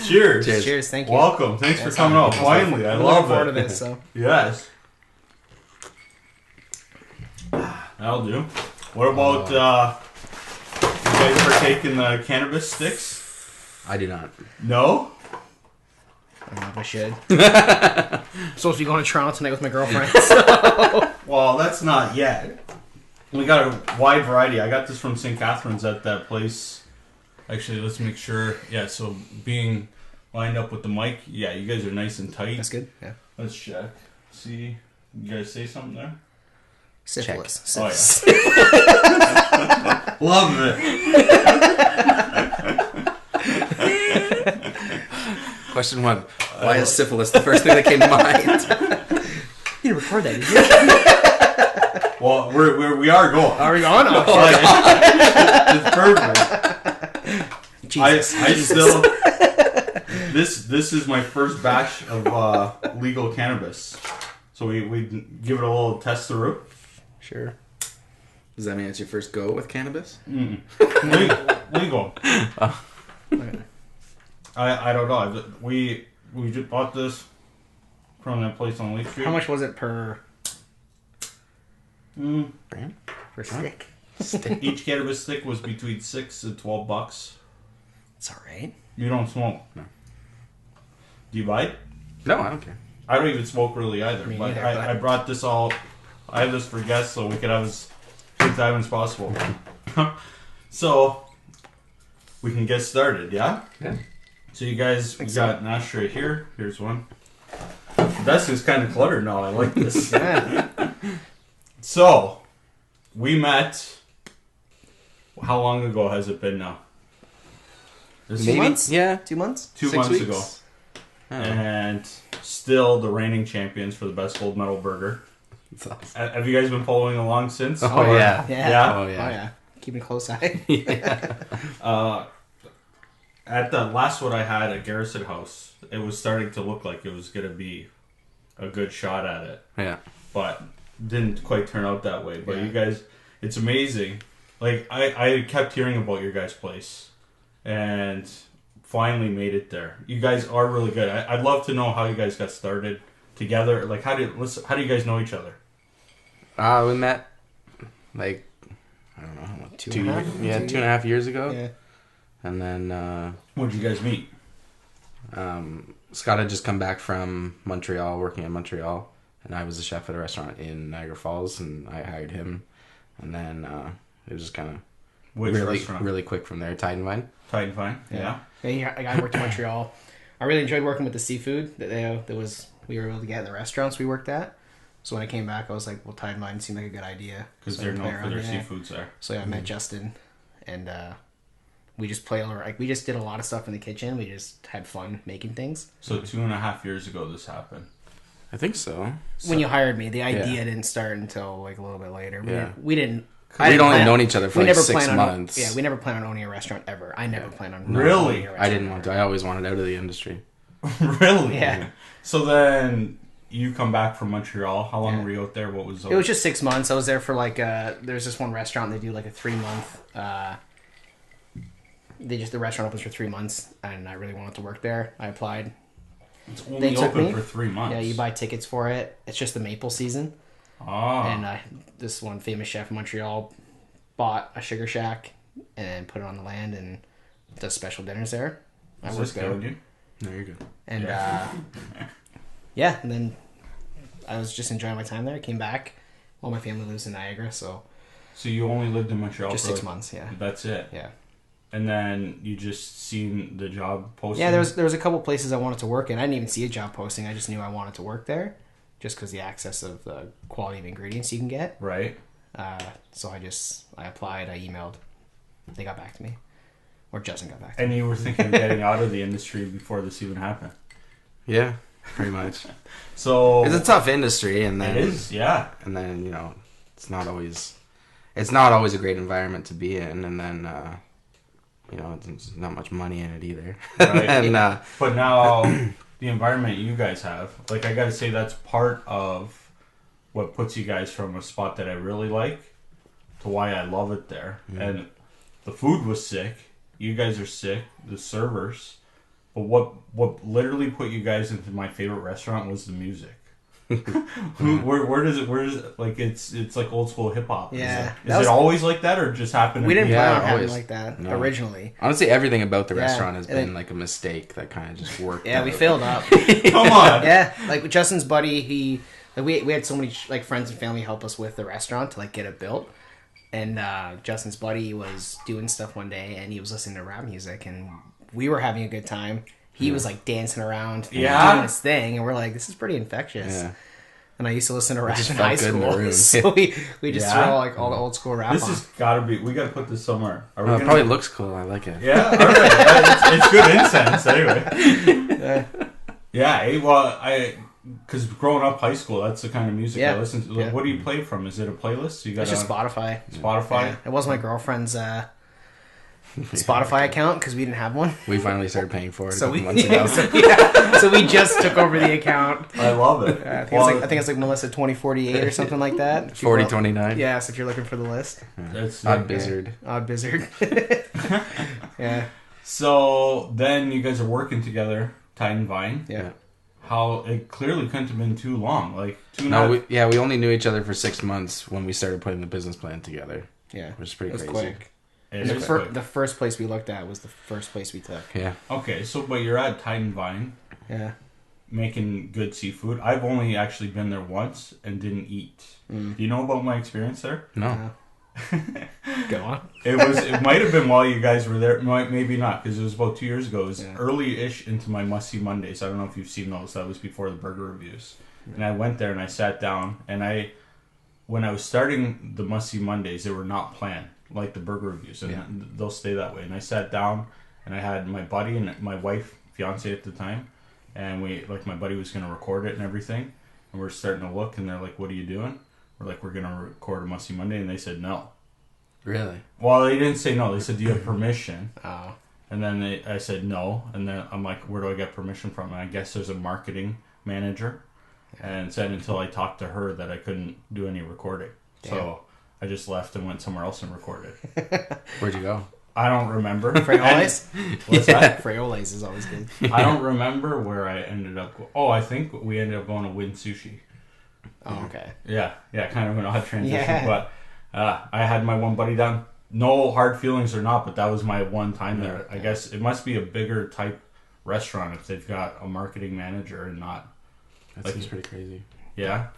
Cheers. Cheers. Thank you. Welcome. Thanks for coming out. Finally, I love it. Forward to this, so. Yes. That'll do. What about you guys partaking the cannabis sticks? I do not. No? I don't know if I should. I'm supposed to be going to Toronto tonight with my girlfriend. So. Well, that's not yet. We got a wide variety. I got this from St. Catharines at that place. Actually, let's make sure. Yeah, so being lined up with the mic. Yeah, you guys are nice and tight. That's good. Yeah. Let's check. See, you guys say something there? Syphilis. Oh, yeah. Love it. Question 1. Why is syphilis the first thing that came to mind? You didn't record that, did you? Well, we are going. Are we going? Oh, It's perfect. Jesus. I still... This is my first batch of legal cannabis. So we give it a little test through. Sure. Does that mean it's your first go with cannabis? Legal. Oh. I don't know. We just bought this from that place on Lake Street. How much was it per Brand? per stick? Each cannabis stick was between $6 and $12. It's all right. You don't smoke? No. Do you buy it? No, I don't care. I don't even smoke really either. Me But neither, I brought this all. I have this for guests so we could have as good time as possible. So we can get started, yeah? Yeah. So you guys, we got an ashtray here. Here's one. The desk is kind of cluttered now. I like this. Yeah. So we met. How long ago has it been now? This Maybe. months? Yeah. 2 months? 2 6 months weeks. ago. I don't know. And still the reigning champions for the best gold medal burger. It's awesome. Have you guys been following along since? Oh, yeah. Yeah. Yeah? Oh, Oh, yeah. yeah. Keeping a close eye. At the last one I had at Garrison House, it was starting to look like it was going to be a good shot at it. Yeah. But didn't quite turn out that way. But Yeah. you guys, it's amazing. Like, I kept hearing about your guys' place. And finally made it there. You guys are really good. I'd love to know how you guys got started together. Like, how do you guys know each other? We met, like, I don't know, what, 2 2.5? years? Yeah, 2.5 years ago. Yeah. And then Where'd you guys meet? Scott had just come back from Montreal, working in Montreal. And I was a chef at a restaurant in Niagara Falls, and I hired him. And then it was just kind of Which restaurant? really quick from there. Tide and Vine. Tide and Fine. Yeah. I worked in Montreal. I really enjoyed working with the seafood that we were able to get in the restaurants we worked at. So when I came back, I was like, well, Tide and Vine seemed like a good idea. Because So they're I play known for around, their yeah. seafoods there. So yeah, I met Justin, and we just played we just did a lot of stuff in the kitchen. We just had fun making things. So 2.5 years ago this happened. I think so. When you hired me, the idea Yeah. didn't start until like a little bit later. Yeah. We didn't. We'd only known each other for like 6 months. Yeah, we never planned on owning a restaurant ever. I never planned on Really? owning a restaurant I didn't want ever. to. I always wanted out of the industry. Really? Yeah. So then you come back from Montreal. How long Yeah. were you out there? What was It was just 6 months. I was there for like there's this one restaurant they do like a 3-month. The restaurant opens for 3 months, and I really wanted to work there. I applied. It's They only took open me. for 3 months. Yeah, you buy tickets for it. It's just the maple season, Ah. and this one famous chef in Montreal bought a sugar shack and put it on the land and does special dinners there. I Is worked this there. good? You? No, you're good. And yeah, and then I was just enjoying my time there. I came back. All my family lives in Niagara, so So you only lived in Montreal just for 6 months. Yeah, That's it. yeah, And then you just seen the job posting. yeah. There was a couple places I wanted to work in. I didn't even see a job posting. I just knew I wanted to work there, just because the access of the quality of ingredients you can get. Right. So I applied. I emailed. They got back to me, or Justin got back to me. And you were thinking of getting out of the industry before this even happened. Yeah, pretty much. So It's a tough industry, and then it is, yeah. and then it's not always a great environment to be in, and then there's not much money in it either. Right. and But now the environment you guys have, like, I gotta say that's part of what puts you guys from a spot that I really like to why I love it there. And the food was sick. You guys are sick. The servers, But what literally put you guys into my favorite restaurant was the music. Where does it like it's like old school hip hop? Yeah. Is it always like that or just happened? We didn't plan on having always. like that No. originally. Honestly, everything about the Yeah. restaurant has And been then- like a mistake that kind of just worked. Yeah, out. we failed up. Come on. Yeah, like Justin's buddy, we had so many like friends and family help us with the restaurant to like get it built. And Justin's buddy was doing stuff one day, and he was listening to rap music, and we were having a good time. He was like dancing around, Yeah. doing his thing, and we're like, "This is pretty infectious." Yeah. And I used to listen to rap just in felt high good in the school, room. so we just Yeah? throw like all the old school rap This on. has gotta be. We gotta put this somewhere. Are we Well, it gonna- probably looks cool. I like it. Yeah, all right. It's good incense anyway. Yeah, well, because growing up high school, that's the kind of music I listen to. Like, Yeah. what do you play from? Is it a playlist? You got It's just Spotify. Spotify? Yeah. It was my girlfriend's Spotify account because we didn't have one. We finally started paying for it So a we, couple months ago. so we just took over the account. I love it. I think it's like Melissa 2048 or something like that. 4029. Yeah, so if you're looking for the list, That's OddBird. OddBizard. Yeah. So then you guys are working together, Tide and Vine. Yeah. How it clearly couldn't have been too long, like two. No, we only knew each other for 6 months when we started putting the business plan together, Yeah. which is pretty It was crazy. quick. It The, is fir- quick. the first place we looked at was the first place we took. Yeah. Okay, so but you're at Tide and Vine Yeah. making good seafood. I've only actually been there once and didn't eat. Do you know about my experience there? No. Go on. It might have been while you guys were there, maybe not, because it was about 2 years ago. It was Yeah. early-ish into my Must-See Mondays. I don't know if you've seen those. That was before the burger reviews. And I went there and I sat down, and when I was starting the Must-See Mondays, they were not planned, like the burger reviews, and they'll stay that way. And I sat down, and I had my buddy and my wife, fiance at the time, and my buddy was going to record it and everything, and we're starting to look, and they're like, "What are you doing?" We're like, "We're going to record a Must-See Monday," and they said no. Really? Well, they didn't say no. They said, "Do you have permission?" Oh. And then I said no. And then I'm like, "Where do I get permission from?" And I guess there's a marketing manager. And said until I talked to her that I couldn't do any recording. Damn. So I just left and went somewhere else and recorded. Where'd you go? I don't remember. Frioles? What's that? Frioles is always good. I don't remember where I ended up. I think we ended up going to Win Sushi. Oh, okay. Yeah, kind of an odd transition. Yeah. But I had my one buddy down. No hard feelings or not, but that was my one time there. I guess it must be a bigger type restaurant if they've got a marketing manager and not. That seems pretty crazy. Yeah?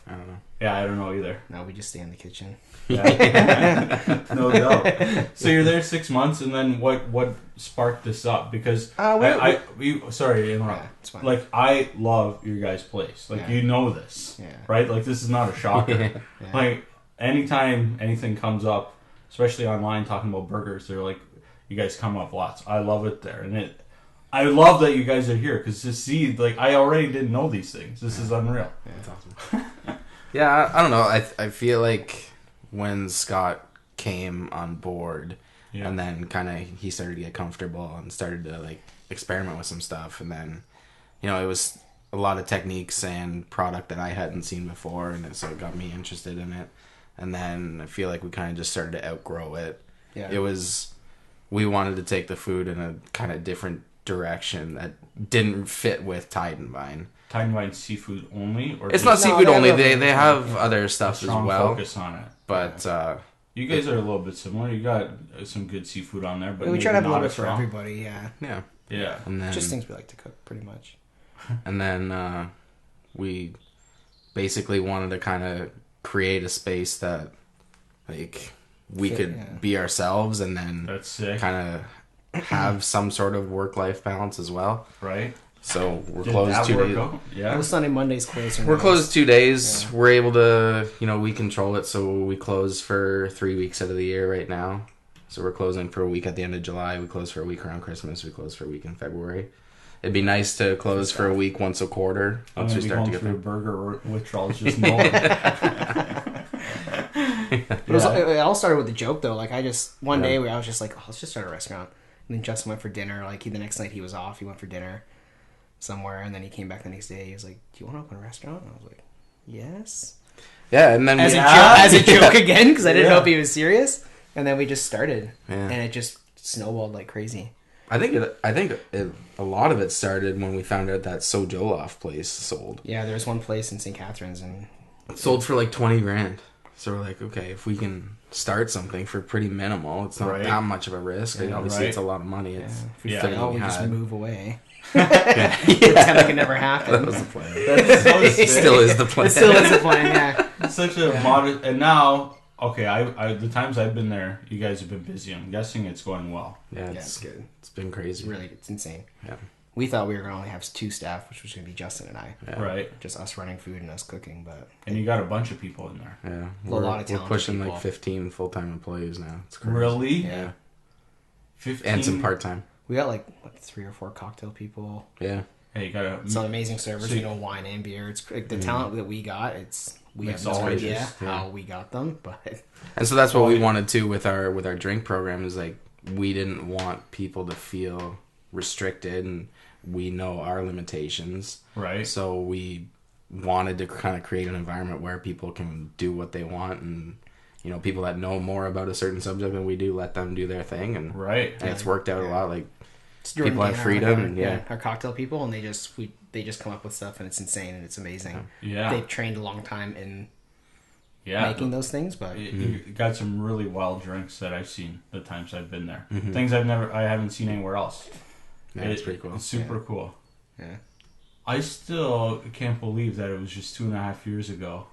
I don't know. Yeah, I don't know either. No, we just stay in the kitchen. Yeah. No doubt. So you're there 6 months, and then what sparked this up? Because sorry to interrupt. Yeah, it's fine. Like, I love your guys' place. Like, Yeah. you know this, Yeah. right? Like, this is not a shocker. Yeah. Like, anytime anything comes up, especially online talking about burgers, they're like, you guys come up lots. I love it there, and I love that you guys are here because to see, like, I already didn't know these things. This is unreal. Yeah, that's awesome. Yeah, I don't know. I feel like when Scott came on board, Yeah. and then kind of he started to get comfortable and started to like experiment with some stuff, and then it was a lot of techniques and product that I hadn't seen before, and so it got me interested in it. And then I feel like we kind of just started to outgrow it. Yeah. We wanted to take the food in a kind of different direction that didn't fit with Tide and Vine. Tide and Vine seafood only, or It's just not seafood they only. have They have other stuff as strong well. focus on it? But You guys are a little bit similar. You got some good seafood on there, but we try to have a maybe little not bit as for strong. everybody, yeah. yeah, Yeah. and then Just things we like to cook, pretty much. and then we basically wanted to kind of create a space that like we Fit, could yeah. be ourselves, and then That's sick, kind of have some sort of work-life balance as well. right? So we're Did closed that 2 work days. out? It Yeah. was Sunday, Monday's closed. We're closed 2 days. Yeah. We're able to, we control it, so we close for 3 weeks out of the year right now. So we're closing for a week at the end of July. We close for a week around Christmas. We close for a week in February. It'd be nice to close for a week once a quarter I'm once gonna we be start going to get through there. burger withdrawals just knowing. It all started with a joke, though. Like, one Yeah. day I was just like, oh, let's just start a restaurant. And then Justin went for dinner. Like, the next night he was off. He went for dinner somewhere. And then he came back the next day. He was like, do you want to open a restaurant? And I was like, yes. Yeah, and then As a joke again, because I didn't know if he was serious. And then we just started. Yeah. And it just snowballed like crazy. I think a lot of it started when we found out that So Jollof place sold. Yeah, there's one place in St. Catharines, and It sold for like 20 grand. So we're like, okay, if we can start something for pretty minimal, it's not Right. that much of a risk. Like, Yeah, obviously, right. it's a lot of money. It's if we Yeah. fail, we we just had. move away. yeah. Pretend like it never That happened. was the plan. That's so It sick. still is the plan. It still is a plan, yeah. It's such a modest. And now, okay, I the times I've been there, you guys have been busy. I'm guessing it's going well. Yeah, Yeah, it's it's good. It's been crazy. It's insane. Yeah. We thought we were going to only have 2 staff, which was going to be Justin and I. Yeah. Right. Just us running food and us cooking, but And you got a bunch of people in there. Yeah, A lot of we're talented pushing people. like 15 full-time employees now. It's crazy. Really? Yeah, 15? and some part-time. we got like 3 or 4 cocktail people. Yeah, Hey, you got a... Some amazing servers, So- you know, wine and beer. It's like the talent that we got. We Makes have no all idea ages, yeah. how we got them, but and so that's what Oh, we yeah. wanted to with our drink program is like we didn't want people to feel restricted, and we know our limitations. Right. So we wanted to kind of create an environment where people can do what they want, and you know, people that know more about a certain subject than we do, let them do their thing, and Right. it's worked out a lot. Like Jordan people have Tanner, freedom, our- and yeah. our cocktail people, and they just come up with stuff, and it's insane and it's amazing. Yeah. They've trained a long time in Yeah. making those things, but You got some really wild drinks that I've seen the times I've been there. Mm-hmm. Things I haven't seen anywhere else. yeah, it's pretty cool. It's super cool. yeah. I still can't believe that it was just 2.5 years ago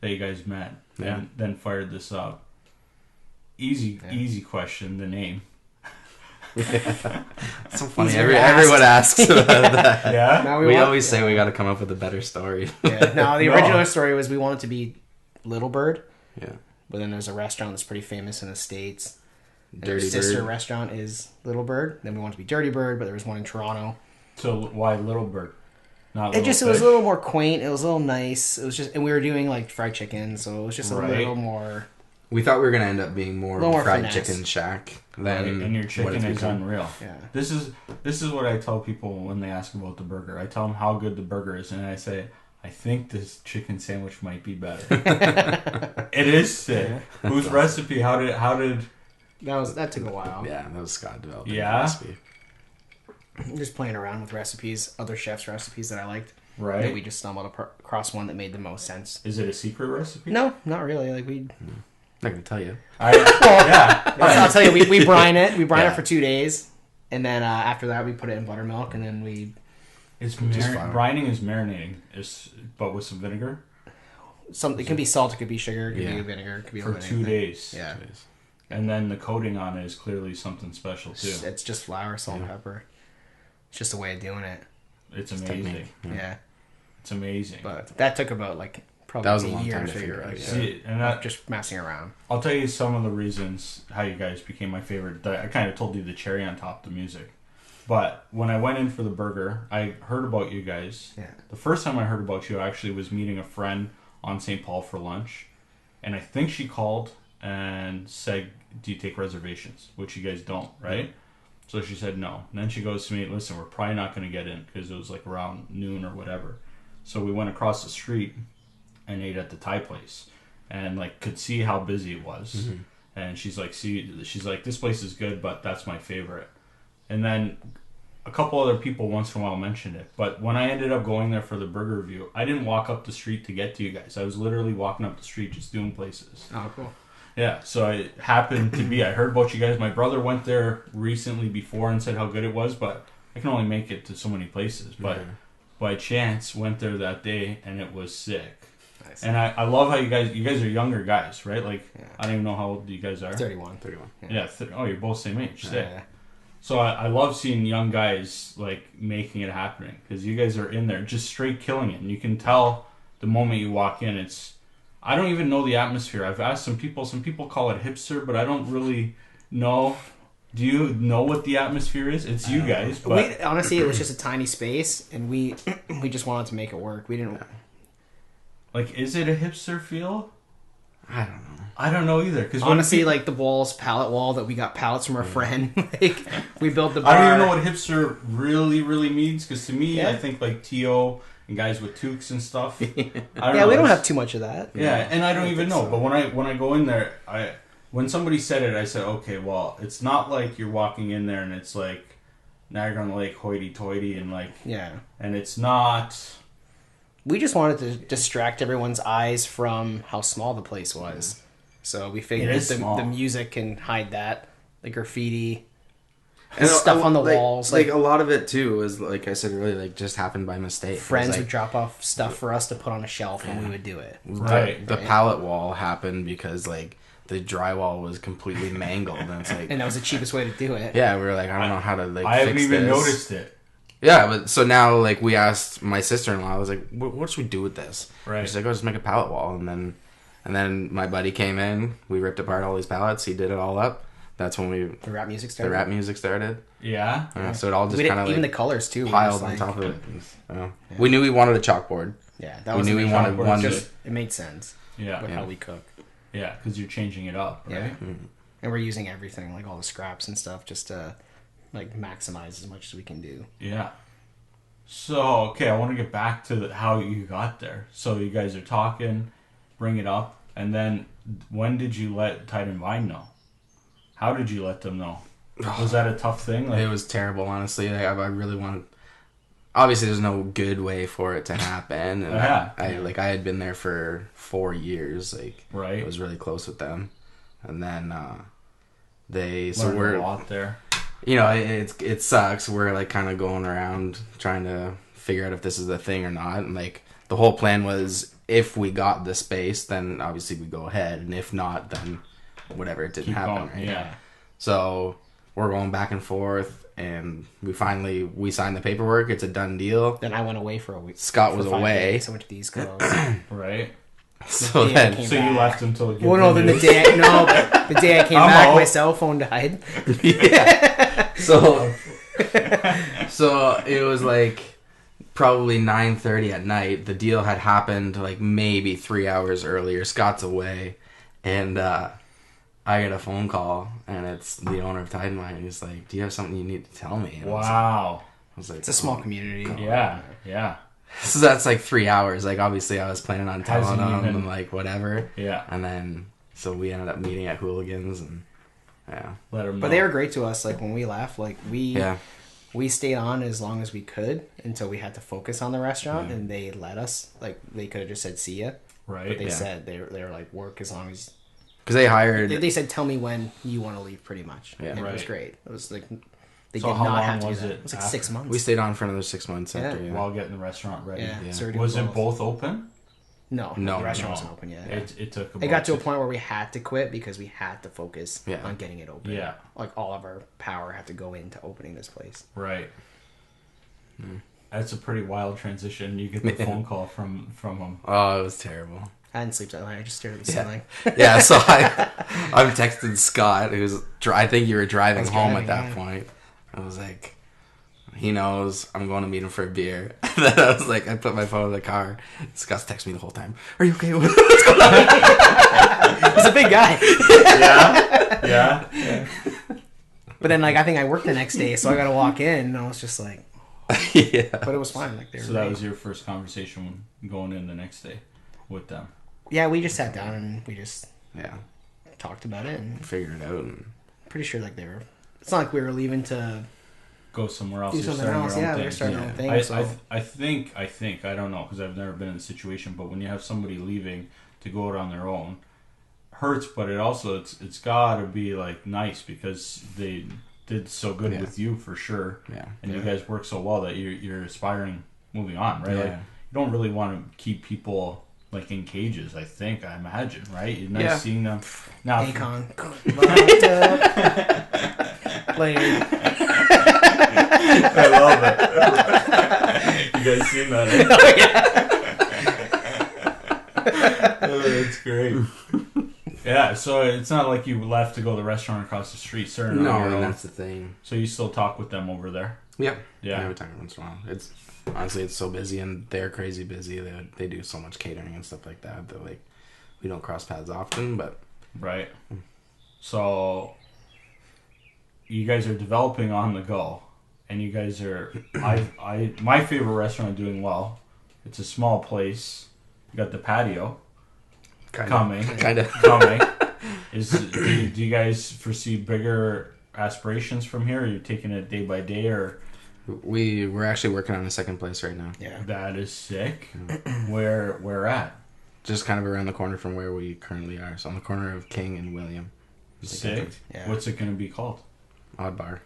that you guys met Yeah. and then fired this up. Easy question, the name. It's so funny. Easier to Everyone asks about that. Yeah? Now We want- always say we got to come up with a better story. Yeah. No, the No. original story was we wanted to be Little Bird, Yeah, but then there's a restaurant that's pretty famous in the States. And Dirty their sister Bird. restaurant is Little Bird. Then we wanted to be Dirty Bird, but there was one in Toronto. So why Little Bird? Not It Little was a Fish? little more quaint. It was a little nice. It was just, and we were doing like fried chicken, so it was just a Right. little more. We thought we were gonna end up being more, A little more fried finesse. chicken shack Right, than and your what chicken it's is become. unreal. Yeah. This is what I tell people when they ask about the burger. I tell them how good the burger is, and I say, I think this chicken sandwich might be better. It is sick. Whose recipe? How did? That took a while. Yeah, that was Scott developing Yeah? the recipe. Just playing around with recipes, other chefs' recipes that I liked. Right. That we just stumbled across one that made the most sense. Is it a secret recipe? No, not really. Like we, Not gonna tell you. Yeah. I'll tell you, we brine it. We brine Yeah. it for 2 days, and then after that we put it in buttermilk, and then we It's Just fine. brining is marinating, but with some vinegar it can be salt, it could be sugar, it could Yeah. be vinegar, it could be a for little 2 anything. days. Yeah, And then the coating on it is clearly something special too. it's just flour, salt, and pepper. It's just a way of doing it. It's It's amazing. technique. Yeah, It's amazing. but that took about like probably That was a a long year time to to figure figure out. out, Yeah. See, and that, Just messing around. I'll tell you some of the reasons how you guys became my favorite. I kind of told you the cherry on top, the music. But when I went in for the burger, I heard about you guys. Yeah. The first time I heard about you, I actually was meeting a friend on St. Paul for lunch. And I think she called and said, do you take reservations? Which you guys don't, right? So she said no. And then she goes to me, listen, we're probably not going to get in because it was like around noon or whatever. So we went across the street and ate at the Thai place and like could see how busy it was. Mm-hmm. And she's like, this place is good, but that's my favorite. And then a couple other people once in a while mentioned it. But when I ended up going there for the burger review, I didn't walk up the street to get to you guys. I was literally walking up the street just doing places. Oh, cool. Yeah, so it happened to be, I heard about you guys. My brother went there recently before and said how good it was, but I can only make it to so many places. But Yeah. by chance, went there that day and it was sick. Nice. And I love how you guys are younger guys, right? Like, Yeah. I don't even know how old you guys are. 31. 31. Yeah, oh, you're both same age. Sick. Yeah. So I love seeing young guys like making it happening because you guys are in there just straight killing it, and you can tell the moment you walk in. I don't even know the atmosphere. I've asked some people. Some people call it hipster, but I don't really know. Do you know what the atmosphere is? It's you guys, but Honestly, it was just a tiny space, and we just wanted to make it work. We didn't. like, is it a hipster feel? I don't know. I don't know either. Because Honestly, like the walls, pallet wall that we got pallets from our friend. Like we built the bar. I don't even know what hipster really means. Because to me, Yeah. I think like T.O. and guys with toques and stuff. I don't Yeah, know. we don't It's- have too much of that. Yeah, and I don't even know. so. But when I go in there, when somebody said it, I said, okay, well, it's not like you're walking in there and it's like Niagara on the Lake hoity-toity and like, Yeah. and it's not. We just wanted to distract everyone's eyes from how small the place was. So we figured It is small. the music can hide that. The graffiti, And stuff on the like, walls. Like a lot of it too was, like I said earlier, like just happened by mistake. It was, friends like, would drop off stuff for us to put on a shelf and we would do it. Right. The pallet wall happened because like the drywall was completely mangled, and it's like, And that was the cheapest way to do it. yeah, we were like, I don't know how to like. I haven't fix even this. noticed it. Yeah, but so now like we asked my sister-in-law, I was like, what should we do with this? Right. She's like, oh, just make a pallet wall, and then my buddy came in. We ripped apart all these pallets. He did it all up. That's when The rap music the started. rap music started. Yeah. So it all just kind of even like the colors too. piled was on like- top of it. We knew we wanted a chalkboard. Yeah, that We was knew the we main wanted chalkboard. one- Just it made sense Yeah. with Yeah. how we cook. Yeah, because you're changing it up, right? Yeah, and we're using everything like all the scraps and stuff just to like maximize as much as we can do. Yeah. So, okay, I want to get back to how you got there. So you guys are talking, bring it up, and then when did you let Tide and Vine know? How did you let them know? Was that a tough thing? Like, It was terrible, honestly. Like, I really wanted. Obviously, there's no good way for it to happen. And Yeah. I had been there for 4 years. Like, Right. I was really close with them, and then they learned we're a lot there. you know it sucks. We're like kind of going around trying to figure out if this is a thing or not. And like the whole plan was, if we got the space, then obviously we go ahead, and if not, then whatever, it didn't Keep happen. going, Right? yeah. So we're going back and forth, and we signed the paperwork. It's a done deal. Then I went away for a week. Scott for was 5 away. days. I went to the East Coast. Right. So day I then, came So you back. left until it Well, no, then the day I came I'm back, out. my cell phone died. so it was like probably 9:30 at night. The deal had happened like maybe 3 hours earlier. Scott's away, and I get a phone call, and it's the owner of Tide and Wine. He's like, "Do you have something you need to tell me?" And Wow. I was like, It's a small community. Yeah. Yeah. So that's like 3 hours. Like, obviously, I was planning on telling Hasn't them even- and like whatever. Yeah. And then so we ended up meeting at Hooligans, and yeah, Let them know. But they were great to us. Like when we left, like yeah. we stayed on as long as we could until we had to focus on the restaurant, and they let us. Like they could have just said "see ya," Right. but they Yeah. said they were like work as long as Because they hired. they said tell me when you want to leave, pretty much. Yeah. And it was Right. great. It was like they So did how not long have to was do that. it It was like after? 6 months. We stayed on for another 6 months Yeah. after. Yeah. While getting the restaurant ready. yeah, Yeah. so we Was did it both open? No, No, the restaurant No. wasn't open yet. It took. It got to a point where we had to quit because we had to focus Yeah. on getting it open. Yeah. Like all of our power had to go into opening this place. Right. That's a pretty wild transition. You get the phone call from him. Oh, it was terrible. I didn't sleep that night. I just stared at the Yeah. ceiling. Yeah, so I'm texting Scott, who's I think you were driving home driving, at that yeah. point. I was like, he knows I'm going to meet him for a beer. And then I was like, I put my phone in the car. Scott's texting me the whole time. Are you okay? What's going on? He's a big guy. Yeah. Yeah. But then, like, I think I worked the next day, so I got to walk in, and I was just like, Yeah. but it was fine. Like, they were So that great. was your first conversation going in the next day with them. Yeah, we just sat down and we just Yeah. talked about it, and Figured it out. And pretty sure like they were. It's not like we were leaving to Go somewhere else. do You're something starting else. your own Yeah, thing. they're starting their own thing. I think I don't know because I've never been in the situation. But when you have somebody leaving to go out on their own, hurts. But it also it's got to be like nice because they did so good Yeah. with you for sure. yeah. And you guys work so well that you're aspiring moving on, right? Yeah. Like you don't really want to keep people like in cages. I imagine, right? It's nice Yeah. seeing them. Now, Akon. Locked up. Like, I love it. You guys seen that? Oh, that's great. Yeah, so it's not like you left to go to the restaurant across the street, sir. No, you're and all- that's the thing. So you still talk with them over there? Yeah. Yeah. Every time once in a while. It's honestly it's so busy, and they're crazy busy. They do so much catering and stuff like that that like we don't cross paths often, but Right. So you guys are developing on the go, and you guys are my favorite restaurant doing well. It's a small place. You got the patio coming. kind of. Coming. Do you guys foresee bigger aspirations from here? Are you taking it day by day, or We're actually working on a second place right now. Yeah. that is sick? Where at? Just kind of around the corner from where we currently are. So on the corner of King and William. Sick. Yeah. What's it gonna be called? Odd Bar.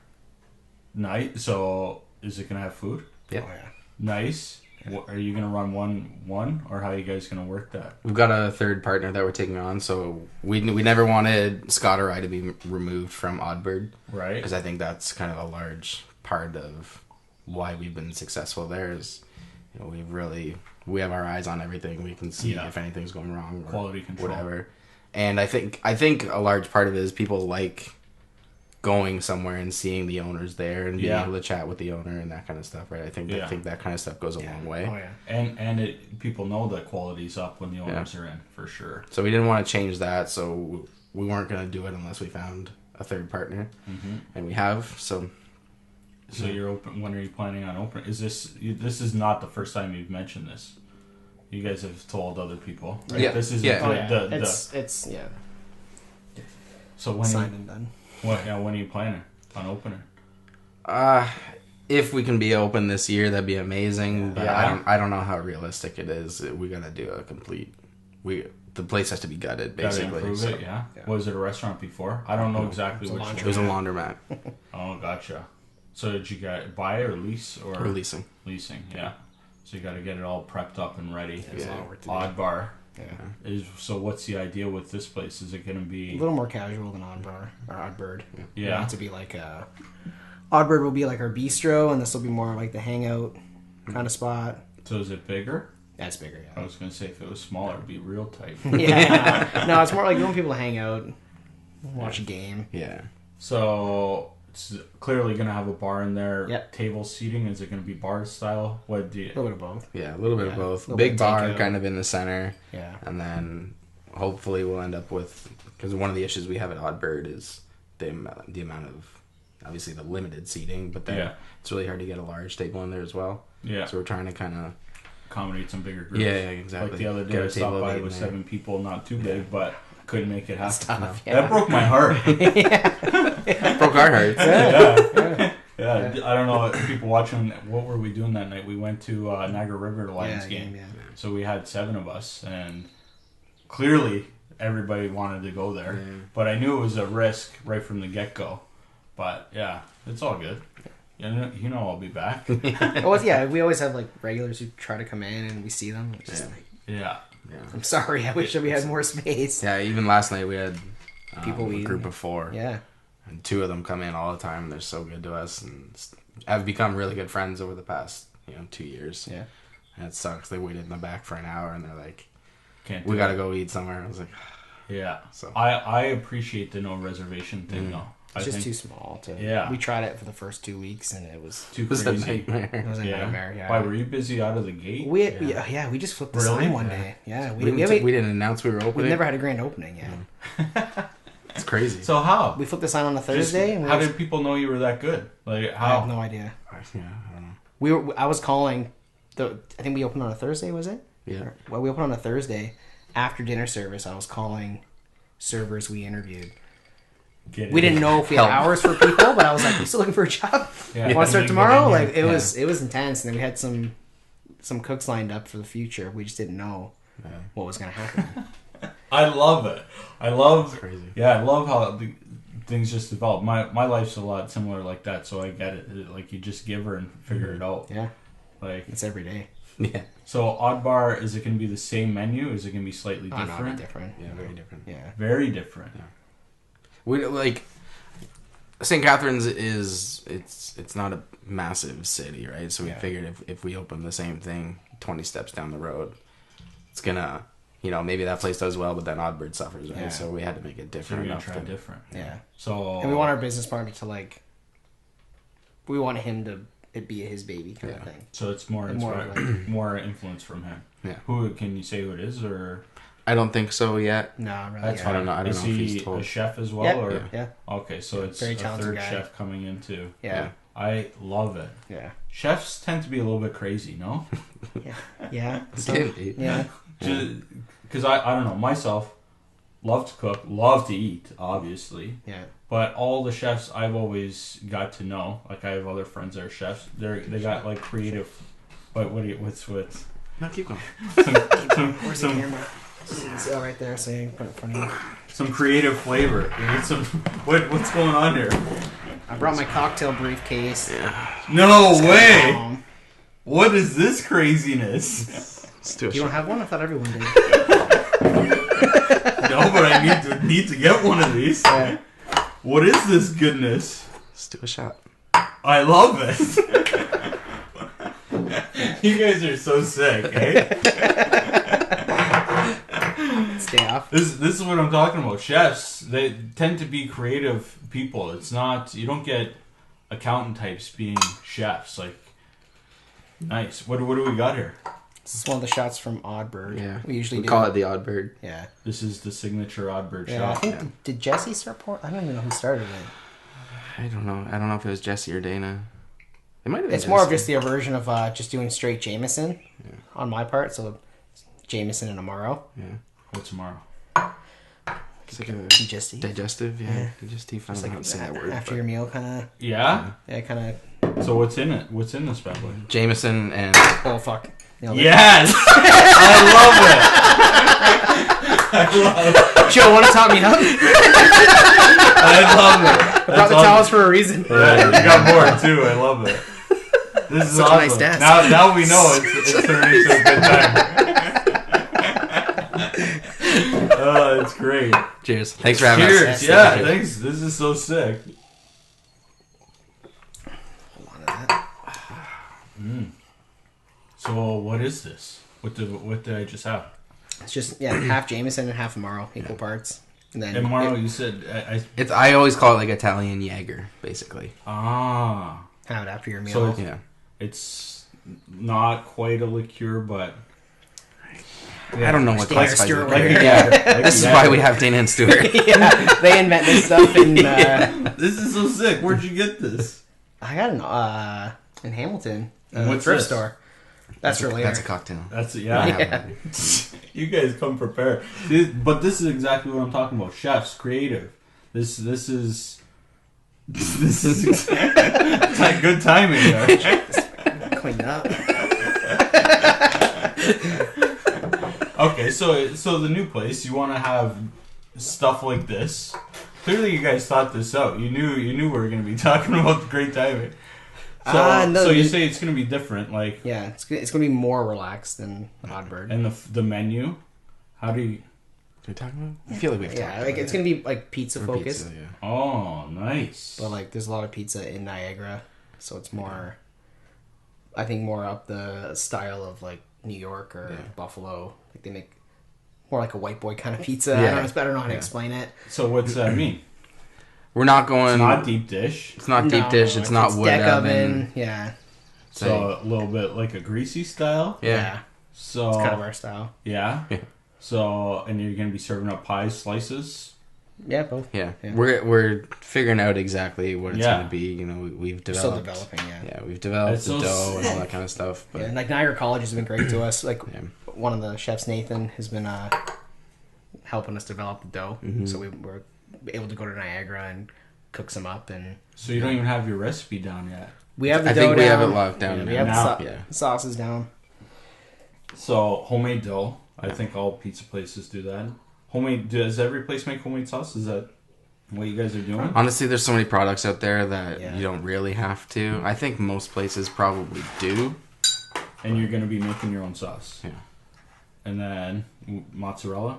Night. So is it gonna have food? Yeah. Oh, yeah. Nice. Are you gonna run one, or how are you guys gonna work that? We've got a third partner that we're taking on, so we never wanted Scott or I to be removed from OddBird, Right. because I think that's kind of a large part of why we've been successful there. Is, you know, we have our eyes on everything. We can see Yeah. if anything's going wrong, or Quality control. whatever. And I think a large part of it is people like going somewhere and seeing the owners there and being Yeah. able to chat with the owner and that kind of stuff, right? I think that kind of stuff goes a long way. Oh, yeah. And people know that quality's up when the owners are in, for sure. So we didn't want to change that, so we weren't going to do it unless we found a third partner, and we have. So You're open. When are you planning on opening? This is not the first time you've mentioned this. You guys have told other people. Right? Yeah. This isn't Yeah. Oh, yeah. the It's yeah. So when Signed and done. when are you planning on opening? if we can be open this year, that'd be amazing. But Yeah. I don't know how realistic it is. We got to do a complete. The place has to be gutted, Gotta basically. improve so- it. Yeah. Was it a restaurant before? I don't know exactly which. It was a laundromat. Oh, gotcha. So did you buy or lease or We're leasing. leasing? Yeah. So you got to get it all prepped up and ready. There's a lot of work to do. Odd Bar. Yeah. So what's the idea with this place? Is it going to A be? little more casual than Oddbar or Oddbird. Yeah. We want it to be like Oddbird will be like our bistro, and this will be more like the hangout kind of spot. So is it bigger? That's bigger, I yeah. was going to say if it was smaller, it'd be real tight. Yeah. No, it's more like you want people to hang out, watch a game. Yeah. So it's clearly going to have a bar in there. Yep. Table seating. Is it going to be bar style? What do A you? little bit of both. Yeah, a little bit of Yeah. both. Little Big bit of bar takeout. kind of in the center. Yeah. And then hopefully we'll end up with, because one of the issues we have at OddBird is the amount of, obviously the limited seating, but then it's really hard to get a large table in there as well. Yeah. So we're trying to kind of, Accommodate some bigger groups. yeah, exactly. Like the other Get day, a I table stopped of by 8 with in there. 7 people, not too big, but couldn't make it happen. Tough, yeah. That broke my heart. Broke our hearts. Yeah, I don't know. People watching, what were we doing that night? We went to Niagara River Lions Yeah, game. yeah. So we had 7 of us, and clearly everybody wanted to go there. Yeah. But I knew it was a risk right from the get go. But yeah, it's all good. You know I'll be back. Well, yeah, we always have like regulars who try to come in and we see them. It's just Yeah. like, Yeah. Yeah. I'm sorry, I wish that we had more space. Yeah, even last night we had People a group of 4. Yeah. And 2 of them come in all the time. And they're so good to us, and have become really good friends over the past 2 years. Yeah. And it sucks. They waited in the back for an hour, and they're like, Can't "We do got to it. go eat somewhere." I was like, Yeah. So- I appreciate the no reservation thing though. It's I just think too small to. Yeah. We tried it for the first 2 weeks and it was too "It was a crazy. it nightmare." was a nightmare. Yeah. Why were you busy out of the gate? We we just flipped the Really? sign one Yeah. day. Yeah, We we didn't announce we were opening. we've never had a grand opening yet. It's crazy. So how? We flipped the sign on a Thursday, and How did people know you were that good? Like I how? have no idea. Yeah, I don't know. I was calling. I think we opened on a Thursday. Was it? Yeah. Well, we opened on a Thursday after dinner service. I was calling servers we interviewed. Get We it. didn't know if we had Help. hours for people, but I was like, "You still looking for a job? Yeah. Want to start You tomorrow?" get in Like here. it was intense, and then we had some cooks lined up for the future. We just didn't know what was going to happen. I love it. I love. crazy. Yeah, I love how things just develop. My life's a lot similar like that, so I get it. Like you just give her and figure it out. Yeah, Like it's every day. Yeah. so, Odd Bar, is it going to be the same menu? Is it going to be slightly Oh, no, different? not different. Yeah, very different. Yeah. Very different. We like St. Catharines is it's not a massive city, right? So we Yeah. figured if we open the same thing 20 steps down the road, it's gonna maybe that place does well, but then OddBird suffers, right? Yeah. So we had to make it So different we're going enough to try to different. Yeah. So And we want our business partner to like. We want him to it be his baby kind of thing. So it's more More inspired, more influence from him. Yeah. Who can you say who it is, or I don't think so yet. No, really. that's yeah. fine. I don't know- I don't is know if he he's told. a chef as well, Yeah. or Yeah. Yeah. okay, so it's Very a talented third guy. chef coming into. Yeah. I love it. Yeah. Chefs tend to be a little bit crazy, no? Yeah. Yeah. So, Can be. yeah. Because I don't know myself. love to cook, love to eat, obviously. Yeah. But all the chefs I've always got to know, like I have other friends that are chefs. They got like creative. What's No, keep going. Where's the camera? It's right there, so you can put it in front of you. some creative flavor. You need some. What's going on here? I brought my cocktail briefcase. Yeah. No way! What is this craziess? Let's do a You don't shot. have one? I thought everyone did. No, but I need to get one of these. Yeah. What is this goodness? Let's do a shot. I love it. You guys are so sick, eh? Stay off. This is what I'm talking about. Chefs, they tend to be creative people. It's not, you don't get accountant types being chefs. Like, nice. What do we got here? This is one of the shots from OddBird. Yeah. We usually do. call it the OddBird. Yeah. This is the signature OddBird Yeah, I shot. think, did Jesse start pouring? I don't even know who started it. I don't know. I don't know if it was Jesse or Dana. It might have been It's more of Jesse. just the aversion of just doing straight Jameson on my part. So, Jameson and Amaro. Yeah. What's tomorrow? It's like a Digestive. digestive, yeah. Yeah. Digestive. I Just don't know like how to say that word. after but- your meal, kind of. Yeah? Yeah, kind of. So what's in it? What's in this bad boy? Jameson and Oh fuck! Nailed it. Yes! I love it! Joe, want to top me up? I love it! I brought the towels for a reason. Yeah, you got more too. I love it. This is Such a awesome. nice desk. Now we know it's turning into a good time. Oh, it's great. cheers. Thanks for having us. Cheers. Yeah, thanks. This is so sick. So what is this? What did I just have? It's just half Jameson and half Amaro, equal parts. And then And Marlo, you said I always call it like Italian Jaeger, basically. ah. have it after your meal. So it's, Yeah. it's not quite a liqueur, but I don't know what Dana classifies Stewart it. right here. yeah. This is why we have Dana and Stewart. yeah, they invent this stuff in. This is so sick. Where'd you get this? I got an in Hamilton, What's thrift this? store. That's really That's a cocktail. That's I yeah. have one. You guys come prepared. But this is exactly what I'm talking about. Chefs, creative. This is it's like good timing there. clean up. Okay, so the new place, you want to have stuff like this. Clearly, you guys thought this out. You knew we were going to be talking about the great timing. So, No, so you say it's going to be different, like, Yeah, it's going to be more relaxed than OddBird. and the menu. How do you? Are we talking about? I feel like we've talked Yeah, about like it's it. going to be like pizza Or focused, pizza, yeah. Oh, nice. but like there's a lot of pizza in Niagara, so it's more. I think more up the style of like New York or Buffalo. Like they make more like a white boy kind of pizza. Yeah. I don't know how to explain it. So what's that mean? We're not going. It's not deep dish. It's not deep No, dish. It's not wood deck oven. Yeah, So a little bit like a greasy style. Yeah. So it's kind of our style. yeah. Yeah. So and you're going to be serving up pies, slices. Yeah, both. Yeah. Yeah. We're figuring out exactly what it's Yeah. going to be. You know, we've We're still developed. developing. Yeah. Yeah, we've developed It's the so dough and all sick. that kind of stuff. But Yeah, and like Niagara College has been great to us. Like Yeah. one of the chefs, Nathan, has been helping us develop the dough. Mm-hmm. So we were able to go to Niagara and cook some up, and So you don't even have your recipe down yet. we have the I dough think we down. have it locked down Yeah, now. we have Now, yeah. the sauces down. So homemade dough. I think all pizza places do that. Homemade. Does every place make homemade sauce? Is that what you guys are doing? Honestly, there's so many products out there that Yeah. you don't really have to. I think most places probably do. And you're going to be making your own sauce. Yeah. And then mozzarella.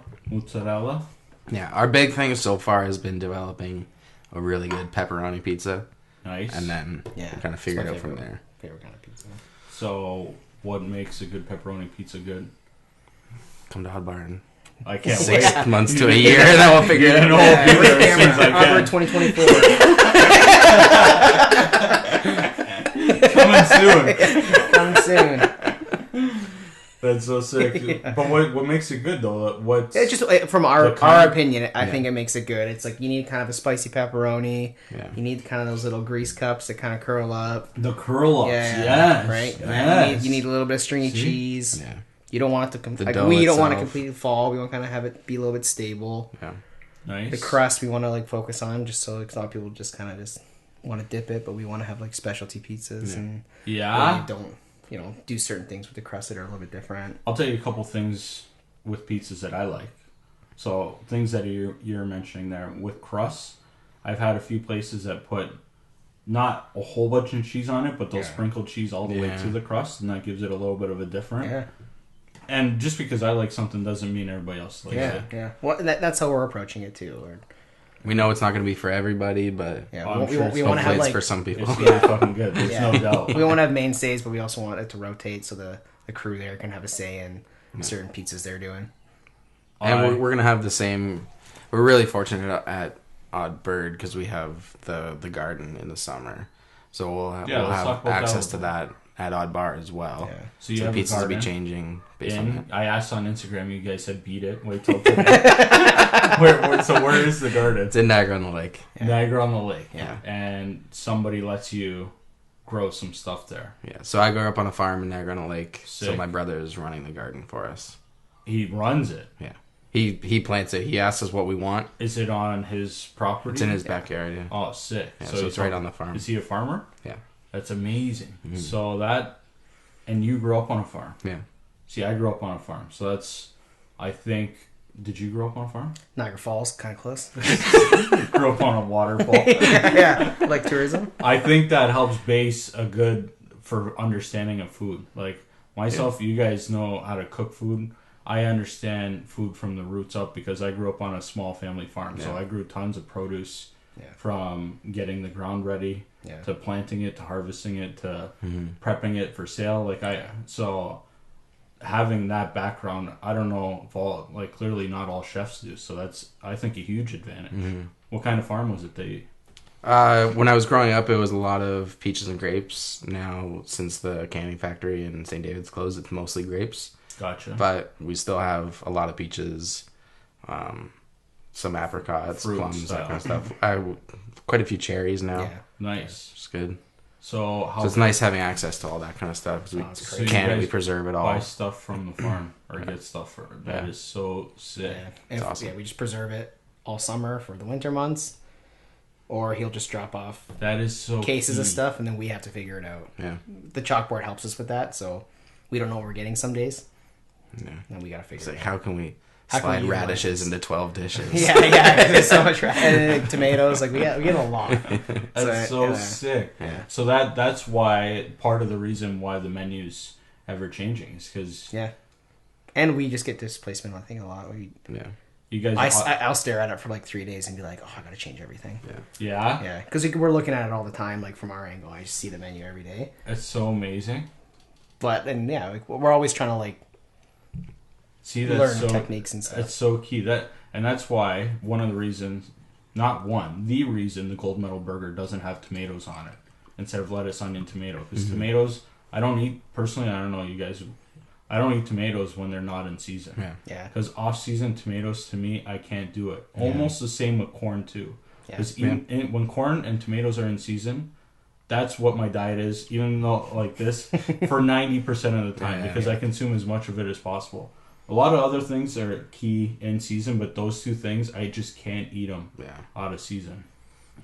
Yeah, our big thing so far has been developing a really good pepperoni pizza, Nice. and then Yeah, kind of it's figure it my out from favorite. there. Favorite kind of pizza. So what makes a good pepperoni pizza good? Come to OddBird in I can't 6 wait. months to a year, and then we'll figure it Yeah, out. no, Yeah, be there with as soon as I camera. can. OddBird 2024. Coming soon. Coming soon. That's so sick. Yeah. But what makes it good though? What? It's just from our The kind- opinion, I Yeah. think it makes it good. It's like you need kind of a spicy pepperoni. Yeah. You need kind of those little grease cups that kind of curl up. The curl ups. Yeah, Yes. right. Yes. You need a little bit of stringy See? cheese. Yeah. You don't want it to The dough we don't want to itself. completely fall. We want to kind of have it be a little bit stable. Yeah. Nice. The crust we want to like focus on, just so like, a lot of people just kind of just want to dip it, but we want to have like specialty pizzas and Yeah. really don't do certain things with the crust that are a little bit different. I'll tell you a couple things with pizzas that I like. So things that you're mentioning there with crust, I've had a few places that put not a whole bunch of cheese on it, but they'll sprinkle cheese all the way to the crust, and that gives it a little bit of a different. Yeah. And just because I like something doesn't mean everybody else likes it. Yeah. Well, that's how we're approaching it too. We know it's not going to be for everybody, but Yeah, I'm we sure want to hopefully have it's like for some people. It's really fucking good. There's Yeah. no doubt. we want to have mainstays, but we also want it to rotate so the crew there can have a say in certain pizzas they're doing. And we're going to have the same... We're really fortunate at OddBird because we have the garden in the summer. So we'll let's have talk about access that. to that at OddBar as well. Yeah. So you have a pizzas will be garden changing based on And that. I asked on Instagram, you guys said beat it. Wait till today. So where is the garden? It's in Niagara on the Lake. Niagara on the Lake. Yeah. And somebody lets you grow some stuff there. Yeah. So I grew up on a farm in Niagara on the Lake. So Sick. my brother is running the garden for us. He runs it. Yeah. He plants it. He asks us what we want. Is it on his property? It's in his backyard. Yeah. Oh, sick. Yeah, so it's right on the farm. Is he a farmer? Yeah. That's amazing. Mm-hmm. So that, and you grew up on a farm. Yeah. See, I grew up on a farm. So that's, I think, did you grow up on a farm? Niagara Falls, kind of close. Grew up on a waterfall. Yeah, like tourism. I think that helps base a good for understanding of food. Like myself, you guys know how to cook food. I understand food from the roots up because I grew up on a small family farm. So I grew tons of produce from getting the ground ready to planting it to harvesting it to prepping it for sale. So having that background, I don't know if all, like, clearly not all chefs do. So that's, I think, a huge advantage. What kind of farm was it that you... When I was growing up, it was a lot of peaches and grapes. Now, since the canning factory in St. David's closed, it's mostly grapes. Gotcha. But we still have a lot of peaches, some apricots, Fruit plums, style. that kind of stuff. Quite a few cherries now. Yeah. Nice. It's good. So it's nice having access to all that kind of stuff because it's we crazy. can So you and we guys preserve it all. buy stuff from the farm or get stuff for it. That is so sick. Yeah. And It's awesome. Yeah, we just preserve it all summer for the winter months, or he'll just drop off That is so cases of key. stuff, and then we have to figure it out. Yeah. The chalkboard helps us with that, so we don't know what we're getting some days, Yeah. and we gotta figure It's it like, out. how can we How can slide we utilize radishes this? into 12 dishes? Yeah, there's so much and like, tomatoes. Like we get a lot. That's so yeah. sick. Yeah. So that's why part of the reason why the menu's ever changing is because Yeah, and we just get displacement. I think a lot. Yeah. you guys. I'll stare at it for like 3 days and be like, oh, I gotta change everything. Yeah, Yeah, because we're looking at it all the time. Like from our angle, I just see the menu every day. it's so amazing. But then yeah, like, we're always trying to like See, that's learn so techniques and stuff. that's so key. That's why one of the reasons, not one, the reason the gold medal burger doesn't have tomatoes on it instead of lettuce, onion, tomato. Because tomatoes, I don't eat personally. I don't know you guys. I don't eat tomatoes when they're not in season. Yeah. Yeah, Because off-season tomatoes, to me, I can't do it. Almost the same with corn, too. Yeah. Because when corn and tomatoes are in season, that's what my diet is, even though like this, for 90% of the time, because I consume as much of it as possible. A lot of other things are key in season, but those two things, I just can't eat them out of season.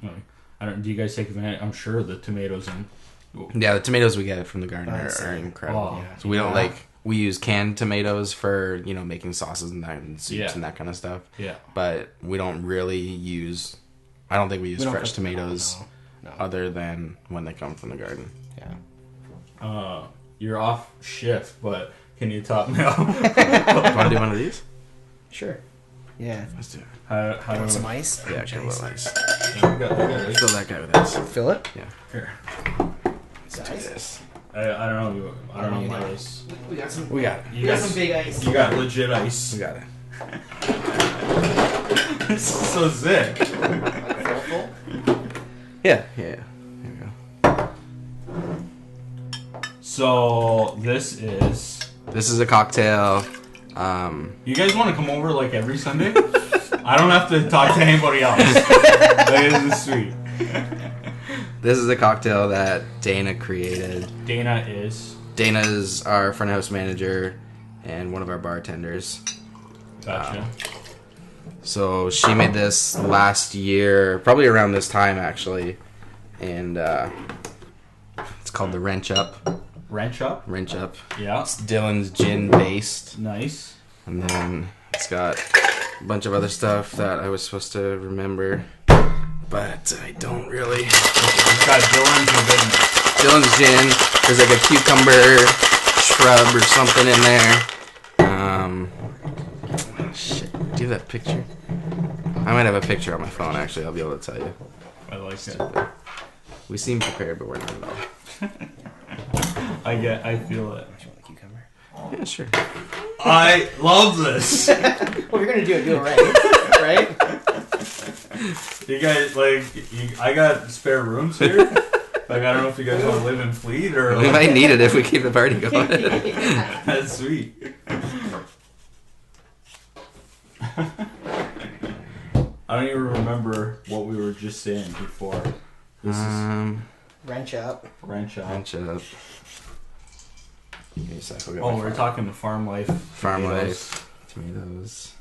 Like, do you guys take advantage? I'm sure the tomatoes and... Yeah, the tomatoes we get from the garden are incredible. Oh, So we don't we use canned tomatoes for, making sauces and that and soups and that kind of stuff. Yeah. But we don't really use, I don't think we use We don't fresh cook them at all, tomatoes no. other than when they come from the garden. Yeah. You're off shift, but can you talk now? Want to do one of these? Sure. Yeah. Let's do it. how Want do some ice? Yeah, check a little ice. we got it. Fill that guy with ice. Fill it. Yeah. Here. Let's do this. I don't know. I don't know my ice. We got some. We got it. You got big ice. You got legit ice. We got it. This is so sick. Yeah. Here we go. So this is. This is a cocktail. You guys want to come over like every Sunday? I don't have to talk to anybody else. This is sweet. This is a cocktail that Dana created. Dana is. Dana's our front house manager. and one of our bartenders. Gotcha. So she made this last year, probably around this time actually, and it's called the Wrench Up. Wrench Up? Wrench Up. Yeah. It's Dylan's gin based. Nice. And then it's got a bunch of other stuff that I was supposed to remember, but I don't really. It's got Dylan's and goodness. Dylan's gin. There's like a cucumber shrub or something in there. Shit. Do you have that picture? I might have a picture on my phone, actually. I'll be able to tell you. I like it. We seem prepared, but we're not at all. I feel it. Do you want a cucumber? Yeah, sure. I love this. Well, if you're gonna do it right, right? You guys, I got spare rooms here. I don't know if you guys want to live in Fleet or. We might need it if we keep the party going. That's sweet. I don't even remember what we were just saying before. This is Wrench Up. Wrench Up. Wrench Up. Give me a sec, we'll get Oh, my we're phone. talking the farm life. Farm tomatoes. life. Tomatoes.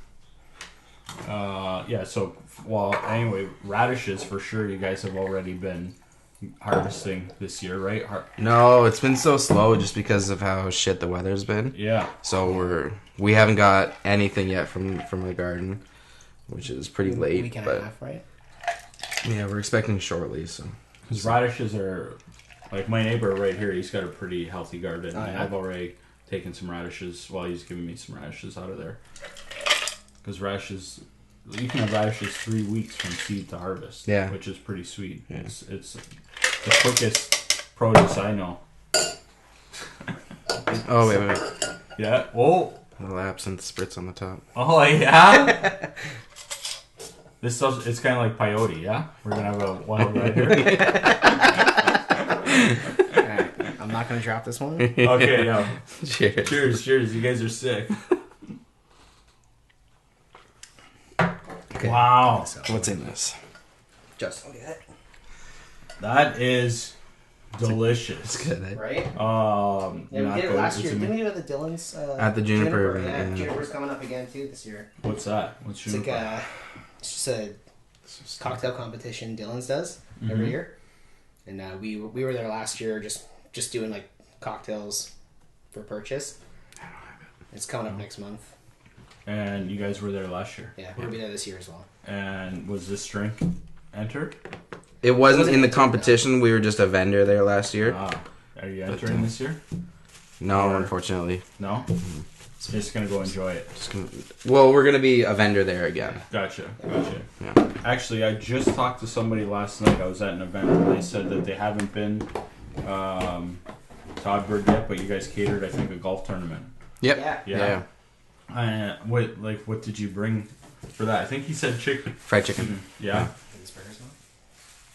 Yeah, so, well, anyway, radishes for sure you guys have already been harvesting this year, right? No, it's been so slow just because of how shit the weather's been. Yeah. So we haven't got anything yet from the garden, which is pretty late. Week and but a half, right? yeah, we're expecting shortly. So Because radishes are, like my neighbor right here, he's got a pretty healthy garden. Oh, And yeah? I've already taken some radishes, well, he's giving me some radishes out of there. Because radishes, you can have radishes 3 weeks from seed to harvest. Yeah. Which is pretty sweet. Yeah. It's the quickest produce I know. oh wait. Yeah. Oh. A little absinthe spritz on the top. Oh yeah. This stuff, it's kind of like peyote, yeah? We're going to have a wild ride here. Alright, I'm not gonna drop this one. Okay, yeah. Cheers. Cheers. You guys are sick. Okay. Wow. What's in this? Just look at it. That is delicious. It's good. Eh? Right? Yeah, Yeah, we did it last year. Didn't we do it at the Dylan's? At the Juniper event, Yeah, yeah. Juniper's coming up again too this year. What's that? What's It's like it's just a cocktail competition Dylan's does every year, and we were there last year just doing like cocktails for purchase. I don't have it. It's coming up next month. And you guys were there last year. Yeah, we'll be there this year as well. And was this drink entered? It wasn't in the entered, competition. We were just a vendor there last year. Ah, are you entering this year? No, Or- unfortunately. No? So just gonna go enjoy it. Well, we're gonna be a vendor there again. Gotcha. Yeah. Actually, I just talked to somebody last night. I was at an event and they said that they haven't been to OddBird yet, but you guys catered, I think, a golf tournament. Yep. Yeah. Yeah. What did you bring for that? I think he said chicken. Fried chicken. Yeah. These burgers,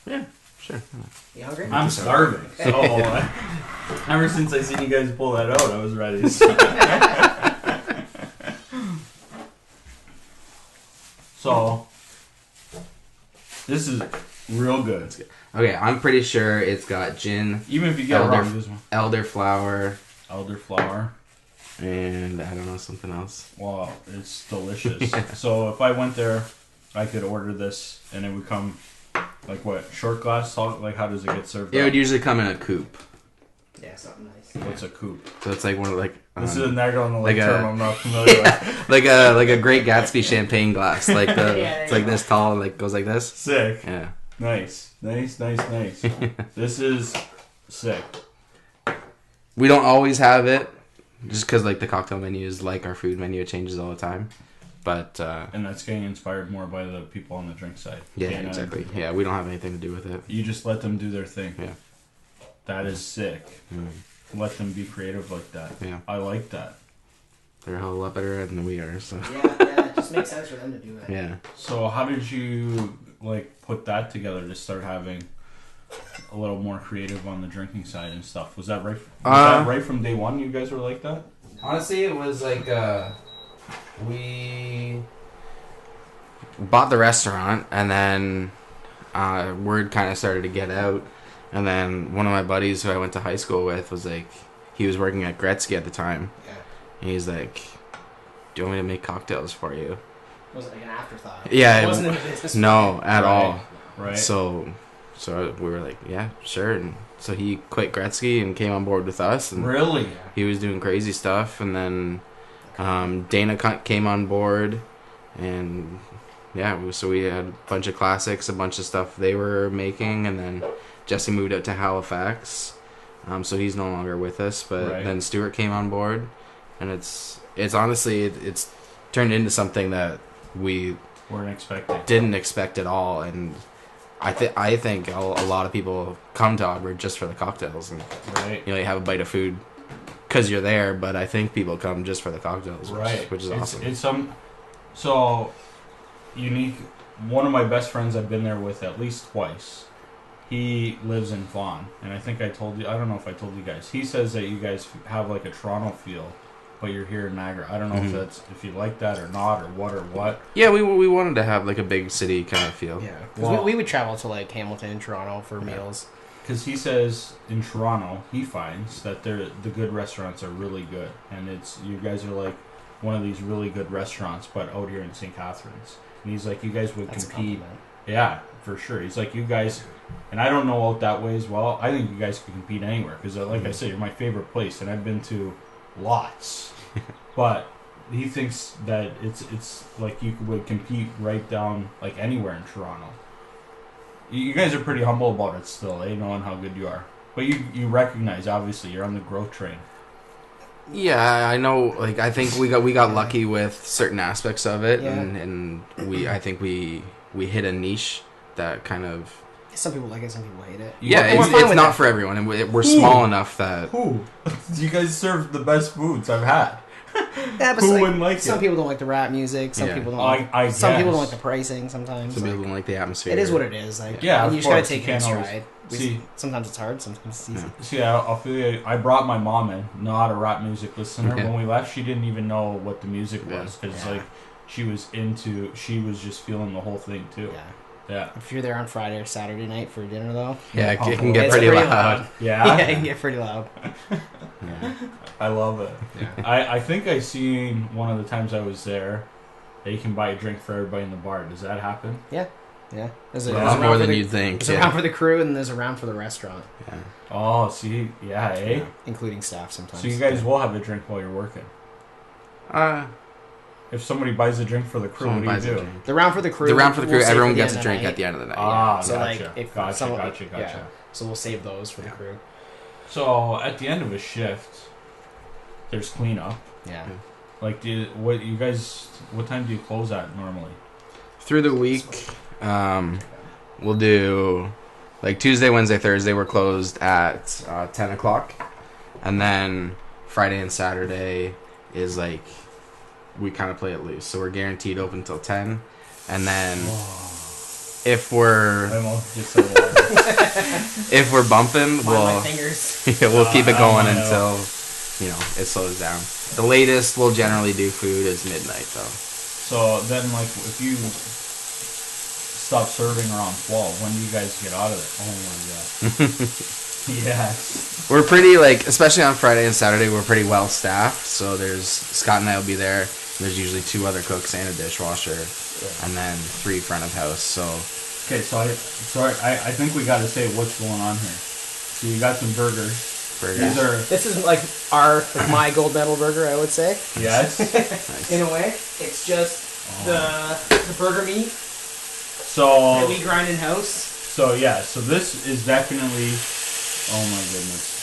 man. Yeah. Sure. You hungry? I'm starving. So ever since I seen you guys pull that out, I was ready. So this is real good. Okay, I'm pretty sure it's got gin, Even if you get it Elder- wrong, this one. elderflower, Elderflower. and I don't know, something else. Wow, it's delicious. So if I went there, I could order this, and it would come like what, short glass? Like how does it get served? It up? would usually come in a coupe. Yeah, something nice. What's a coupe? So it's like one of like This is a nagger on the like term a- I'm not familiar with. like a Great Gatsby champagne glass. Like it's like this tall and like goes like this. Sick. Yeah. Nice. This is sick. We don't always have it, just because like the cocktail menu is like our food menu. It changes all the time. But And that's getting inspired more by the people on the drink side. yeah, And, exactly. Yeah, we don't have anything to do with it. You just let them do their thing. Yeah. That is sick. Let them be creative like that. Yeah. I like that. They're a whole lot better than we are. So Yeah, it just makes sense for them to do it. yeah. So how did you like put that together to start having a little more creative on the drinking side and stuff? Was that right? Was that right from day one? You guys were like that? Honestly, it was like we bought the restaurant, and then word kind of started to get out, and then one of my buddies who I went to high school with was like, he was working at Gretzky at the time, Yeah. And he's like, "Do you want me to make cocktails for you?" Was it like an afterthought? Yeah, It wasn't in the business no, at all. Right. So we were like, yeah, sure. And so he quit Gretzky and came on board with us. And Really? he was doing crazy stuff. And then Dana came on board. And yeah, so we had a bunch of classics, a bunch of stuff they were making. And then Jesse moved out to Halifax. So he's no longer with us. But then Stuart came on board. And it's honestly, it's turned into something that we weren't expecting. Didn't expect at all. And I think a lot of people come to OddBird just for the cocktails, and you have a bite of food because you're there. But I think people come just for the cocktails, which is awesome. It's so unique. One of my best friends I've been there with at least twice. He lives in Vaughan, and I think I told you. I don't know if I told you guys. He says that you guys have like a Toronto feel, but you're here in Niagara. I don't know if you like that or not, or what. Yeah, we wanted to have like a big city kind of feel. Yeah, because we would travel to like Hamilton and Toronto for meals. Because he says in Toronto, he finds that the good restaurants are really good, and you guys are like one of these really good restaurants, but out here in St. Catharines. And he's like, you guys would compete. Yeah, for sure. He's like, you guys, and I don't know out that way as well. I think you guys could compete anywhere because, like I said, you're my favorite place, and I've been to lots. But he thinks that it's like you would compete right down like anywhere in Toronto. You guys are pretty humble about it still, knowing how good you are. But you recognize, obviously, you're on the growth train. Yeah, I know. Like, I think we got lucky with certain aspects of it, and I think we hit a niche that kind of. Some people like it, some people hate it. Yeah, it's not for everyone, and we're small enough that. You guys serve the best foods I've had. Yeah, but who wouldn't like it? Some people don't like the rap music. Some people don't. Some people don't like the pricing. Sometimes some people don't like the atmosphere. It is what it is. Like, yeah, and you just gotta take it in stride. Sometimes it's hard. Sometimes it's easy. See, I'll feel you. I brought my mom in, not a rap music listener. When we left, she didn't even know what the music was because like she was just feeling the whole thing too. Yeah. If you're there on Friday or Saturday night for dinner, though, it can get pretty loud. Yeah, it can get pretty loud. I love it. Yeah. I think I seen one of the times I was there that you can buy a drink for everybody in the bar. Does that happen? Yeah. There's a lot more than you'd think. There's a round for the crew and there's a round for the restaurant. Yeah. Oh, see, yeah, including staff sometimes. So you guys will have a drink while you're working. If somebody buys a drink for the crew, what do you do? The round for the crew. Everyone gets a drink at the end of the night. Ah, so gotcha. Gotcha. Yeah. So we'll save those for the crew. So at the end of a shift, there's cleanup. Yeah. Like, what time do you close at normally? Through the week, we'll do like Tuesday, Wednesday, Thursday. We're closed at 10 o'clock, and then Friday and Saturday is like. We kind of play it loose, so we're guaranteed open until 10, and then if we're bumping, we'll keep it going until it slows down. The latest we'll generally do food is midnight, though. So then, like, if you stop serving around 12, when do you guys get out of it? Oh my god. Yes. We're pretty especially on Friday and Saturday, we're pretty well staffed. So there's Scott and I will be there. There's usually 2 other cooks and a dishwasher, and then 3 front of house. So okay, so I think we got to say what's going on here. So you got some burgers. This is my gold medal burger, I would say. Yes. Nice. In a way, it's just the burger meat. So that we grind in house. So this is definitely. Oh my goodness.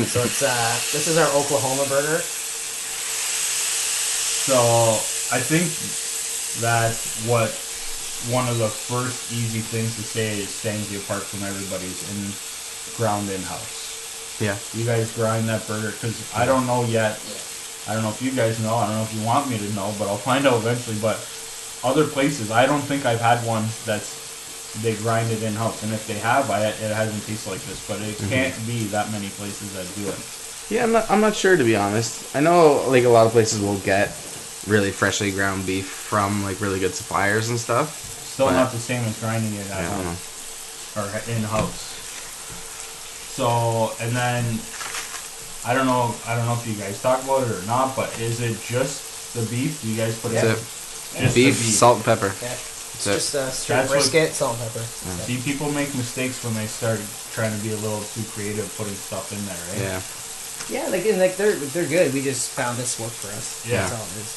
So this is our Oklahoma burger. So I think that's one of the first easy things to say is stands you apart from everybody's ground in house. Yeah. You guys grind that burger because I don't know yet. I don't know if you guys know. I don't know if you want me to know, but I'll find out eventually. But other places, I don't think I've had one they grind it in house, and if they have, it hasn't tasted like this. But it can't be that many places that do it. Yeah, I'm not sure, to be honest. I know like a lot of places will get really freshly ground beef from like really good suppliers and stuff. Still not the same as grinding it at home or in house. So and then I don't know if you guys talk about it or not, but is it just the beef? Do you guys put That's it? it. Just Beef, the beef. salt, and pepper. Yeah. That's It's it. just straight That's what- brisket, salt and pepper. See, people make mistakes when they start trying to be a little too creative putting stuff in there, right? Yeah. Yeah, like they're good. We just found this work for us. Yeah. That's all it is.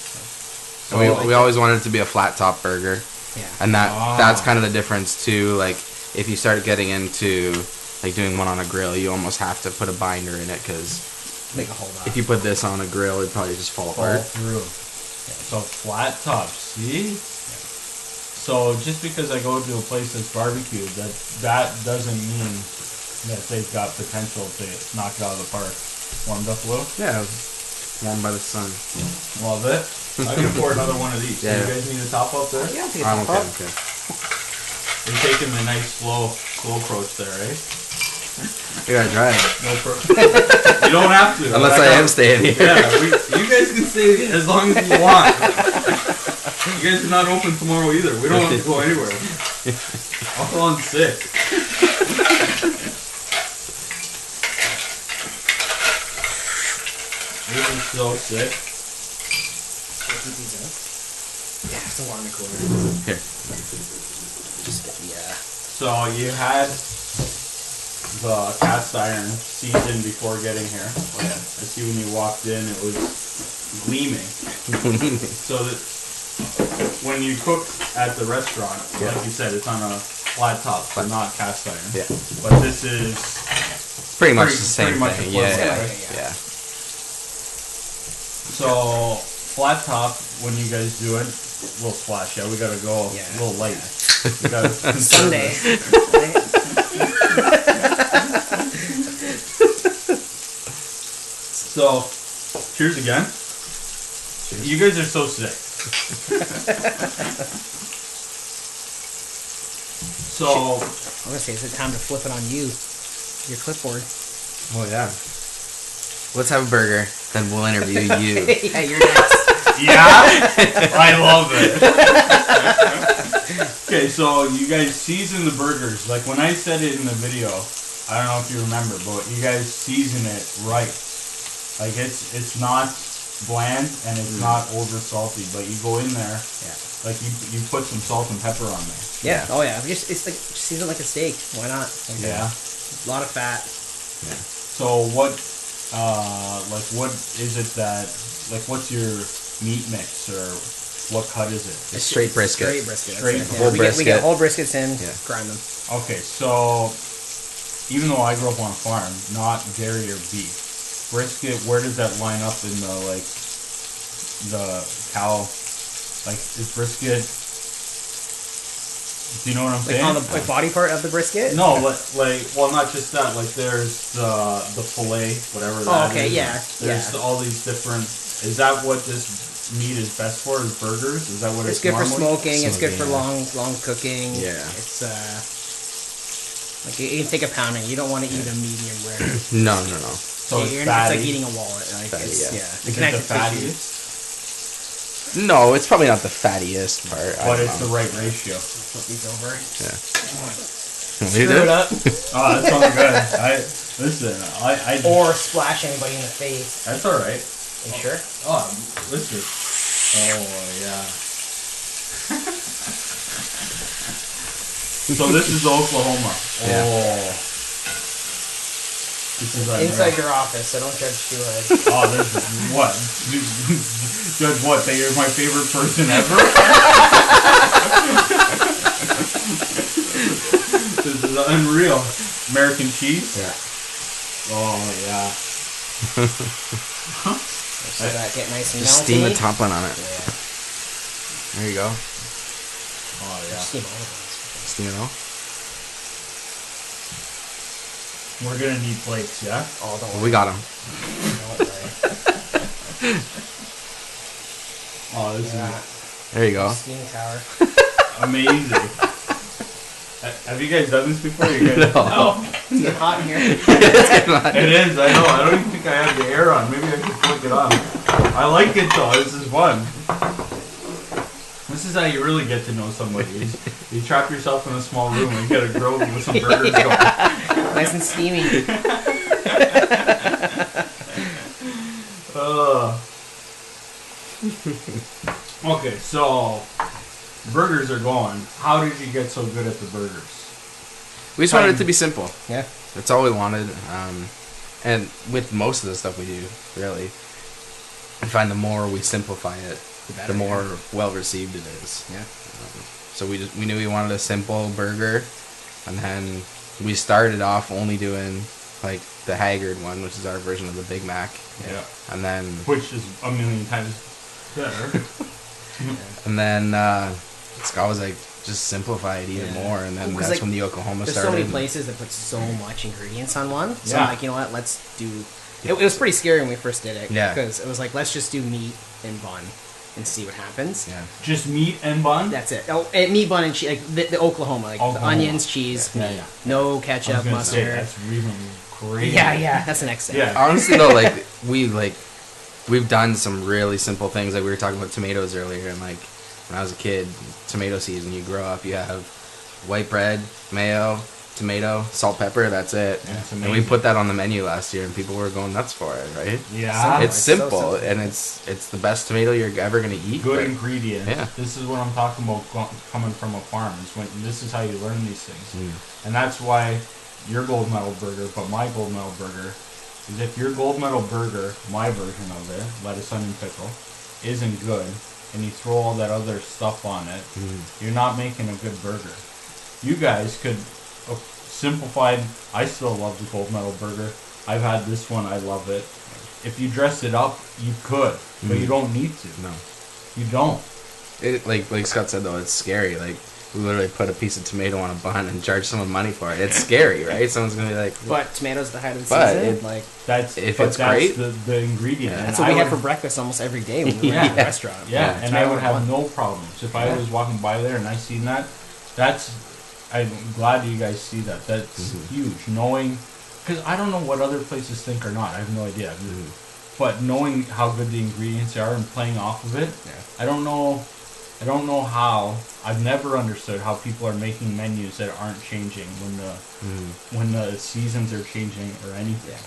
So. We always wanted it to be a flat top burger. Yeah. And that's kind of the difference too. Like if you start getting into like doing one on a grill, you almost have to put a binder in it because Make a whole lot. if you put this on a grill, it'd probably just fall All apart. through. So flat top, see? So just because I go to a place that's barbecued, that doesn't mean that they've got potential to knock it out of the park. Warmed up a little? Yeah, warmed by the sun. Love it. I can pour another one of these. Yeah. So you guys need a top up there? Yeah, I'll take a I'm top okay. up. Okay. You're taking the nice slow approach there, eh? You gotta try it. No you don't have to. Unless I am staying here. Yeah, you guys can stay as long as you want. You guys are not open tomorrow either. We don't have to go anywhere. I'll call in sick. This is so sick. Yeah, it's a one in the corner. Here. Just yeah. So you had the cast iron seasoned before getting here. I see when you walked in it was gleaming. So that when you cook at the restaurant, like you said, it's on a flat top, so not cast iron. Yeah. But this is Pretty much the same pretty much thing. equivalent, Yeah. right? Yeah. So flat top when you guys do it, a little splash. Yeah, we gotta go Yeah. a little light. We gotta Sunday. So, cheers again. You guys are so sick. So, I'm gonna say, is it time to flip it on you? Your clipboard. Oh yeah. Let's have a burger, then we'll interview you. Yeah, you're next. yeah, I love it. Okay, so you guys season the burgers. Like when I said it in the video, I don't know if you remember, but you guys season it right. Like it's not bland and it's not over salty, but you go in there, like you put some salt and pepper on there. Yeah. Oh yeah. It's like season like a steak. Why not? Like, Yeah. A lot of fat. Yeah. So what is it that, like what's your meat mix or what cut is it? It's straight brisket. Straight brisket. Straight that's it. whole we get brisket. whole briskets in. Yeah. Grind them. Okay, so even though I grew up on a farm, not dairy or beef, brisket, where does that line up in the cow? Like is brisket? Do you know what I'm saying? Like on the body part of the brisket. No, well, not just that. Like, there's the fillet, whatever that okay, is. yeah, There's all these different. Is that what this meat is best for? Is burgers? Is that what It's it's good for normally? smoking. It's good for Smoking, long cooking. Yeah. It's like you can take a pounding. You don't want to eat a medium rare. No. So it's It's fatty. like eating a wallet. Like Fatty, it's, yeah. yeah. Is it the Connective tissue. fattiest? No, it's probably not the fattiest part. But it's the right ratio. Flip these over. Yeah. Screw it up. Oh, that sounds good. Listen. Or splash anybody in the face. That's all right. Are you sure? Oh, listen. Oh yeah. So this is Oklahoma. Yeah. Oh. This is Inside your office, so don't judge too hard. Oh, this is what? Judge what? That you're my favorite person ever? This is unreal. American cheese? Yeah. Oh, yeah. So that get nice and Just melty. steam the top one on it. Yeah. There you go. Oh, yeah. Steam all of Steam it all. We're gonna need plates, yeah? those. Oh, don't Well, worry. we got them. Don't worry. Oh, this Yeah. There you go. Steam tower. is amazing. Have you guys done this before? You guys? No. Oh. It's getting hot in here. It is, I know. I don't even think I have the air on. Maybe I can flick it on. I like it though. This is fun. This is how you really get to know somebody. You trap yourself in a small room and get a grill with some burgers going. Nice and steamy. Okay, so burgers are going. How did you get so good at the burgers? We just wanted it to be simple. Yeah. That's all we wanted. And with most of the stuff we do, really, I find the more we simplify it, the more well received it is. Yeah. So we knew we wanted a simple burger, and then we started off only doing like the Haggard one, which is our version of the Big Mac. Yeah. And then Which is a million times better. and then Scott was like, just simplify it even more, and then that's when the Oklahoma there's started. There's so many places that put so much ingredients on one. So Yeah. I'm like, you know what? Let's do. It was pretty scary when we first did it. Yeah. Because it was like, let's just do meat and bun and see what happens. Yeah. Just meat and bun? That's it. Oh, and meat bun and cheese, like the Oklahoma, like the onions, cheese, Yeah, meat. yeah. No I ketchup, was gonna mustard. say, that's really crazy. Yeah, that's the next step. Yeah. Honestly though, we've done some really simple things. Like we were talking about tomatoes earlier, and like when I was a kid, tomato season, you grow up, you have white bread, mayo, tomato, salt, pepper. That's it. Yeah, it's and we amazing. put that on the menu last year, and people were going nuts for it, right? Yeah. It's so simple, simple. and it's the best tomato you're ever gonna eat. Good but- ingredients. Yeah. This is what I'm talking about coming from a farm. Is when this is how you learn these things. Mm. And that's why your gold medal burger, but my gold medal burger, is if your gold medal burger, my version of it, lettuce, onion, pickle, isn't good, and you throw all that other stuff on it, you're not making a good burger. You guys could simplified. I still love the gold medal burger. I've had this one. I love it. If you dress it up, you could, but you don't need to. No. You don't. It, like Scott said though, it's scary. Like we literally put a piece of tomato on a bun and charge someone money for it. It's scary, right? Someone's gonna be like, But tomatoes the height of the But season. it- Like That's If but it's that's great. the ingredient. Yeah. And that's what I we had would- for breakfast almost every day when we were Yeah. at the restaurant. Yeah, and I tomato would have bun. no problems if I was walking by there and I seen that. That's I'm glad you guys see that. That's huge. Knowing, because I don't know what other places think or not. I have no idea. But knowing how good the ingredients are and playing off of it, I don't know. I don't know how. I've never understood how people are making menus that aren't changing when the seasons are changing or anything.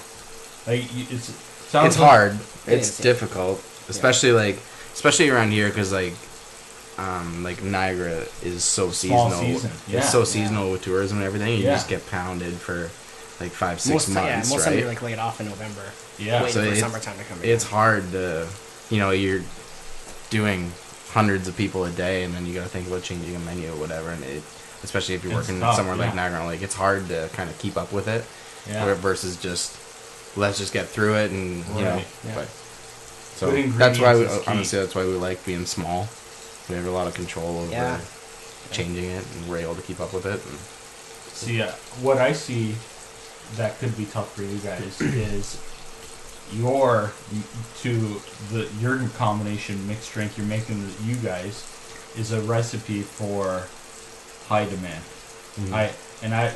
Like it's hard. It It's is, yeah. difficult, especially around here, because like Niagara is so Small seasonal. season, yeah. It's so seasonal with tourism and everything. You Yeah. just get pounded for like 5-6 Most months, most time right? you're like laid off in November. Yeah. Waiting So for it's- summertime to come. It's hard to, you're doing hundreds of people a day, and then you got to think about changing a menu or whatever, and especially if you're It's working tough, somewhere like yeah. Niagara, like it's hard to kind of keep up with it. Yeah. Versus just let's just get through it, and Right, yeah. But, so Good that's why ingredients is key. honestly that's why we like being small. We have a lot of control over Yeah. changing it, and we're able to keep up with it. And, See, what I see that could be tough for you guys is your combination mixed drink you're making with you guys is a recipe for high demand.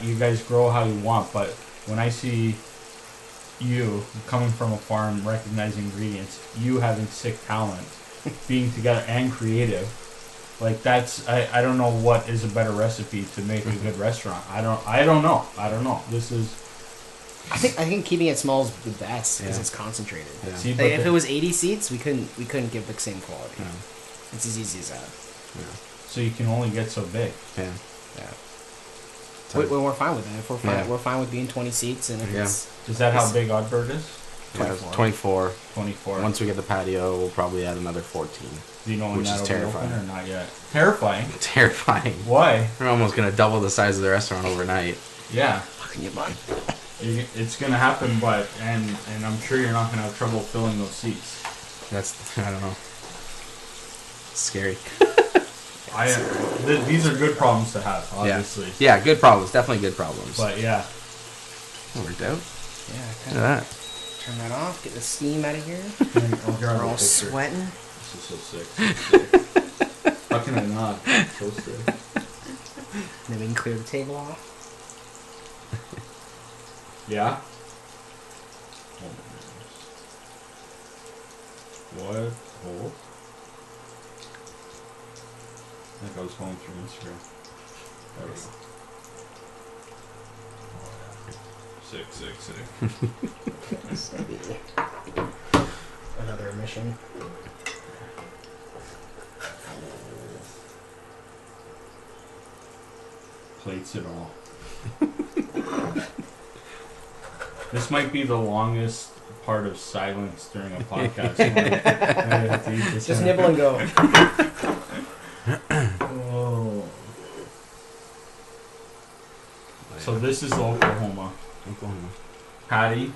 You guys grow how you want, but when I see you coming from a farm, recognizing ingredients, you having sick talent, being together and creative, like that's I don't know what is a better recipe to make a good restaurant. I don't know. This is I think keeping it small is the best because Yeah. it's concentrated. Yeah. See, Like, but if it was 80 seats, we couldn't give the same quality. No. It's as easy as that. so you can only get so big. yeah. Yeah. So- We're fine with that. If we're fine, Yeah. we're fine with being 20 seats, and if Yeah. it's Is that how big OddBird is? 24. 24. Once we get the patio, we'll probably add another 14. Do you know when which is that'll be terrifying. open or not yet? Terrifying. Terrifying. Why? We're almost gonna double the size of the restaurant overnight. Yeah, fucking you, man. it's gonna happen, but and I'm sure you're not gonna have trouble filling those seats. That's I don't know. Scary. These are good problems to have, obviously. Yeah, good problems. Definitely good problems. But yeah, It worked out. Yeah. Look Kind at of that. turn that off. Get the steam out of here. we're We're all sweating. This is so sick. How can I not? So sick. Then we can clear the table off. Yeah. What? Oh. I think I was going through Instagram. There we go. Sick. Another emission. plates it all. This might be the longest part of silence during a podcast. I have to eat this Just one. nibble and go. Oh. So this is Oklahoma. Patty,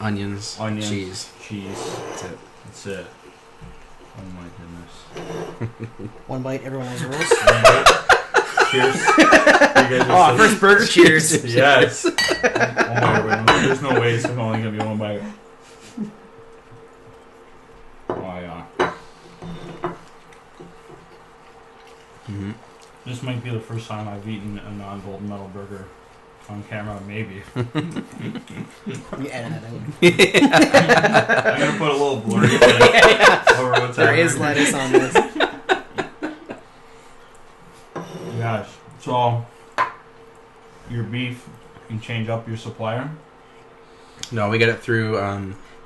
Onions, cheese. That's it. That's it. Oh my goodness. One bite, everyone has rules. Cheers. You guys are so- First burger, cheers. Yes. Oh my god. There's no way it's only gonna be one bite. Oh yeah. Mm-hmm. This might be the first time I've eaten a non-golden medal burger on camera, maybe. You edit that out. I'm gonna put a little blurry thing over what's There is happening. lettuce on this. Gosh. So, your beef, you can change up your supplier? No, we get it through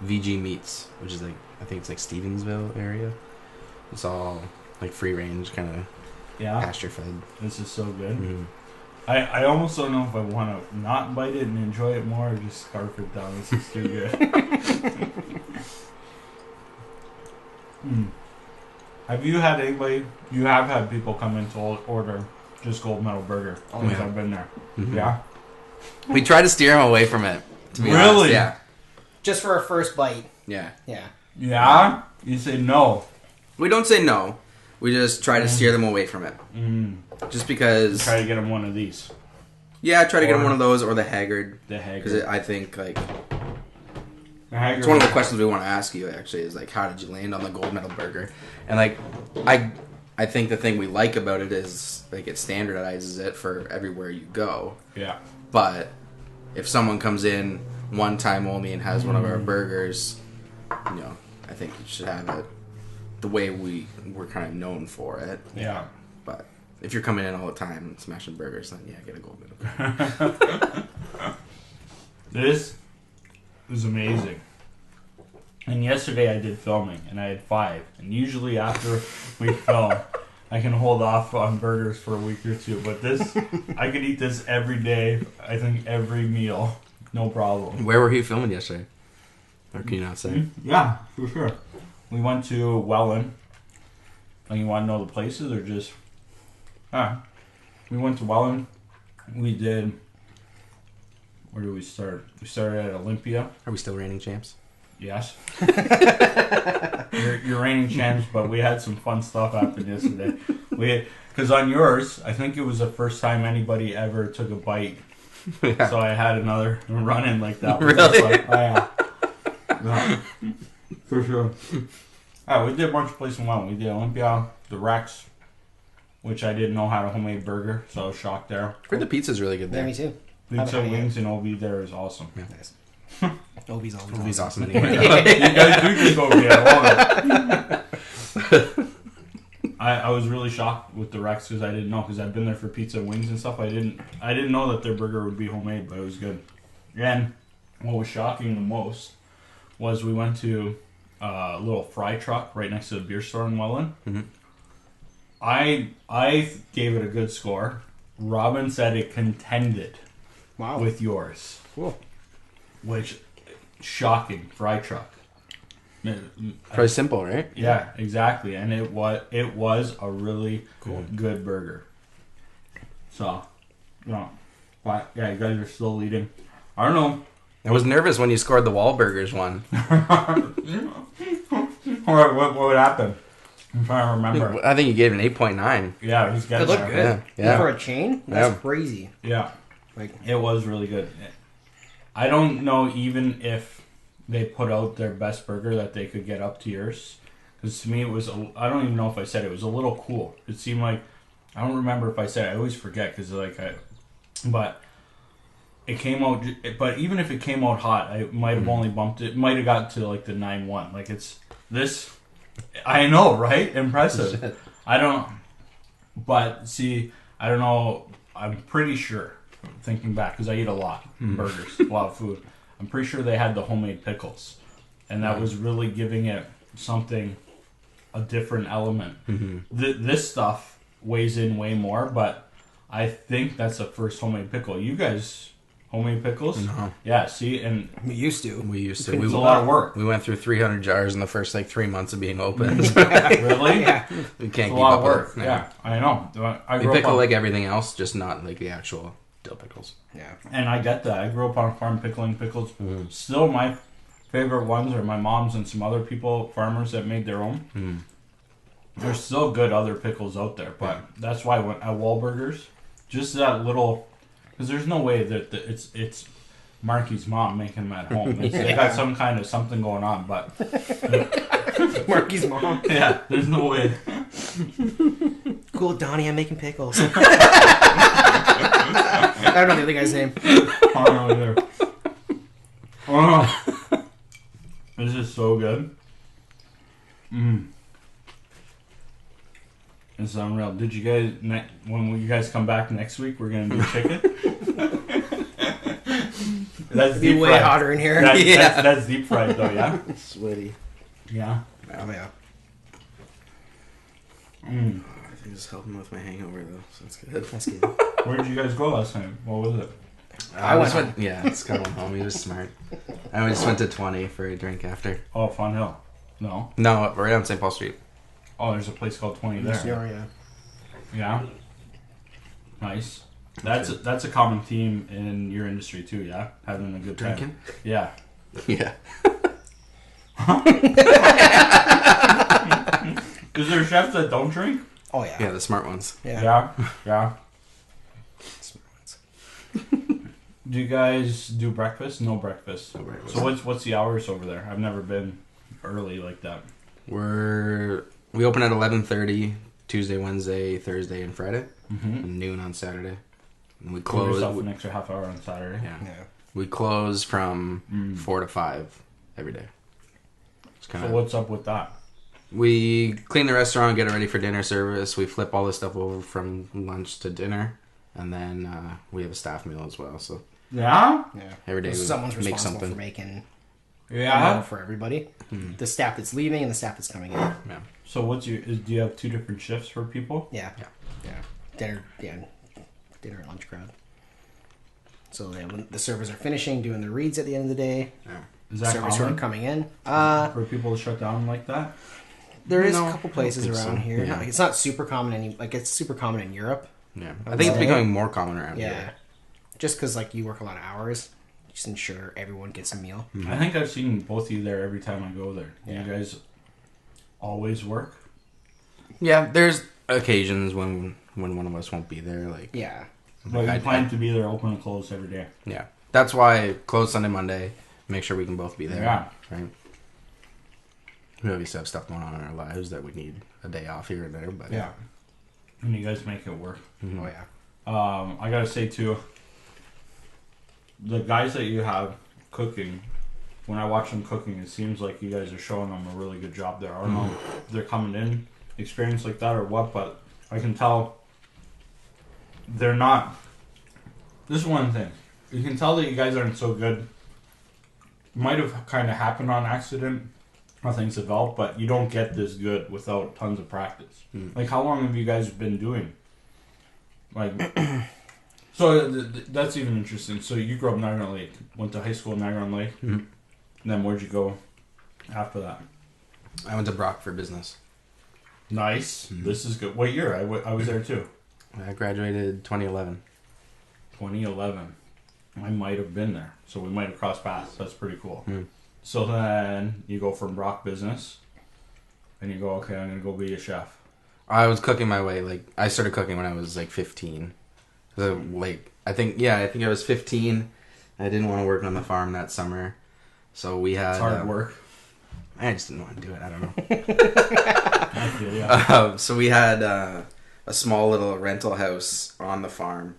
VG Meats, which is like, I think it's like Stevensville area. It's all like free range, kind of Yeah. pasture fed. This is so good. Mm-hmm. I almost don't know if I want to not bite it and enjoy it more or just scarf it down. This is too good. Have you had anybody, you have had people come in to order just gold medal burger since yeah. I've been there. Mm-hmm. Yeah? We try to steer them away from it, to be Really? honest. Yeah. Just for a first bite. Yeah. Yeah. Yeah? You say no. We don't say no. We just try to steer them away from it. Just because... Try to get them one of these. Yeah, try to get them Or- one of those or the Haggard. The Haggard. Because I think, like... The Haggard. It's one of the questions we want to ask you, actually, is, like, how did you land on the gold medal burger? And, like, I think the thing we like about it is, like, it standardizes it for everywhere you go. Yeah. But if someone comes in one time only and has one of our burgers, you know, I think you should have it the way we're kind of known for it. Yeah. But if you're coming in all the time and smashing burgers, then yeah, get a gold medal. This was amazing. And yesterday I did filming, and I had 5. And usually after we film, I can hold off on burgers for a week or 2. But this, I could eat this every day. I think every meal, no problem. Where were you filming yesterday? Or can you not say? Yeah, for sure. We went to Welland. And you want to know the places or just? We went to Welland. We did. Where did we start? We started at Olympia. Are we still reigning champs? Yes. you're reigning champs, but we had some fun stuff happen yesterday. Because on yours, I think it was the first time anybody ever took a bite. Yeah. So I had another run in like that. Really? Like, oh, yeah. For sure. We did a bunch of places in Welland. We did Olympia, the Rex, which I didn't know had a homemade burger, so I was shocked there. I heard the pizza's really good Yeah, there. me too. Pizza, wings, and OB there is awesome. Yeah. Nice. Obi's always He's awesome. awesome anyway. You guys do drink OB, I love it. I was really shocked with the Rex because I didn't know, because I've been there for pizza and wings and stuff. I didn't know that their burger would be homemade, but it was good. And what was shocking the most was we went to a little fry truck right next to the beer store in Welland. Mm-hmm. I gave it a good score. Robin said it contended Wow. with yours, Cool. which shocking fry truck. Pretty simple, right? Yeah, exactly, and it was a really good burger. So, but yeah, you guys are still leading. I don't know. I was nervous when you scored the Wahlburgers one. What would happen? I'm trying to remember. I think you gave it an 8.9. Yeah, he's got It looked good. Yeah. For a chain? That's Yeah. crazy. Yeah, Like, it was really good. I don't know even if they put out their best burger that they could get up to yours. Because to me, it was. I don't even know if I said it was a little cool. It seemed like I don't remember if I said it. I always forget because but it came out. But even if it came out hot, I might have only bumped it. Might have got to like the 9.1. Like it's this. I know, right? Impressive. I don't. But see, I don't know. I'm pretty sure. Thinking back, because I eat a lot of burgers, a lot of food. I'm pretty sure they had the homemade pickles, and that was really giving it something, a different element. Mm-hmm. This stuff weighs in way more, but I think that's the first homemade pickle. You guys, homemade pickles? No. Yeah, see, and We used to. It's it's a lot of work. We went through 300 jars in the first 3 months of being open. Really? Yeah. We It's can't a keep lot up of with work. it. Yeah, I know. I We grew up pickle on, like everything else, just not like the actual dill pickles. Yeah. and I get that. I grew up on a farm pickling pickles. Still, my favorite ones are my mom's and some other people, farmers that made their own. There's still good other pickles out there, but that's why when at Wahlburgers, just that little, because there's no way that it's Marky's mom making them at home. They got some kind of something going on, but Marky's mom. yeah, there's no way. Cool, Donnie, I'm making pickles. I don't know the other guy's name. I don't know either. Oh, this is so good. It's unreal. Did you guys, when you guys come back next week, we're going to do chicken? That's It'd be deep way fried. hotter in here. That's deep fried though, yeah? Sweaty. Yeah. Oh, yeah. I think it's helping with my hangover though, so it's good. That's good. Where did you guys go last time? What was it? I just went. Yeah, Scott went home. He was smart. I just went to 20 for a drink after. Oh, Fun Hill. No. No, right on St. Paul Street. Oh, there's a place called 20 there. Yeah. Yeah. Nice. That's a common theme in your industry too, yeah? Having a good time. Drinking? Yeah. Yeah. Is there chefs that don't drink? Oh, yeah. Yeah, the smart ones. Yeah. Yeah. Smart ones. Do you guys do breakfast? No breakfast. No breakfast. So what's the hours over there? I've never been early like that. We open at 11:30 Tuesday, Wednesday, Thursday, and Friday, Mm-hmm. and noon on Saturday. And we Give close. yourself an extra half hour on Saturday. Yeah. Yeah. We close from 4 to 5 every day. It's So what's up with that? We clean the restaurant, get it ready for dinner service. We flip all this stuff over from lunch to dinner, and then we have a staff meal as well. So Yeah? Yeah. every day we Someone's make responsible something. for making a meal Yeah. for everybody. The staff that's leaving and the staff that's coming in. Yeah. So do you have two different shifts for people? Yeah. Yeah. Dinner and lunch crowd. So then when the servers are finishing, doing the reads at the end of the day, Is that servers who are common coming in. for people to shut down like that? There is No, a couple I don't places think around so. here. Yeah. It's not super common it's super common in Europe. Yeah. I think it's becoming more common around Yeah. here. Just because you work a lot of hours, just ensure everyone gets a meal. I think I've seen both of you there every time I go there. Do Yeah. you guys always work? Yeah, there's occasions when one of us won't be there. Like, Yeah. But I- you plan to be there open and closed every day. yeah, that's why close Sunday, Monday. Make sure we can both be there. Yeah. Right. We obviously have stuff going on in our lives that we need a day off here and there, but And you guys make it work. Mhm. Oh, yeah. I gotta say too, the guys that you have cooking, when I watch them cooking, it seems like you guys are showing them a really good job there. I don't know if they're coming in experienced like that or what, but I can tell they're not. This is one thing. You can tell that you guys aren't so good. Might have kind of happened on accident, how things develop, but you don't get this good without tons of practice. Like, how long have you guys been doing? Like, so that's even interesting. So you grew up in Niagara Lake, went to high school in Niagara Lake, and then where'd you go after that? I went to Brock for business. Nice. This is good. What year? I was there too. I graduated 2011. 2011. I might have been there, so we might have crossed paths. That's pretty cool. So then you go from Brock business, and you go, okay, I'm gonna go be a chef. I was cooking my way. Like, I started cooking when I was like 15. So, like, I think I was 15. I didn't want to work on the farm that summer, so we had It's hard work. I just didn't want to do it. I don't know. I feel yeah. So we had a small little rental house on the farm,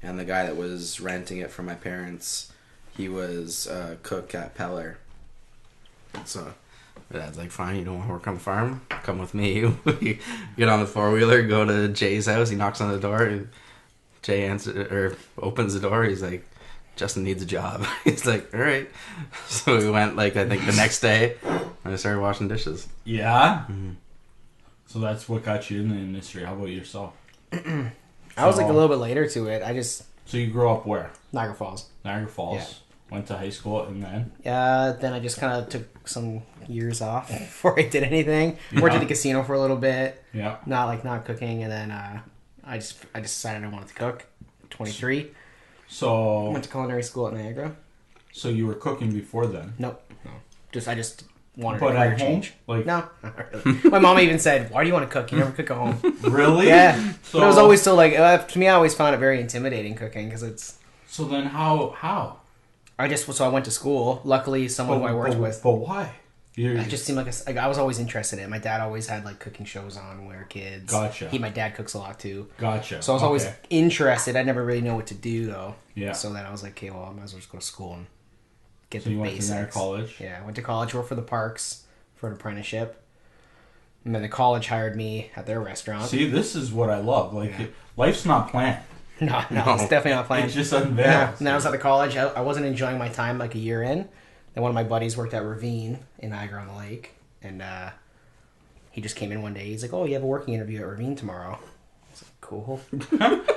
and the guy that was renting it from my parents, he was a cook at Peller. So my dad's like, fine, you don't want to work on the farm? Come with me. We get on the four-wheeler, go to Jay's house. He knocks on the door. Jay opens the door. He's like, Justin needs a job. He's like, all right. So we went, like, I think the next day, and I started washing dishes. Yeah? So that's what got you in the industry. How about yourself? I was like a little bit later to it. So you grew up where? Niagara Falls. Niagara Falls. Yeah. Went to high school and then? Then I just kind of took some years off before I did anything. Worked at the casino for a little bit. Yeah. Not cooking, and then I just decided I wanted to cook. 23. So Went to culinary school at Niagara. So you were cooking before then? Nope. No. I just wanted but a career at home? change. Like No, not really. My mom even said, "Why do you want to cook? You never cook at home." Really? Yeah. So, But it was always still like to me. I always found it very intimidating cooking because it's. So then how? I went to school. Luckily, someone who I worked with. But why? It just seemed like I was always interested in it. My dad always had like cooking shows on when we were kids. Gotcha. My dad cooks a lot too. Gotcha. So I was always interested. I never really know what to do though. Yeah. So then I was like, okay, well, I might as well just go to school and get so the you basics. went to college? Yeah, I went to college, worked for the parks for an apprenticeship. And then the college hired me at their restaurant. See, this is what I love. Like, life's not planned. No, it's definitely not planned. It's just unveiled. Yeah. And then I was at the college. I wasn't enjoying my time like a year in. Then one of my buddies worked at Ravine in Niagara-on-the-Lake. And he just came in one day. He's like, "Oh, you have a working interview at Ravine tomorrow." I was like, "Cool.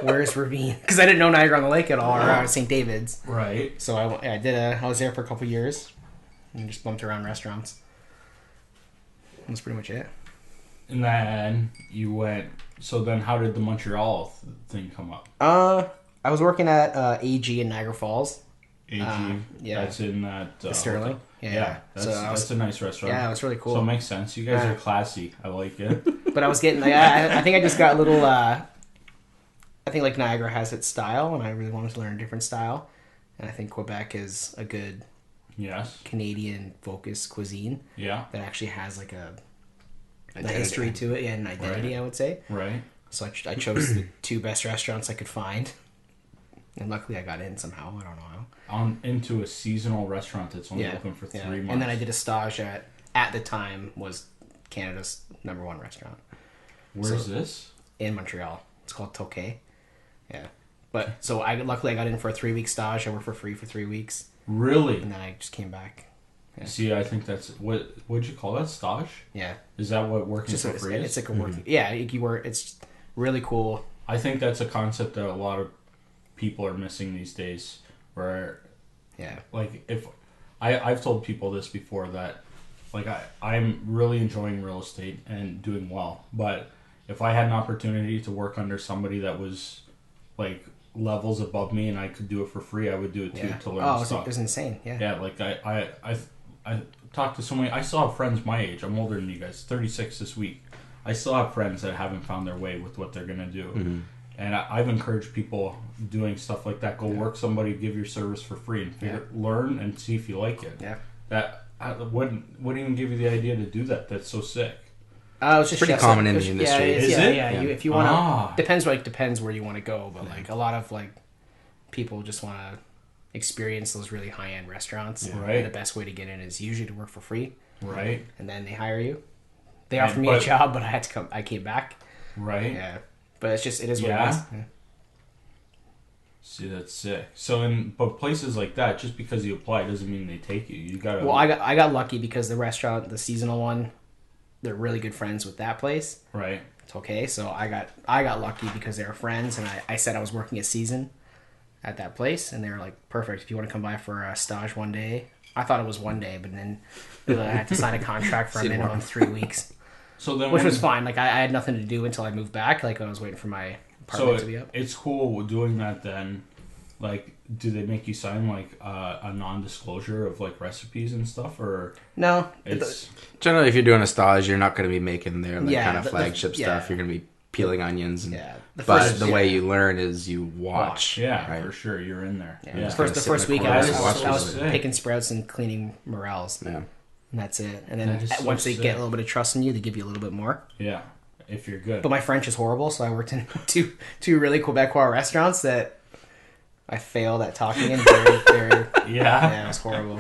Where's Ravine?" Because I didn't know Niagara-on-the-Lake at all, or St. David's. Right. So I was there for a couple years and just bumped around restaurants. That's pretty much it. And then you went. So then, how did the Montreal thing come up? I was working at AG in Niagara Falls. AG. Yeah. That's in that. Sterling. Yeah. That's a nice restaurant. Yeah, it was really cool. So it makes sense. You guys are classy. I like it. But I was getting. I think I just got a little. I think like Niagara has its style, and I really wanted to learn a different style. And I think Quebec is a good. Yes. Canadian focused cuisine. Yeah. That actually has like a history to it and an identity, right. I would say. Right. So I chose the two best restaurants I could find. And luckily I got in somehow. I don't know how. Into a seasonal restaurant that's only open for 3 months. And then I did a stage at the time, was Canada's #1 restaurant. Where's this? In Montreal. It's called Tokay. Yeah. But, so luckily I got in for a 3-week stage. I worked for free for 3 weeks. Really? And then I just came back. Yeah. See, I think that's what'd you call that? Stage? Yeah. Is that what working for free is? It's like a work. Yeah, you work. It's really cool. I think that's a concept that a lot of people are missing these days. Where, like, if I've told people this before that, like, I'm really enjoying real estate and doing well, but if I had an opportunity to work under somebody that was like levels above me and I could do it for free, I would do it too to learn stuff. It was insane. Yeah. Yeah, like I talked to so many. I still have friends my age. I'm older than you guys. 36 this week. I still have friends that haven't found their way with what they're gonna do, and I've encouraged people doing stuff like that. Go work somebody, give your service for free, and learn and see if you like it. Yeah. That what even give you the idea to do that? That's so sick. It's just pretty common in the industry. Is it? Yeah. If you want to, depends where you want to go, but like a lot of like people just want to experience those really high end restaurants. Yeah. Right. And the best way to get in is usually to work for free. Right. And then they hire you. They offered me a job, but I came back. Right. Yeah. But it is what it is. Yeah. See, that's sick. So, but places like that, just because you apply doesn't mean they take you. You gotta. Well, I got lucky because the restaurant, the seasonal one, they're really good friends with that place. Right. It's okay. So I got lucky because they were friends, and I said I was working a season at that place, and they were like, "Perfect. If you want to come by for a stage one day." I thought it was one day, but then I had to sign a contract for a minimum of 3 weeks. So then, which was fine. Like I had nothing to do until I moved back. Like I was waiting for my apartment to be up. It's cool doing that. Then, like, do they make you sign like a non-disclosure of like recipes and stuff, or no? It's generally if you're doing a stage, you're not going to be making their kind of flagship stuff. Yeah. You're going to be peeling onions. And, but the way you learn is you watch. Yeah, right? For sure, you're in there. Yeah. The first week I was picking sprouts and cleaning morels. Yeah. And that's it. And then once they get a little bit of trust in you, they give you a little bit more. Yeah, if you're good. But my French is horrible, so I worked in two really Quebecois restaurants that I failed at talking in. Very yeah, it was horrible.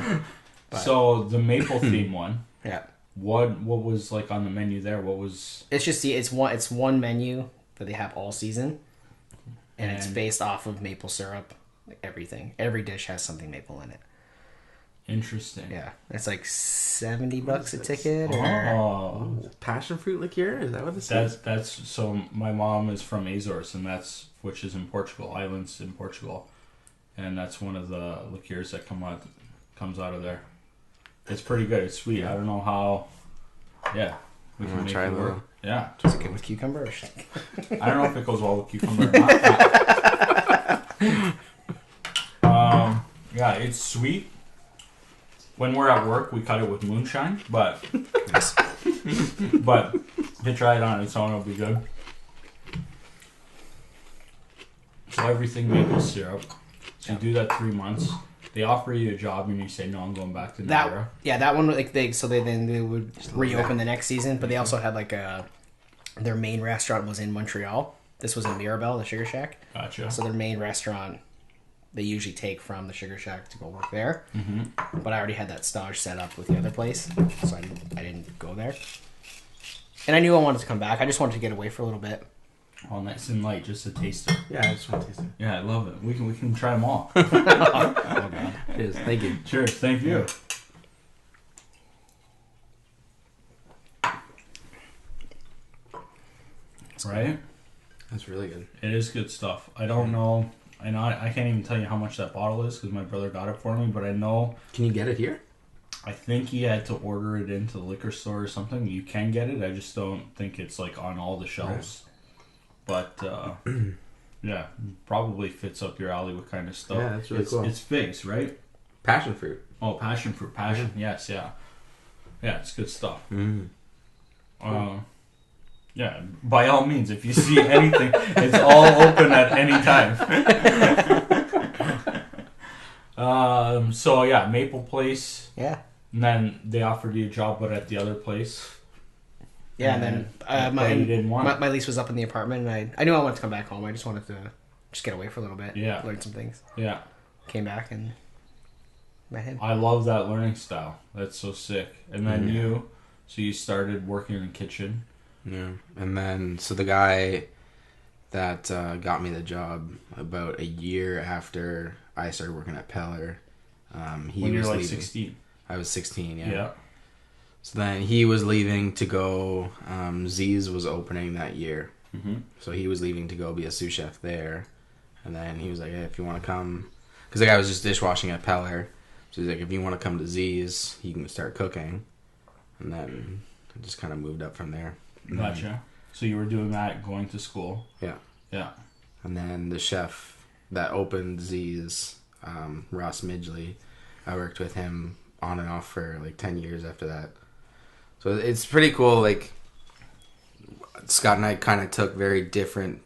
But, so the maple theme one. Yeah. What was like on the menu there? What was? It's just it's one menu that they have all season, and it's based off of maple syrup. Like everything, every dish has something maple in it. Interesting. Yeah, it's like $70 a ticket. Oh, passion fruit liqueur? Is that what this is? That's so. My mom is from Azores, and which is in Portugal, islands in Portugal, and that's one of the liqueurs that comes out of there. It's pretty good. It's sweet. I don't know how. Yeah, we can make it work. Yeah. Is it good with cucumber? Or I don't know if it goes well with cucumber or not. Yeah, it's sweet. When we're at work, we cut it with moonshine, but but you try it on its own, it'll be good. So everything maple syrup. So you do that 3 months. They offer you a job and you say no, I'm going back to Niagara. That one like they would reopen the next season, but they also had like their main restaurant was in Montreal. This was in Mirabel, the Sugar Shack. Gotcha. So their main restaurant they usually take from the Sugar Shack to go work there. Mm-hmm. But I already had that stage set up with the other place, so I didn't go there. And I knew I wanted to come back. I just wanted to get away for a little bit. All nice and light, just a taster. Yeah, I just want to taste it. Yeah, I love it. We can try them all. Oh god. Cheers. Thank you. Cheers. Thank you. Right? That's really good. It is good stuff. I don't know. I can't even tell you how much that bottle is because my brother got it for me. But I know. Can you get it here? I think he had to order it into the liquor store or something. You can get it. I just don't think it's like on all the shelves. Right. But yeah, probably fits up your alley. What kind of stuff? Yeah, that's really cool. It's figs, right? Passion fruit. Oh, passion fruit. Passion. Yes. Yeah. Yeah, it's good stuff. Yeah, by all means, if you see anything, it's all open at any time. So yeah, Maple Place. Yeah. And then they offered you a job, but at the other place. Yeah, and then you didn't want my lease was up in the apartment, and I knew I wanted to come back home. I just wanted to get away for a little bit. Yeah. Learn some things. Yeah. Came back and met him. I love that learning style. That's so sick. And then you started working in the kitchen. Yeah, and then so the guy that got me the job about a year after I started working at Peller, he when was you're like leaving. 16. I was 16. Yeah. Yeah. So then he was leaving to go. Z's was opening that year, so he was leaving to go be a sous chef there, and then he was like, "Hey, if you want to come," because the guy was just dishwashing at Peller, so he's like, "If you want to come to Z's, he can start cooking," and then I just kind of moved up from there. Gotcha. So you were doing that, going to school. Yeah. Yeah. And then the chef that opened Z's, Ross Midgley, I worked with him on and off for like 10 years after that. So it's pretty cool. Like, Scott and I kind of took very different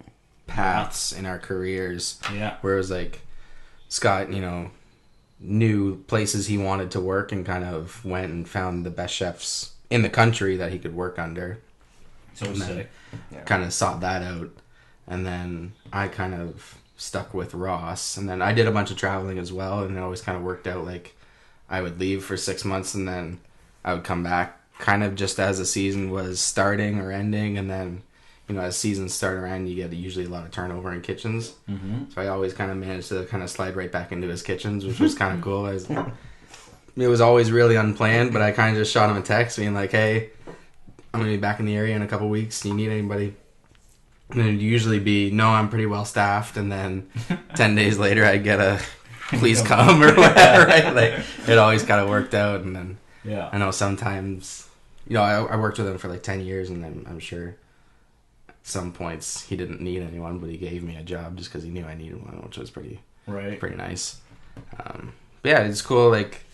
paths in our careers. Yeah. Where it was like, Scott, knew places he wanted to work and kind of went and found the best chefs in the country that he could work under. So sick. Kind of sought that out. And then I kind of stuck with Ross. And then I did a bunch of traveling as well. And it always kind of worked out like I would leave for 6 months and then I would come back kind of just as a season was starting or ending. And then, as seasons start or end, you get usually a lot of turnover in kitchens. So I always kind of managed to kind of slide right back into his kitchens, which was kind of cool. It was always really unplanned, but I kind of just shot him a text being like, "Hey, I'm going to be back in the area in a couple weeks. Do you need anybody?" And it'd usually be, "No, I'm pretty well staffed." And then 10 days later, I'd get a, "Please come," or whatever, right? Like, it always kind of worked out. And then I know sometimes, I worked with him for like 10 years, and then I'm sure at some points he didn't need anyone, but he gave me a job just because he knew I needed one, which was pretty nice. But yeah, it's cool, like,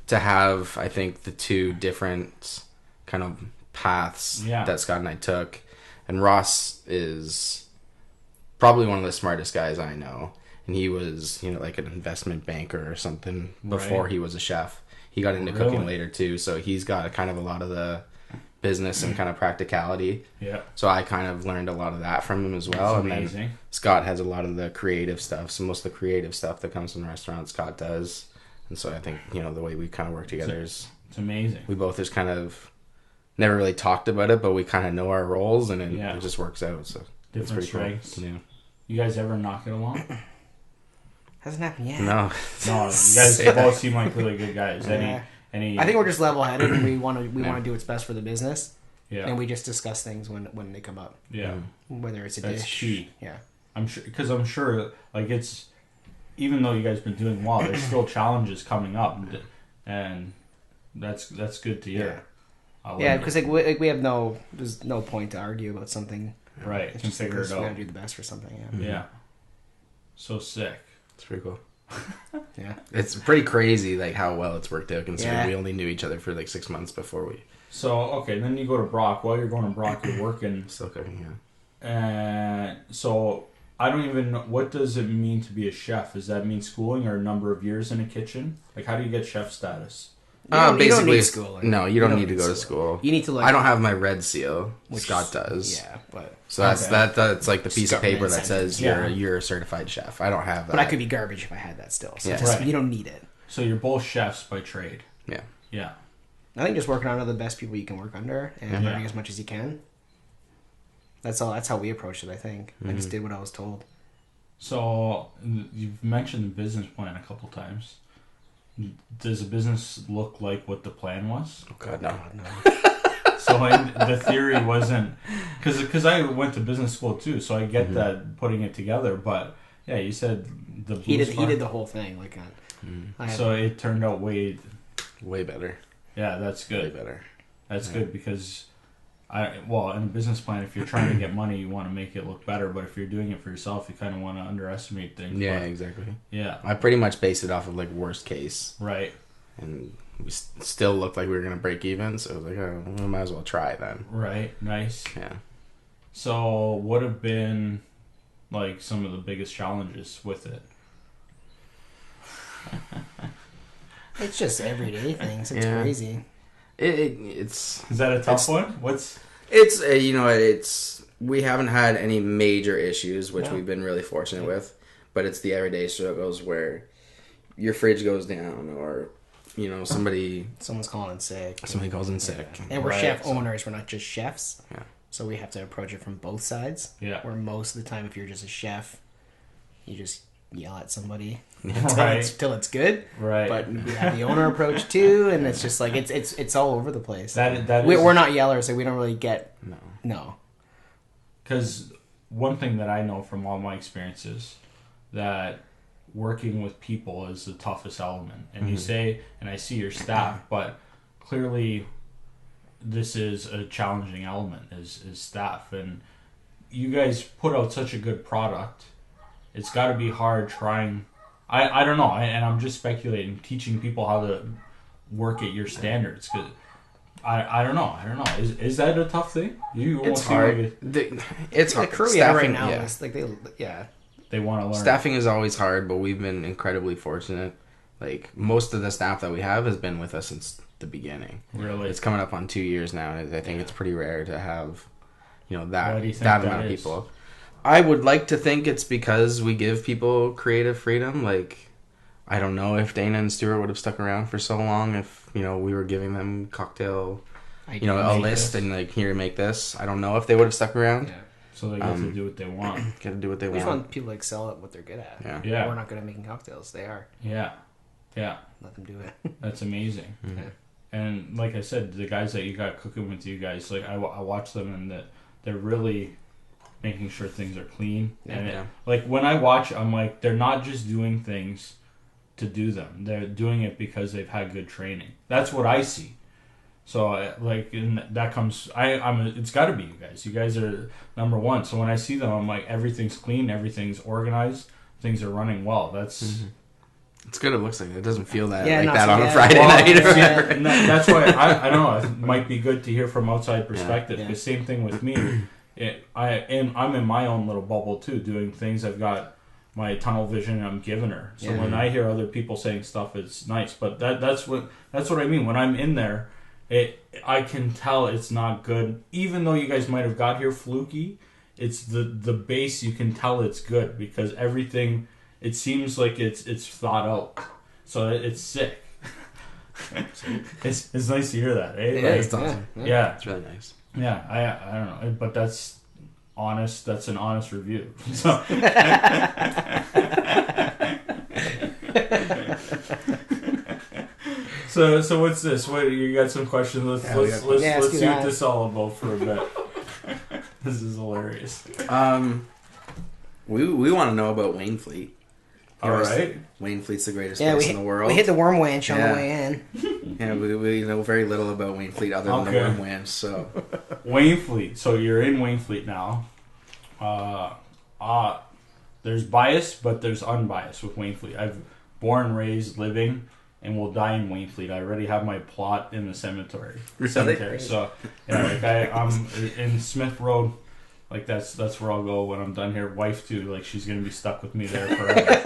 to have, I think, the two different kind of paths that Scott and I took. And Ross is probably one of the smartest guys I know. And he was, like an investment banker or something before he was a chef. He got into cooking later too, so he's got kind of a lot of the business and kind of practicality. Yeah. So I kind of learned a lot of that from him as well. That's amazing. And then Scott has a lot of the creative stuff. So most of the creative stuff that comes from the restaurant, Scott does. And so I think, the way we kind of work together is... It's amazing. We both just kind of... never really talked about it, but we kind of know our roles, and it just works out. So different strengths. Cool. Yeah. You guys ever knock it along? Hasn't happened yet. No. You guys both seem like really good guys. Any? I think we're just level-headed, and we want to do what's best for the business. Yeah. And we just discuss things when they come up. Yeah. Whether it's a That's dish. key. Yeah. I'm sure, like, it's, even though you guys been doing well, there's still challenges coming up, and that's good to hear. Yeah, because like we have there's no point to argue about something. Right, It's can just like figure it we gotta out. do the best for something. Yeah. Yeah. So sick. It's pretty cool. Yeah. It's pretty crazy, like, how well it's worked out, considering Yeah. we only knew each other for, like, 6 months before we So, okay, then you go to Brock. While you're going to Brock, you're working. still cooking, yeah. And so, I don't even know, what does it mean to be a chef? Does that mean schooling or a number of years in a kitchen? Like, how do you get chef status? You don't Basically, need schooling. no, you don't need to go to school. You need to like. I don't have my red seal. Which- Scott does. Yeah, but So that's Okay. that's like the piece of paper that Government says Yeah. you're a certified chef. I don't have that. but I could be garbage if I had that still. So Yeah. just, Right. you don't need it. So, you're both chefs by trade. Yeah. Yeah. I think just working under the best people you can work under and Yeah. learning as much as you can. That's all. That's how we approached it. I think I just did what I was told. So, you've mentioned the business plan a couple times. Does a business look like what the plan was? Oh, God, no. God, no. So the theory wasn't, because I went to business school too, so I get that putting it together. But yeah, you said the He boost part. did the whole thing. Like, I had, So it turned out way. Way better. Yeah, that's Way good. better. That's good because in a business plan, if you're trying to get money, you want to make it look better. But if you're doing it for yourself, you kind of want to underestimate things. Yeah, But, exactly. yeah. I pretty much based it off of, like, worst case. Right. And we still looked like we were going to break even. So I was like, oh, we might as well try then. Right. Nice. Yeah. So what have been like some of the biggest challenges with it? it's just everyday things. It's Yeah. crazy. It's Is that a tough one? What's it's we haven't had any major issues, which No. we've been really fortunate with, but it's the everyday struggles where your fridge goes down, or somebody Someone's calling in sick. calls in sick. And we're Right, chef so- owners. We're not just chefs. Yeah. So we have to approach it from both sides. Yeah. Where most of the time, if you're just a chef, you just yell at somebody Right. till it's good. right? But we have the owner approach too, and it's just like it's all over the place. that We're not yellers, so we don't really get No. because one thing that I know from all my experiences that working with people is the toughest element. And you say, and I see your staff, but clearly this is a challenging element is staff. And you guys put out such a good product. It's got to be hard trying. I don't know, and I'm just speculating, teaching people how to work at your standards. 'Cause I don't know. Is that a tough thing? You It's almost seem hard. like It's the hard. crew we have right Staffing, now. yeah. Is like they want to learn. Staffing is always hard, but we've been incredibly fortunate. Like, most of the staff that we have has been with us since the beginning. Really? It's coming up on 2 years now, and I think it's pretty rare to have, Why that do you think that that amount of is? people. I would like to think it's because we give people creative freedom. Like, I don't know if Dana and Stuart would have stuck around for so long if, we were giving them cocktail, a make list this. and, like, here, make this. I don't know if they would have stuck around. yeah. So they get to do what they want. Got to do what they We just want. want people to excel at what they're good at. Yeah. Yeah. We're not good at making cocktails. They are. Yeah. Yeah. Let them do it. That's amazing. Yeah. And like I said, the guys that you got cooking with you guys, like I watch them and that they're really making sure things are clean. And Yeah. like when I watch, I'm like, they're not just doing things to do them. They're doing it because they've had good training. That's what I see. So and that comes. It's got to be you guys. You guys are number one. So when I see them, I'm like, everything's clean, everything's organized, things are running well. That's. It's good. It looks like it doesn't feel that Yeah, like no, that so on a yeah. Friday Well, night. Or yeah, whatever. and that's why I don't know. It might be good to hear from outside perspective. Yeah. Because same thing with me. I'm in my own little bubble too, doing things. I've got my tunnel vision and I'm giving her. So when I hear other people saying stuff, it's nice. But that's what I mean. When I'm in there, I can tell it's not good. Even though you guys might have got here fluky, it's the base. You can tell it's good because everything. It seems like it's thought out. So it's sick. It's nice to hear that, eh? Yeah, it's awesome. Yeah, It's really nice. yeah. I don't know, but that's honest. That's an honest review. So. So what's this? What you got? Some questions? Let's Yeah, we got let's questions. see Yeah, what let's do this is all about for a bit. This is hilarious. We want to know about Wayne Fleet. All right. Wayne Fleet's the greatest Yeah, place in the world. we hit the worm winch on Yeah. the way in. Yeah, we know very little about Wayne Fleet other than the Okay. worm winch. So Wayne Fleet. So you're in Wayne Fleet now. There's bias, but there's unbiased with Wayne Fleet. I've born, raised, living, and will die in Wayne Fleet. I already have my plot in the cemetery. Really? So yeah, like I'm in Smith Road. Like that's where I'll go when I'm done here. Wife too. Like she's gonna be stuck with me there forever.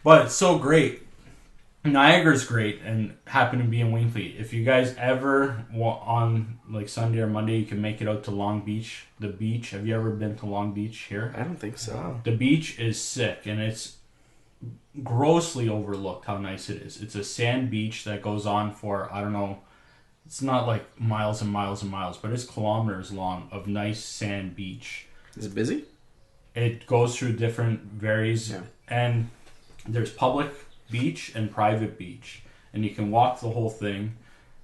But it's so great. Niagara's great and happen to be in Wayne Fleet. If you guys ever on like Sunday or Monday, you can make it out to Long Beach. The beach. Have you ever been to Long Beach here? I don't think so. The beach is sick and it's grossly overlooked how nice it is. It's a sand beach that goes on for, I don't know, it's not like miles and miles and miles, but it's kilometers long of nice sand beach. Is it busy? It goes through different varies, Yeah. and there's public beach and private beach, and you can walk the whole thing,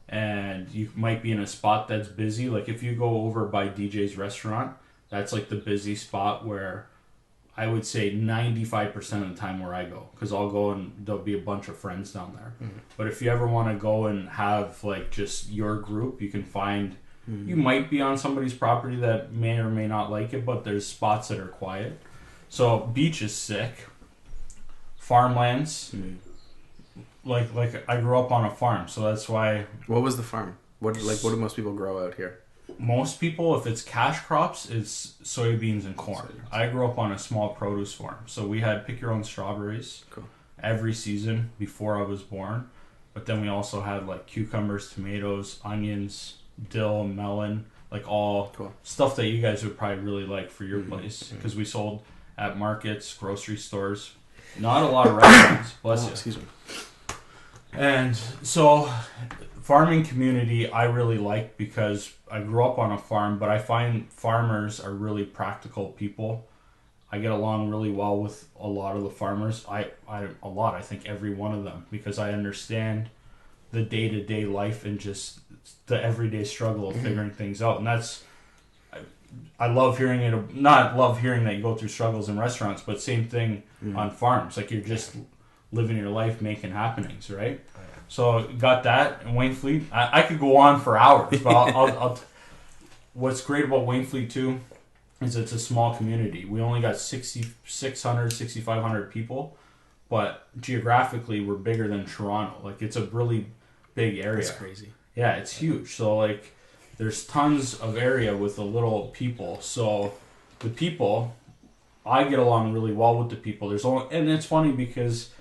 and you might be in a spot that's busy. Like if you go over by DJ's restaurant, that's like the busy spot where I would say 95% of the time where I go, because I'll go and there'll be a bunch of friends down there. Mm-hmm. But if you ever want to go and have like just your group, you can find, you might be on somebody's property that may or may not like it, but there's spots that are quiet. So beach is sick. Farmlands, like I grew up on a farm, so that's why What was the farm? What do most people grow out here? most people, if it's cash crops, it's soybeans and corn. I grew up on a small produce farm, so we had pick your own strawberries Cool. every season before I was born. But then we also had like cucumbers, tomatoes, onions, dill, melon, like all Cool. stuff that you guys would probably really like for your place, because we sold at markets, grocery stores, not a lot of restaurants. Bless Oh, you. excuse me. And so, farming community I really like because I grew up on a farm, but I find farmers are really practical people. I get along really well with a lot of the farmers. I think every one of them, because I understand the day-to-day life and just the everyday struggle of figuring things out. And that's, I love hearing it, not love hearing that you go through struggles in restaurants, but same thing on farms. Like you're just living your life, making happenings, right? So got that. And Wayne Fleet, I could go on for hours, but I'll what's great about Wayne Fleet too is it's a small community. We only got 6,500 people, but geographically we're bigger than Toronto. Like it's a really big area. That's crazy. Yeah, it's huge. So like there's tons of area with a little people. So the people, I get along really well with the people. And it's funny because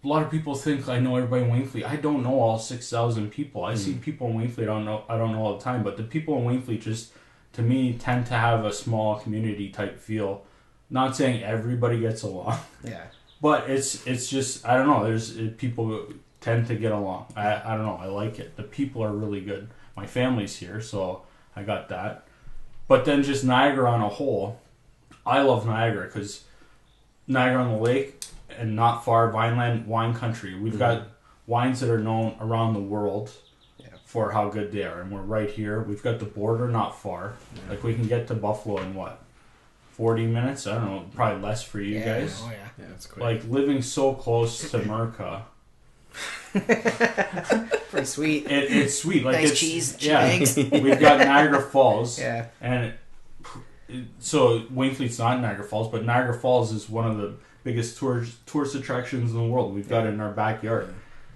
a lot of people think I know everybody in Wayne Fleet. I don't know all 6,000 people. I see people in Wayne Fleet I don't know all the time, but the people in Wayne Fleet just, to me, tend to have a small community type feel. Not saying everybody gets along, Yeah. but it's just, I don't know. People who tend to get along. I don't know. I like it. The people are really good. My family's here, so I got that. But then just Niagara on a whole, I love Niagara because Niagara on the Lake and not far, Vineland, wine country. We've got wines that are known around the world for how good they are, and we're right here. We've got the border not far. Like we can get to Buffalo in what, 40 minutes? I don't know, probably less for you guys. Oh yeah. Yeah, that's quick. Like living so close to Merca. Pretty sweet. It's sweet. Like Nice it's, cheese, yeah. eggs. We've got Niagara Falls. Yeah. And so Wayne Fleet's not Niagara Falls, but Niagara Falls is one of the biggest tourist attractions in the world. We've got it in our backyard.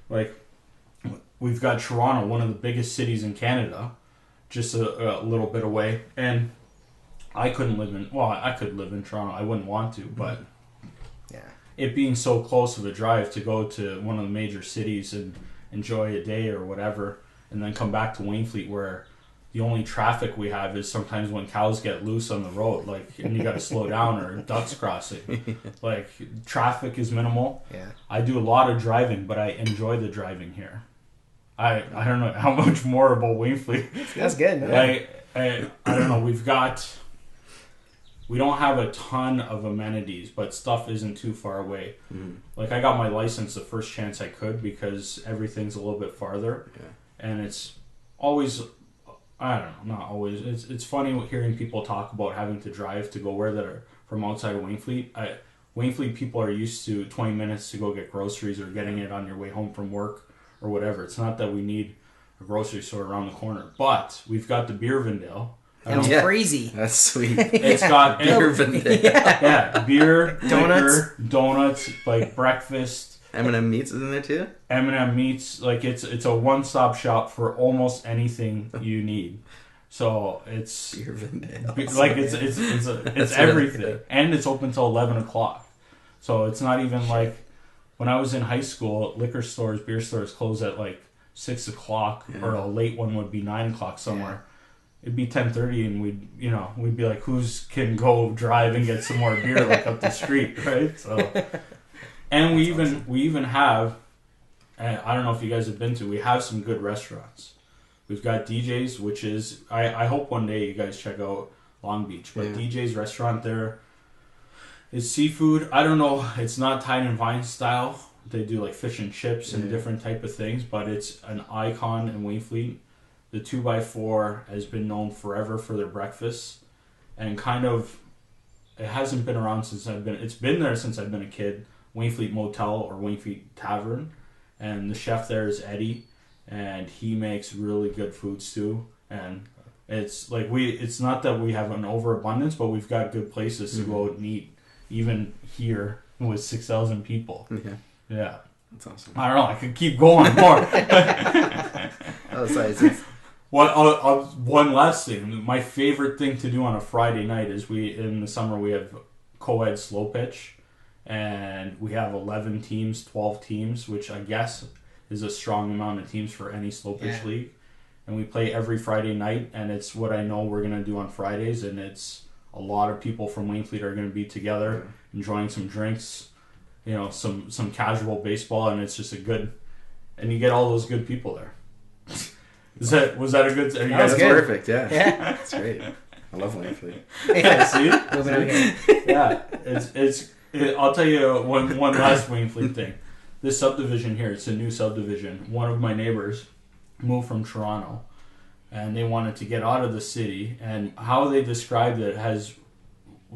Like we've got Toronto, one of the biggest cities in Canada, just a little bit away. And I could live in Toronto. I wouldn't want to, but Yeah. it being so close of a drive to go to one of the major cities and enjoy a day or whatever, and then come back to Wayne Fleet where the only traffic we have is sometimes when cows get loose on the road, like, and you got to slow down, or ducks crossing. Like, traffic is minimal. Yeah. I do a lot of driving, but I enjoy the driving here. I don't know how much more about Wayne Fleet. That's good. Man. I don't know. We've got we don't have a ton of amenities, but stuff isn't too far away. Like I got my license the first chance I could because everything's a little bit farther, and it's always, I don't know, not always. It's funny hearing people talk about having to drive to go where that are from outside of Wainfleet. Wainfleet people are used to 20 minutes to go get groceries or getting it on your way home from work or whatever. It's not that we need a grocery store around the corner, but we've got the Beer Vendale. That's crazy. That's sweet. It's got Beer Vendale. yeah, beer, Donuts. liquor, donuts, like breakfast. M&M Meats is in there too? M&M Meats, like it's a one-stop shop for almost anything you need. So it's Beer Vendale. like it's everything, really, and it's open till 11 o'clock. So it's not even like when I was in high school, liquor stores, beer stores close at like 6 o'clock, or a late one would be 9 o'clock somewhere. It'd be 10:30, and we'd be like, who's can go drive and get some more beer like up the street, right? So, and we even have, I don't know if you guys have been to, we have some good restaurants. We've got DJ's, which is I hope one day you guys check out Long Beach, but DJ's restaurant there is seafood. I don't know, it's not Tide and Vine style. They do like fish and chips and different type of things, but it's an icon in Wainfleet. The 2x4 has been known forever for their breakfast, and kind of, it hasn't been around since it's been there since I've been a kid. Wainfleet Motel or Wainfleet Tavern, and the chef there is Eddie, and he makes really good foods too. And it's like it's not that we have an overabundance, but we've got good places to go and eat, even here with 6,000 people. Yeah. That's awesome. I don't know, I could keep going more. Oh, sorry. One last thing. My favorite thing to do on a Friday night is in the summer we have co-ed slow pitch, and we have 11 teams, 12 teams, which I guess is a strong amount of teams for any slow pitch league. And we play every Friday night, and it's what I know we're going to do on Fridays, and it's a lot of people from Wainfleet are going to be together, enjoying some drinks, some casual baseball, and it's just and you get all those good people there. Was that a good? That's perfect. Yeah, that's great. I love Wainfleet. See, I'll tell you one last Wainfleet thing. This subdivision here, it's a new subdivision. One of my neighbors moved from Toronto, and they wanted to get out of the city. And how they described it has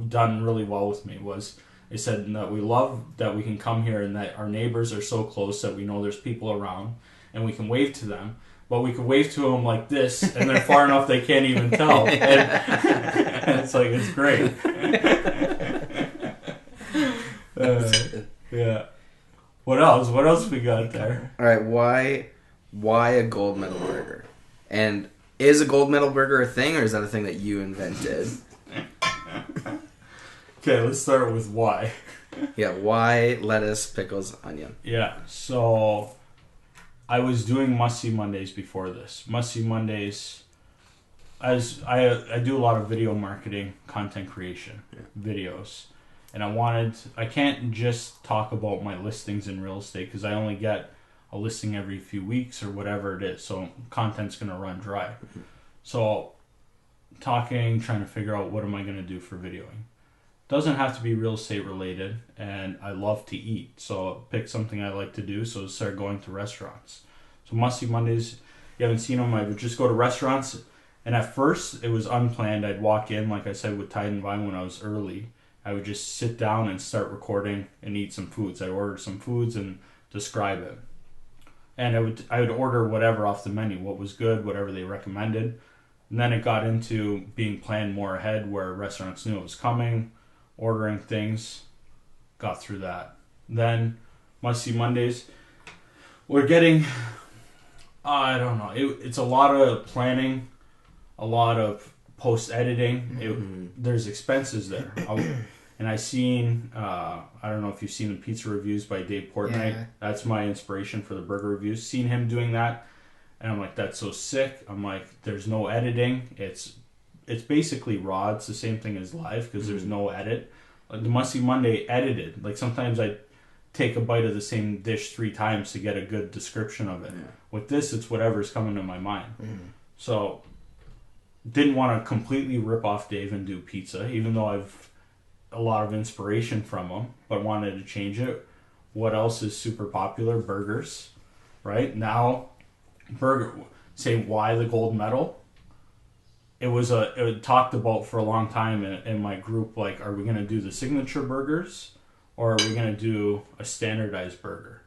done really well with me. Was they said that we love that we can come here and that our neighbors are so close that we know there's people around and we can wave to them. But we could wave to them like this, and they're far enough they can't even tell. And it's like, it's great. Yeah. What else? What else we got there? All right. Why a gold medal burger? And is a gold medal burger a thing, or is that a thing that you invented? Okay, let's start with why. Yeah. Why lettuce, pickles, onion? Yeah. So I was doing Must See Mondays before this. Must See Mondays, as I do a lot of video marketing, content creation, videos. And I can't just talk about my listings in real estate because I only get a listing every few weeks or whatever it is. So content's going to run dry. So trying to figure out what am I going to do for videoing. Doesn't have to be real estate related, and I love to eat, so pick something I like to do. So start going to restaurants. So Must See Mondays, you haven't seen them, I would just go to restaurants, and at first it was unplanned. I'd walk in, like I said, with Tide and Vine when I was early. I would just sit down and start recording and eat some foods. I'd order some foods and describe it, and I would order whatever off the menu, what was good, whatever they recommended, and then it got into being planned more ahead, where restaurants knew it was coming. Ordering things, got through that. Then Must See Mondays, we're getting, I don't know, it's a lot of planning, a lot of post-editing. There's expenses there. And I seen, I don't know if you've seen the pizza reviews by Dave Portnight. Yeah. That's my inspiration for the burger reviews. Seen him doing that, and I'm like, that's so sick. I'm like, there's no editing. It's basically raw. It's the same thing as live because there's no edit. Like the Must See Monday edited. Like sometimes I take a bite of the same dish 3 times to get a good description of it. Yeah. With this, it's whatever's coming to my mind. So didn't want to completely rip off Dave and do pizza, even though I've a lot of inspiration from him, but wanted to change it. What else is super popular? Burgers, right? Now, say why the gold medal? It was talked about for a long time in my group, like, are we going to do the signature burgers or are we going to do a standardized burger?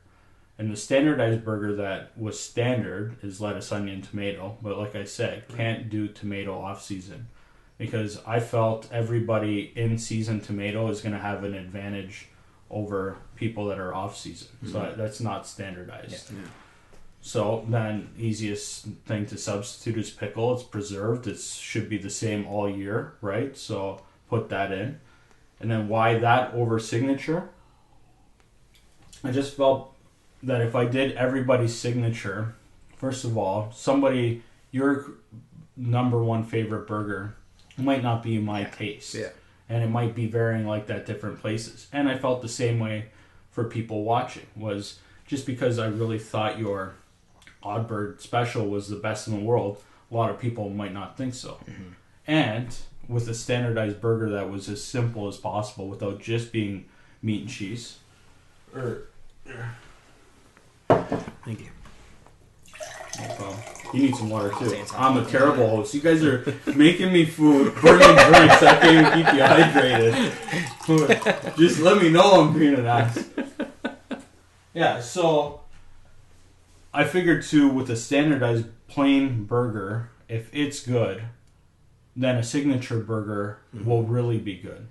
And the standardized burger that was standard is lettuce, onion, tomato. But like I said, can't do tomato off season because I felt everybody in season tomato is going to have an advantage over people that are off season. So that's not standardized. Yeah. So then easiest thing to substitute is pickle. It's preserved. It should be the same all year, right? So put that in. And then why that over signature? I just felt that if I did everybody's signature, first of all, your number one favorite burger might not be my taste. Yeah. And it might be varying like that different places. And I felt the same way for people watching, was just because I really thought your OddBird special was the best in the world, a lot of people might not think so. Mm-hmm. And with a standardized burger that was as simple as possible without just being meat and cheese. Thank you. No problem. You need some water too. I'm a terrible host. You guys are making me food, burning drinks. I can't even keep you hydrated. Just let me know I'm being an ass. Yeah, so I figured too, with a standardized plain burger, if it's good, then a signature burger will really be good.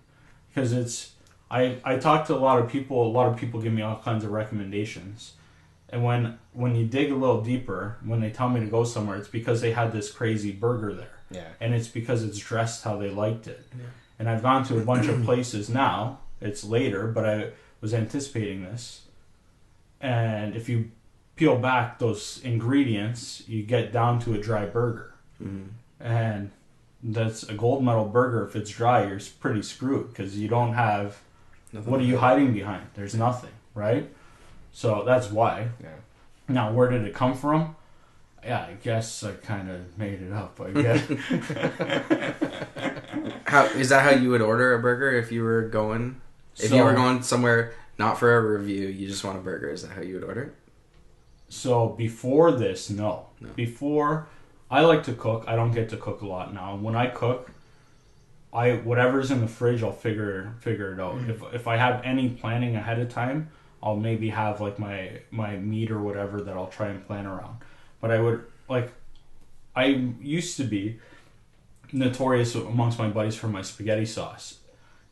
Because I talk to a lot of people give me all kinds of recommendations. And when you dig a little deeper, when they tell me to go somewhere, it's because they had this crazy burger there. Yeah. And it's because it's dressed how they liked it. Yeah. And I've gone to a bunch of places now. It's later, but I was anticipating this. And if you peel back those ingredients, you get down to a dry burger. Mm-hmm. And that's a gold medal burger. If it's dry, you're pretty screwed because you don't have... Nothing. What are you hiding behind? There's nothing, right? So that's why. Yeah. Now, where did it come from? Yeah, I guess I kind of made it up, I guess. Is that how you would order a burger if you were going... If you were going somewhere not for a review, you just want a burger, is that how you would order it? So before this, no. Before, I like to cook. I don't get to cook a lot now. When I cook, whatever's in the fridge, I'll figure it out. Mm-hmm. If I have any planning ahead of time, I'll maybe have like my meat or whatever that I'll try and plan around. But I used to be notorious amongst my buddies for my spaghetti sauce.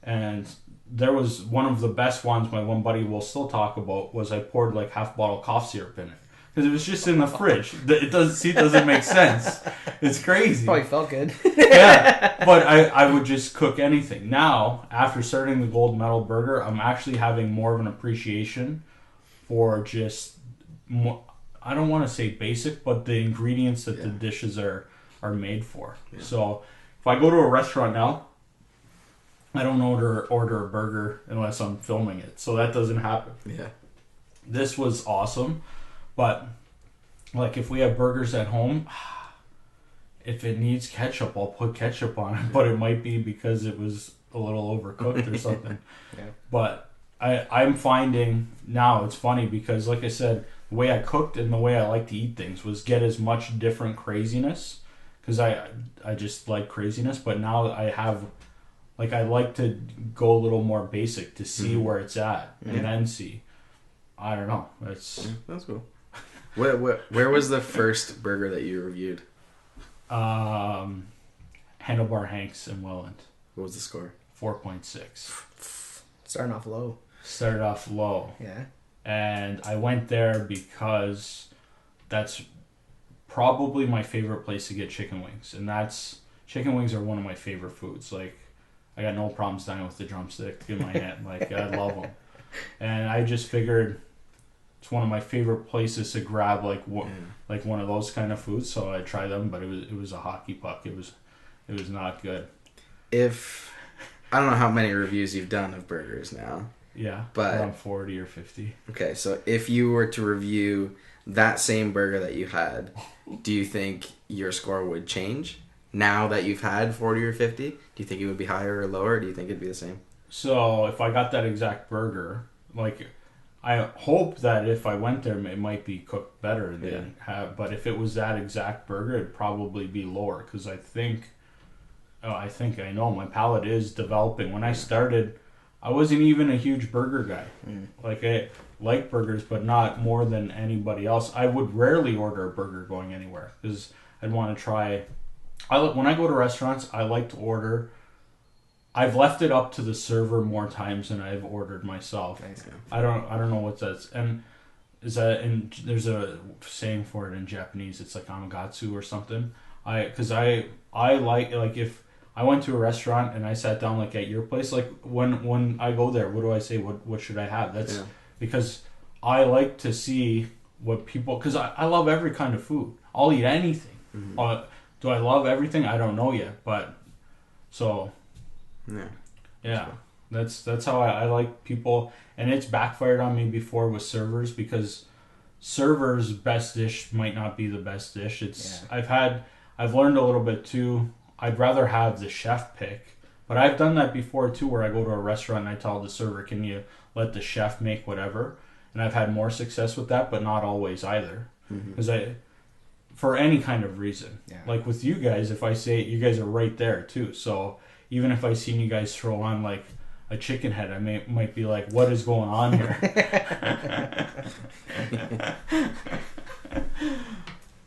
And there was one of the best ones my one buddy will still talk about was I poured like half bottle cough syrup in it. Because it was just in the fridge. It doesn't make sense. It's crazy. Probably felt good. Yeah, but I would just cook anything. Now, after starting the gold medal burger, I'm actually having more of an appreciation for just more, I don't want to say basic, but the ingredients that the dishes are made for. Yeah. So if I go to a restaurant now, I don't order a burger unless I'm filming it. So that doesn't happen. Yeah. This was awesome. But, like, if we have burgers at home, if it needs ketchup, I'll put ketchup on it. But it might be because it was a little overcooked or something. Yeah. But I'm finding now, it's funny because, like I said, the way I cooked and the way I like to eat things was get as much different craziness. Because I just like craziness. But now I have, like, I like to go a little more basic to see where it's at. And then see. I don't know. That's cool. Where was the first burger that you reviewed? Handlebar Hanks in Welland. What was the score? 4.6. Started off low. Yeah. And I went there because that's probably my favorite place to get chicken wings. And chicken wings are one of my favorite foods. Like, I got no problems dining with the drumstick in my hand. Like, I love them. And I just figured it's one of my favorite places to grab like one of those kind of foods. So I tried them, but it was a hockey puck. It was not good. If I don't know how many reviews you've done of burgers now. Yeah, but around 40 or 50. Okay, so if you were to review that same burger that you had, do you think your score would change now that you've had 40 or 50? Do you think it would be higher or lower? Or do you think it'd be the same? So if I got that exact burger, like, I hope that if I went there, it might be cooked better than but if it was that exact burger, it'd probably be lower, because I know my palate is developing. When I started, I wasn't even a huge burger guy. Like, I like burgers, but not more than anybody else. I would rarely order a burger going anywhere, because I'd want to try. When I go to restaurants, I like to order. I've left it up to the server more times than I've ordered myself. Nice. I don't know what that's, and is that, and there's a saying for it in Japanese. It's like amagatsu or something. Because I like if I went to a restaurant and I sat down like at your place, like when I go there, what do I say? What should I have? That's because I like to see what people, because I love every kind of food. I'll eat anything. Do I love everything? I don't know yet, but so. Yeah, that's how I like people, and it's backfired on me before with servers, because servers' best dish might not be the best dish. I've learned a little bit too. I'd rather have the chef pick, but I've done that before too, where I go to a restaurant and I tell the server, can you let the chef make whatever? And I've had more success with that, but not always either, because for any kind of reason. Like with you guys, if I say it, you guys are right there too, so even if I seen you guys throw on like a chicken head, I might be like, what is going on here?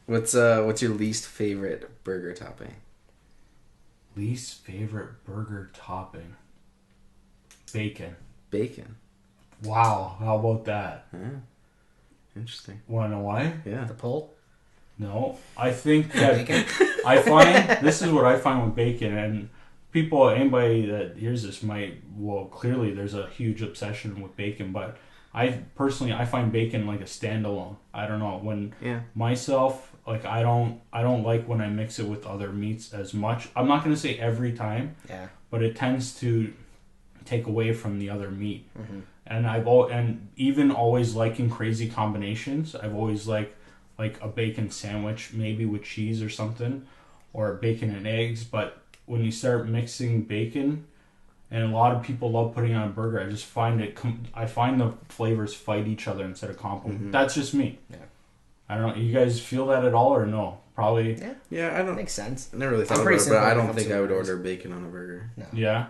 What's your least favorite burger topping? Least favorite burger topping? Bacon. Bacon. Wow, how about that? Yeah. Interesting. Wanna know why? Yeah. The pull? No, I think that Bacon? I find, this is what I find with bacon, and people, anybody that hears this clearly there's a huge obsession with bacon, but I find bacon like a standalone. I don't know, myself, like, I don't like when I mix it with other meats as much. I'm not going to say every time, but it tends to take away from the other meat. And even always liking crazy combinations. I've always liked like a bacon sandwich, maybe with cheese or something, or bacon and eggs, but when you start mixing bacon, and a lot of people love putting on a burger, I just find the flavors fight each other instead of complement. That's just me. I don't know. You guys feel that at all, or no? Probably. Yeah, I don't. Makes sense. I never really thought about it, but I don't think I would order bacon on a burger. No.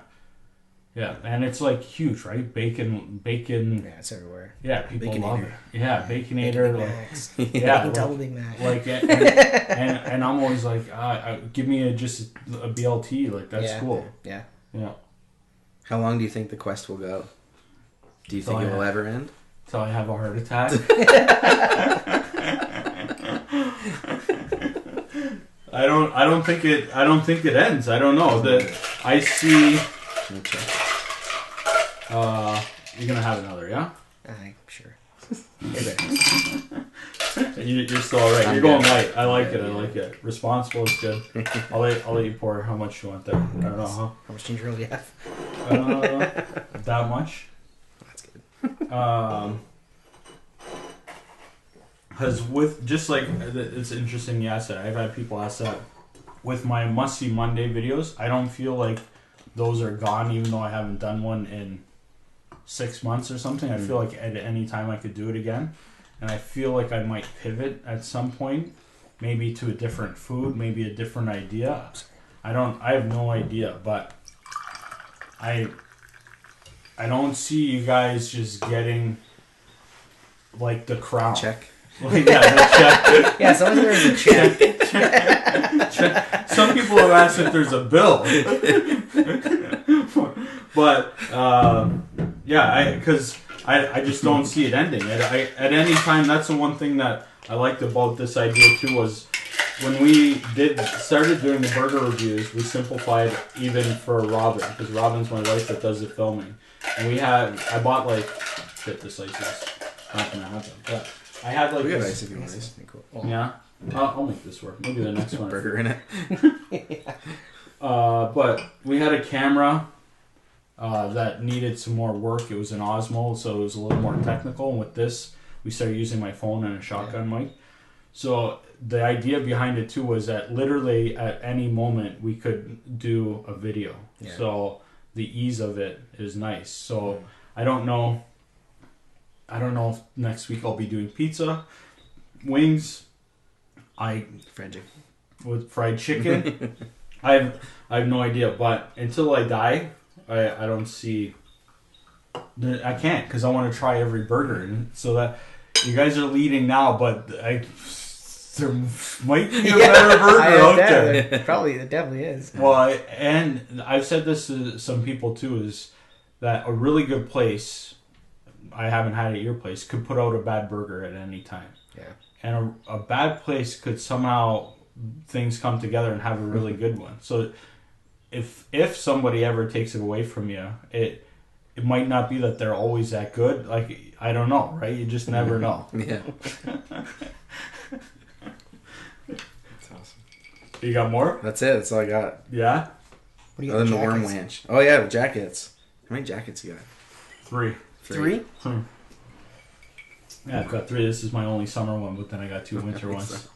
Yeah, and it's like huge, right? Bacon. Yeah, it's everywhere. Yeah, people Baconator. love it. Yeah, Baconator. Big Macs. Yeah, Double Big Mac. Like, and I'm always like, give me just a BLT. Like, that's cool. Yeah. How long do you think the quest will go? Do you think it will ever end? Till I have a heart attack. I don't think it ends. I don't know. That I see. Okay. You're gonna have another, yeah? Sure. You're still alright. You're going light. I like it. I like it. Responsible is good. I'll let you pour how much you want there. I don't know, huh? How much ginger ale do you have? That much. That's good. Because with just like, it's interesting you asked that. I've had people ask that with my Must See Monday videos. I don't feel like those are gone, even though I haven't done one in 6 months or something. I feel like at any time I could do it again, and I feel like I might pivot at some point, maybe to a different food, maybe a different idea. I have no idea, but I don't see you guys just getting like the crown. Check. Like, yeah, the check. Yeah, someone there's a check. Check. Some people have asked if there's a bill. But because I just don't see it ending. At any time, that's the one thing that I liked about this idea too, was when we started doing the burger reviews, we simplified even for Robin, because Robin's my wife that does the filming, and I bought like, this ice is not gonna happen, but I had like we got this, ice if you want ice. Cool. yeah. I'll make this work. Maybe the next one. Burger in it. But we had a camera that needed some more work. It was an Osmo, so it was a little more technical. And with this, we started using my phone and a shotgun mic. So the idea behind it too was that literally at any moment we could do a video. Yeah. So the ease of it is nice. So I don't know if next week I'll be doing pizza, wings, with fried chicken. I have no idea, but until I die, I don't see. I can't, because I want to try every burger, and so that you guys are leading now, but there might be a better burger out there. Probably, it definitely is. Well, and I've said this to some people too, is that a really good place, I haven't had at your place, could put out a bad burger at any time. Yeah. And a bad place could somehow, things come together and have a really good one. So if somebody ever takes it away from you, it might not be that they're always that good. Like, I don't know, right? You just never know. Yeah. That's awesome. You got more? That's it. That's all I got. Yeah? What do you Other got? than the worm ranch. Oh, yeah, the jackets. How many jackets you got? 3. 3? Yeah, I've got 3. This is my only summer one, but then I got 2 winter ones.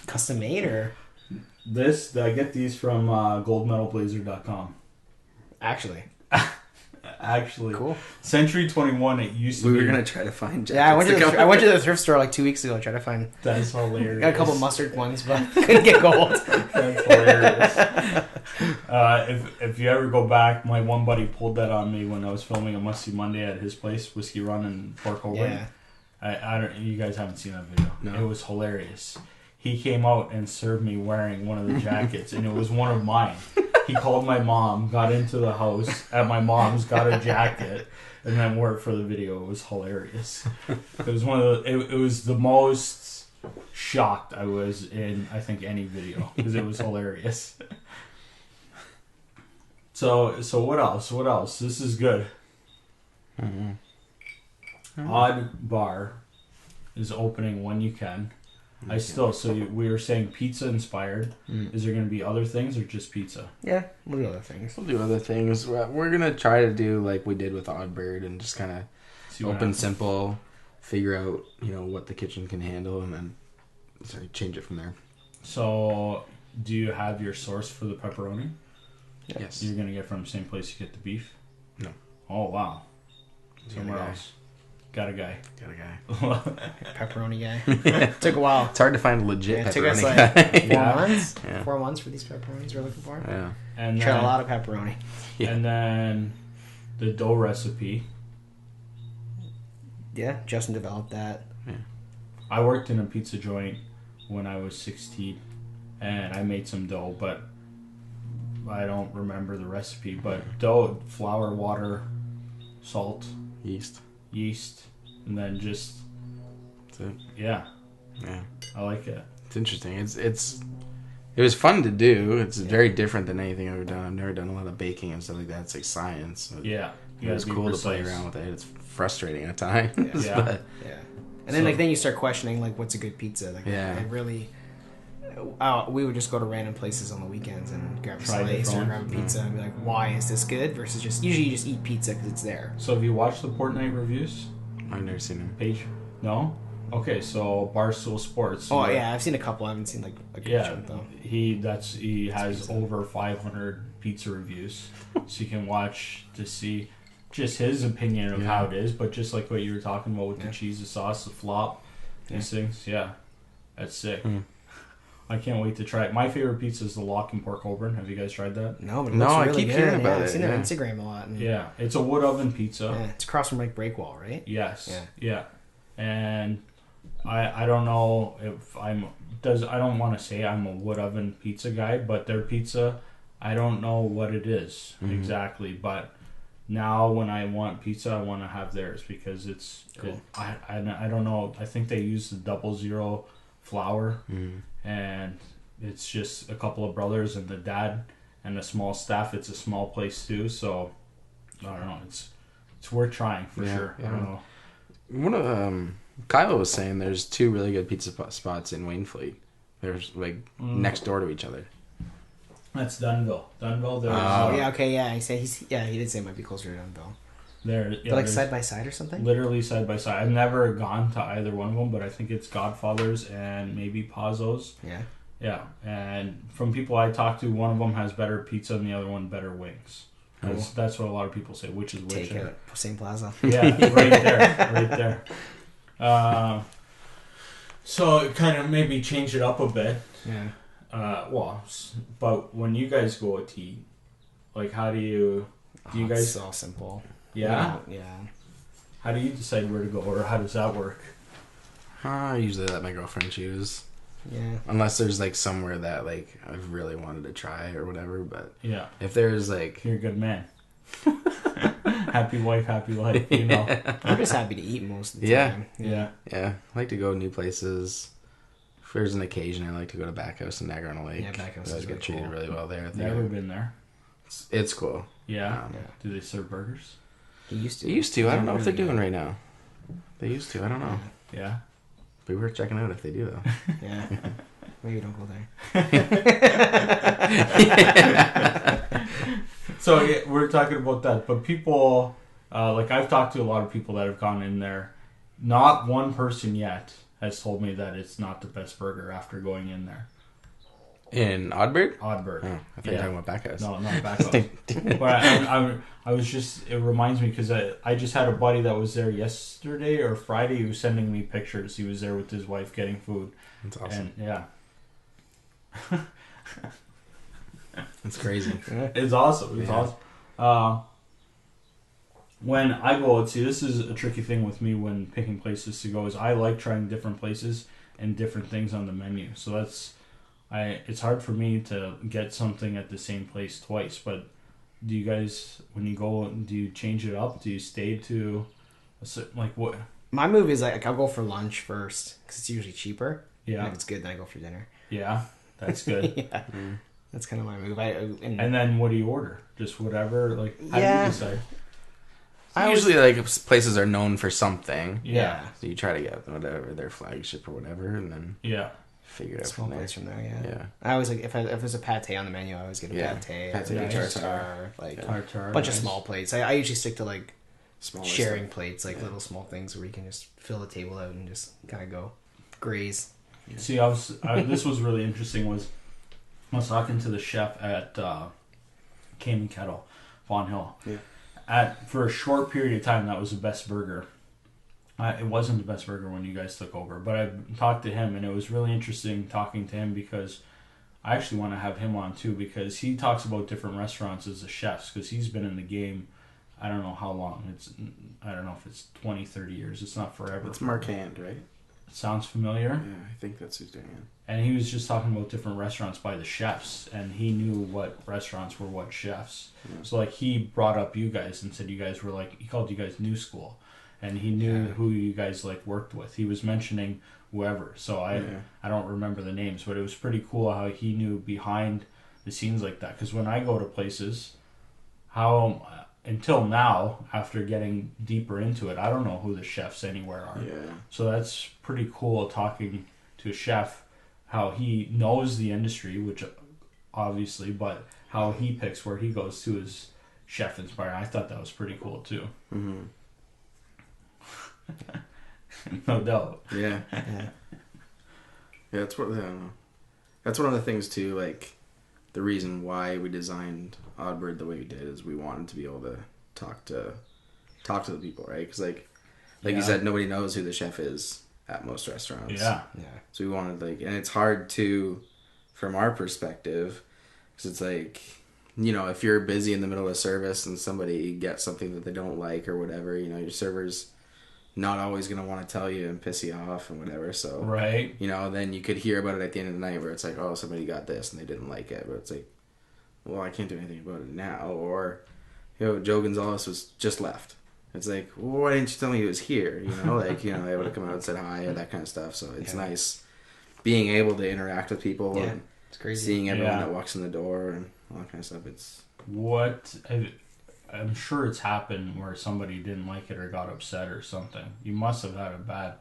Custom made, or? I get these from goldmedalblazer.com. Actually. Cool. Century 21, it used to be. We were going to try to find jackets. Yeah, I went to the thrift store like 2 weeks ago to try to find. That's hilarious. Got a couple mustard ones, but couldn't get gold. That's hilarious. If you ever go back, my one buddy pulled that on me when I was filming a Must See Monday at his place, Whiskey Run in Port Colborne. Yeah. I don't. You guys haven't seen that video. No. It was hilarious. He came out and served me wearing one of the jackets, and it was one of mine. He called my mom, got into the house at my mom's, got a jacket, and then worked for the video. It was hilarious. It was one of the. It was the most shocked I was in, I think, any video, because it was hilarious. So what else? What else? This is good. Odd Bar is opening when you can. We were saying pizza inspired. Is there going to be other things or just pizza? Yeah, we'll do other things. We'll do other things. We're going to try to do like we did with OddBird and just kind of open simple, figure out, what the kitchen can handle, and then change it from there. So, do you have your source for the pepperoni? Yes. You're going to get from the same place you get the beef? No. Oh, wow. Somewhere else. Got a guy. Pepperoni guy. Took a while. It's hard to find a legit pepperoni it took us guy. 4 months. Yeah. 4 months for these pepperonis we're looking for. Yeah. And tried a lot of pepperoni. Yeah. And then the dough recipe. Yeah, Justin developed that. Yeah. I worked in a pizza joint when I was 16, and I made some dough, but I don't remember the recipe. But dough, flour, water, salt, yeast, and then just that's it. Yeah, I like it. It's interesting. It was fun to do. It's very different than anything I've ever done. I've never done a lot of baking and stuff like that. It's like science. So yeah, it was cool to play around with it. It's frustrating at times. Yeah. And then then you start questioning what's a good pizza. We would just go to random places on the weekends and grab a slice or grab a pizza and be like, why is this good? Versus usually you just eat pizza because it's there. So have you watched the Portnight reviews? I've never seen them. Page? No? Okay, so Barstool Sports. Oh, yeah, I've seen a couple. I haven't seen a good chunk, though. He has over 500 pizza reviews. So you can watch to see just his opinion of how it is, but just like what you were talking about with the cheese, the sauce, the flop, these things. Yeah, that's sick. I can't wait to try it. My favorite pizza is the Lock in Port Colborne. Have you guys tried that? No, but it looks really I keep good. hearing about it. I've seen it on Instagram a lot. Yeah, it's a wood oven pizza. Yeah, it's across from Breakwall, right? Yes. Yeah. And I don't know if I don't want to say I'm a wood oven pizza guy, but their pizza, I don't know what it is exactly, but now when I want pizza, I want to have theirs because it's cool. I don't know. I think they use the 00 flour, and it's just a couple of brothers and the dad and a small staff. It's a small place too, so I don't know. It's worth trying for sure. Yeah. I don't know. One of Kyle was saying there's 2 really good pizza spots in Waynfleet. There's next door to each other. That's Dunville. There's yeah, okay, yeah. He did say it might be closer to Dunville. They're They're like side by side or something? literally side by side. I've never gone to either one of them, but I think it's Godfather's and maybe Pazzo's. Yeah. Yeah, and from people I talk to, one of them has better pizza and the other one better wings. That's what a lot of people say. Which is which? Take it. Same plaza. Yeah, right there, right there. So it kind of maybe change it up a bit. Yeah. But when you guys go to eat, like, how do you guys? It's so simple. Yeah. Yeah. How do you decide where to go, or how does that work? I usually let my girlfriend choose. Yeah. Unless there's like somewhere that like I've really wanted to try or whatever, but Yeah, if there's like you're a good man. Happy wife, happy life. You know. I'm just happy to eat most of the Yeah. time. Yeah. I like to go new places. If there's an occasion, I like to go to Backhouse in Niagara on the Lake. Yeah, Backhouse I is get really treated cool. really well there. Never been there. It's cool. Yeah. Um, Do they serve burgers? He used to. They used to. I don't know if they're Really doing good. right now. They used to. I don't know. Yeah. Be worth checking out if they do though. Yeah. Maybe don't go there. So yeah, we're talking about that, but people, like I've talked to a lot of people that have gone in there. Not one person yet has told me that it's not the best burger after going in there. In OddBird? OddBird. Oh, I thought you were talking about Backhouse. No, not Backhouse. But I was just, it reminds me because I just had a buddy that was there yesterday or Friday who was sending me pictures. He was there with his wife getting food. That's awesome. And yeah. It's crazy. It's awesome. It's Yeah. awesome. When I go out, see, this is a tricky thing with me when picking places to go is I like trying different places and different things on the menu. So it's hard for me to get something at the same place twice. But do you guys, when you go, do you change it up? Do you stay to, like what? My move is like I'll go for lunch first because it's usually cheaper. Yeah. And if it's good, then I go for dinner. Yeah, that's good. Yeah. That's kind of my move. And then what do you order? Just whatever? Like, how do Yeah. you decide? Usually, like places are known for something, Yeah. so you try to get whatever their flagship or whatever, and then Yeah. figure it out Small from there. place from there, yeah. Yeah. I always like if there's a pate on the menu, I always get a Yeah. pate, Pate, or a nice. tartare, like Tartare, a bunch of nice. small plates. I usually stick to like Small sharing plates, like little small things where you can just fill the table out and just kind of go graze. See, this was really interesting. I was talking to the chef at Cayman Kettle, Fawn Hill. Yeah. For a short period of time, that was the best burger. It wasn't the best burger when you guys took over, but I talked to him, and it was really interesting talking to him because I actually want to have him on too because he talks about different restaurants as a chef because he's been in the game. I don't know how long. I don't know if it's 20, 30 years. It's not forever. It's Mark Hand, right? It sounds familiar. Yeah, I think that's who's doing it. And he was just talking about different restaurants by the chefs, and he knew what restaurants were what chefs. Yeah. So like he brought up you guys and said you guys were like, he called you guys new school, and he knew who you guys like worked with. He was mentioning whoever. So I don't remember the names, but it was pretty cool how he knew behind the scenes like that. Because when I go to places, until now, after getting deeper into it, I don't know who the chefs anywhere are. Yeah. So that's pretty cool talking to a chef, how he knows the industry, which obviously, but how he picks where he goes to is chef inspired. I thought that was pretty cool too. Mm-hmm. No doubt. Yeah. Yeah. Yeah, that's what I don't know. That's one of the things too. Like the reason why we designed OddBird the way we did is we wanted to be able to talk to the people, right? Because like you said, nobody knows who the chef is at most restaurants. Yeah. Yeah. So we wanted and it's hard to, from our perspective, because it's like, you know, if you're busy in the middle of service and somebody gets something that they don't like or whatever, you know, your server's not always going to want to tell you and piss you off and whatever. So, Right. you know, then you could hear about it at the end of the night where it's like, oh, somebody got this and they didn't like it. But it's like, well, I can't do anything about it now. Or, you know, Joe Gonzalez was just left. It's like, well, why didn't you tell me he was here? You know, like, you know, I would have come out and said hi or that kind of stuff. So it's nice being able to interact with people and It's crazy. seeing everyone that walks in the door and all that kind of stuff. It's I'm sure it's happened where somebody didn't like it or got upset or something. You must have had a bad,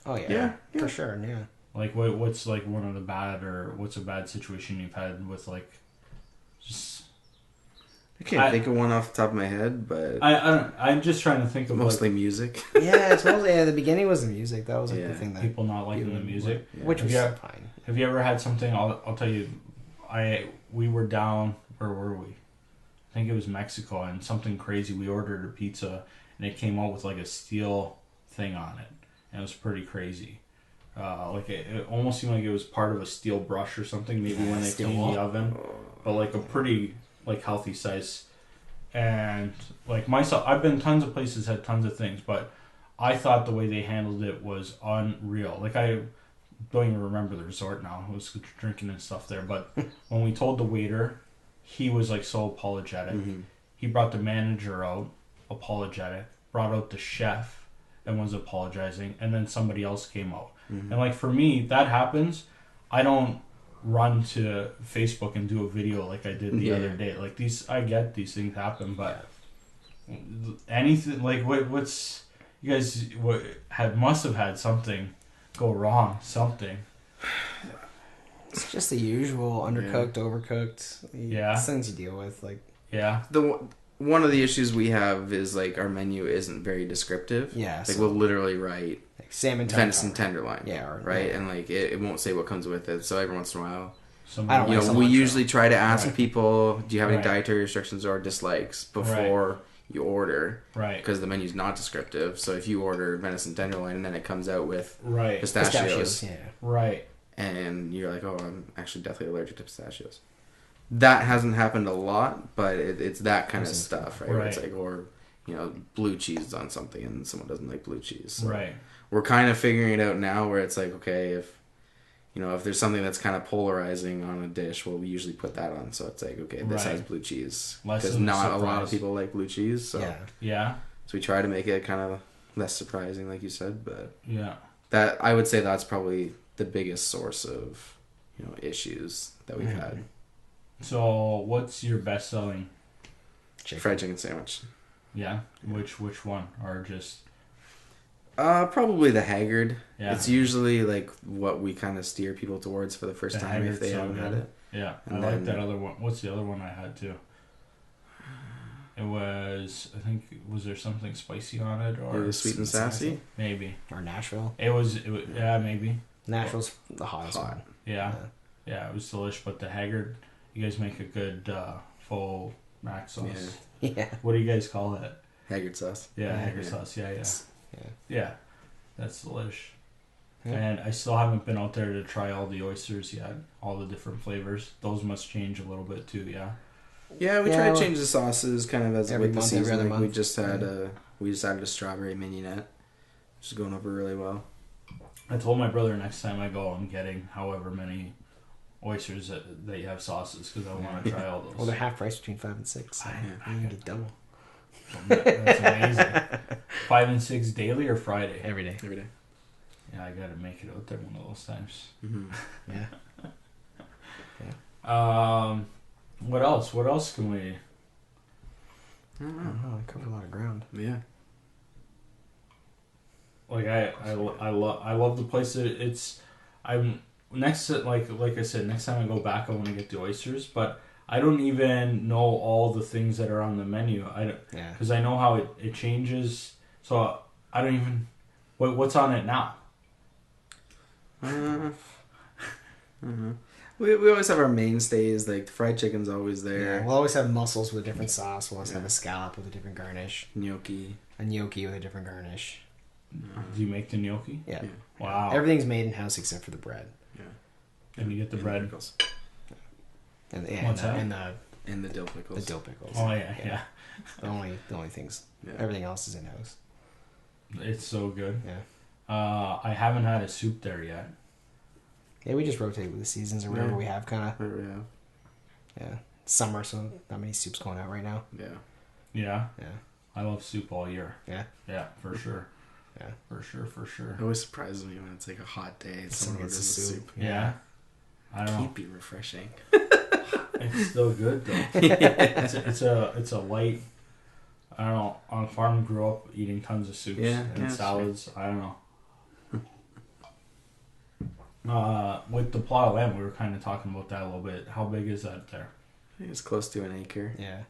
Oh yeah. Yeah. For sure. Yeah. like what's like one of the bad, or what's a bad situation you've had with like just I can't think of one off the top of my head, but I'm just trying to think of mostly music. Yeah, it's mostly the beginning was the music. That was like the thing that people not liking the music, which was fine. Have you ever had something? I'll tell you. We were down. Where were we? I think it was Mexico, and something crazy. We ordered a pizza, and it came out with like a steel thing on it, and it was pretty crazy. Like it almost seemed like it was part of a steel brush or something. Maybe when they cleaned the oven, but like a pretty like healthy size. And like myself, I've been tons of places, had tons of things, but I thought the way they handled it was unreal. Like I don't even remember the resort now. I was drinking and stuff there, but when we told the waiter, he was like so apologetic. Mm-hmm. He brought the manager out, apologetic, brought out the chef and was apologizing, and then somebody else came out. Mm-hmm. And like for me, that happens. I don't run to Facebook and do a video like I did the other day. Like I get these things happen, but anything like what's you guys must have had something go wrong, something. It's just the usual undercooked, overcooked. Things you deal with, like one of the issues we have is like our menu isn't very descriptive. Yeah, like we'll literally write like salmon venison tenderloin. Yeah, right, and like it won't say what comes with it. So every once in a while, we usually try to ask people, do you have any dietary restrictions or dislikes before you order, because the menu's not descriptive. So if you order venison tenderloin and then it comes out with pistachios, and you're like, oh, I'm actually deathly allergic to pistachios. That hasn't happened a lot, but it's that kind of stuff, right? It's like, or blue cheese on something and someone doesn't like blue cheese. So we're kind of figuring it out now, where it's like, okay, if there's something that's kind of polarizing on a dish, well, we usually put that on. So it's like, okay, this has blue cheese. Because not a lot of people like blue cheese. So so we try to make it kind of less surprising, like you said. But that I would say that's probably the biggest source of issues that we've had. So what's your best selling fried chicken sandwich? Yeah. Which one? Or just probably the Haggard. Yeah. It's usually like what we kind of steer people towards for the first time if they haven't had it. Yeah. And I like that other one. What's the other one I had too? It was, I think, was there something spicy on it, or maybe sweet and sassy? Maybe. Or Nashville. It was maybe. Nashville's the hottest one. Yeah, it was delicious. But the Haggard, you guys make a good faux mac sauce. Yeah. What do you guys call that? Haggard sauce. Yeah, Haggard sauce. Yeah. That's delish. Yeah. And I still haven't been out there to try all the oysters yet, all the different flavors. Those must change a little bit too, yeah? Yeah, we try to change the sauces kind of as with the season. Like we just added a strawberry mignonette, which is going over really well. I told my brother next time I go, I'm getting however many oysters that you have sauces, because I want to try all those. Well, they're half price between 5 and 6. So I need a double. That's amazing. 5 and 6 daily or Friday? Every day. Yeah, I gotta make it out there one of those times. Mm-hmm. What else? What else can we? I don't know. I covered a lot of ground. Yeah. Like I love the place. I'm next to, like I said, next time I go back I want to get the oysters, but I don't even know all the things that are on the menu. Because I know how it changes. So I don't even what's on it now. We always have our mainstays, like the fried chicken's always there. Yeah, we'll always have mussels with a different sauce. We'll always have a scallop with a different garnish. Gnocchi. A gnocchi with a different garnish. Do you make the gnocchi? Yeah. Wow. Everything's made in house except for the bread. Yeah. And you get the bread. Pickles. And the dill pickles. The dill pickles. Oh yeah. The only things. Yeah. Everything else is in house. It's so good. Yeah. I haven't had a soup there yet. Yeah, we just rotate with the seasons or whatever we have, kind of. Whatever we have. Yeah. Summer, so not many soups going out right now. Yeah. Yeah. Yeah. I love soup all year. Yeah. Yeah, for sure. Yeah. For sure. It always surprises me when it's like a hot day and someone orders a soup. Yeah. I don't know. Can't be refreshing. It's still good though. It's a light. I don't know. On a farm, grew up eating tons of soups and salads. Sure. I don't know. With the plot of land, we were kind of talking about that a little bit. How big is that there? I think it's close to an acre. Yeah.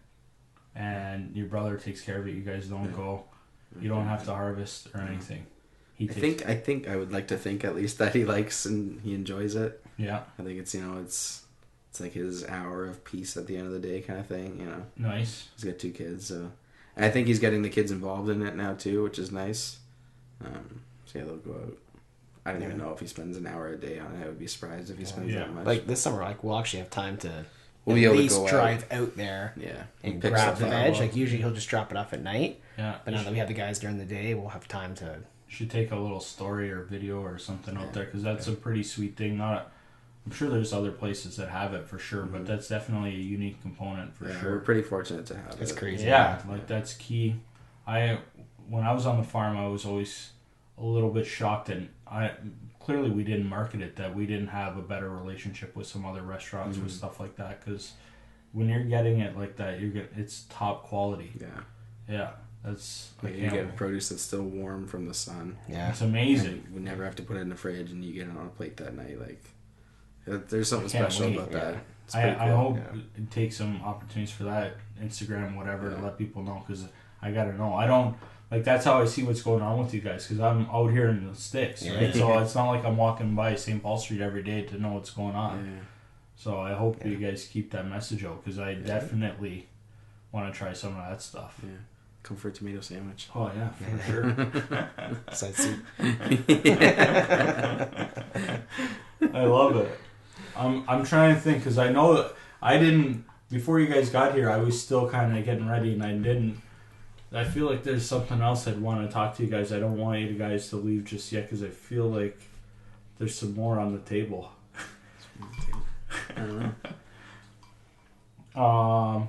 and your brother takes care of it. You guys don't go. You don't have to harvest or anything. I think I would like to think at least that he likes and he enjoys it. Yeah. I think it's it's like his hour of peace at the end of the day kind of thing. Nice. He's got 2 kids, so and I think he's getting the kids involved in it now too, which is nice. So yeah, they'll go out. I don't even know if he spends an hour a day on it. I would be surprised if he spends that much. Like this summer, like we'll actually have time to We'll at be able to least go drive out there and pick grab stuff the up. veg. Like usually he'll just drop it off at night. Yeah. But now that we have the guys during the day, we'll have time to. Should take a little story or video or something out there because that's a pretty sweet thing. I'm sure there's other places that have it for sure, but that's definitely a unique component for sure. We're pretty fortunate to have it. It's crazy. Yeah, like that's key. When I was on the farm, I was always a little bit shocked, and clearly we didn't market it, that we didn't have a better relationship with some other restaurants with stuff like that, because when you're getting it like that, it's top quality. Yeah, that's you get produce that's still warm from the sun. Yeah, it's amazing. We never have to put it in the fridge, and you get it on a plate that night. Like there's something special about that. I hope it takes some opportunities for that, Instagram, whatever, to let people know, because I gotta know. I don't. Like, that's how I see what's going on with you guys, because I'm out here in the sticks, right? So it's not like I'm walking by St. Paul Street every day to know what's going on. Yeah. So I hope you guys keep that message out, because I definitely want to try some of that stuff. Yeah. Come for a tomato sandwich. Oh, yeah, for sure. Side soup. I love it. I'm trying to think, because I know that I didn't, before you guys got here, I was still kind of getting ready, and I didn't. I feel like there's something else I'd want to talk to you guys. I don't want you guys to leave just yet because I feel like there's some more on the table. I don't know.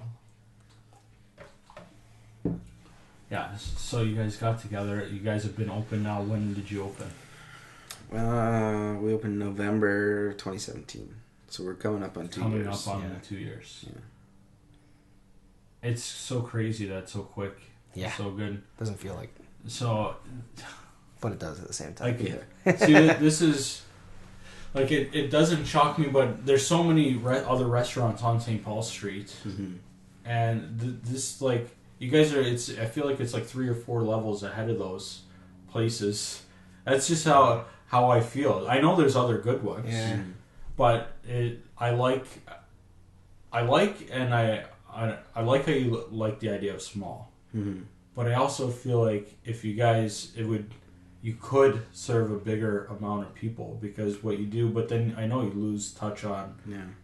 Yeah, so you guys got together. You guys have been open now. When did you open? We opened November 2017. So we're coming up on 2 years. Coming up on the 2 years. Yeah. It's so crazy that it's so quick. Yeah. So good. Doesn't feel like. So. But it does at the same time. See, this is. Like, it doesn't shock me, but there's so many other restaurants on St. Paul Street. Mm-hmm. And this, like, you guys are, I feel like it's like 3 or 4 levels ahead of those places. That's just how I feel. I know there's other good ones. Yeah. But I like and I like how you like the idea of small. Mm-hmm. But I also feel like if you guys, you could serve a bigger amount of people because what you do, but then I know you lose touch on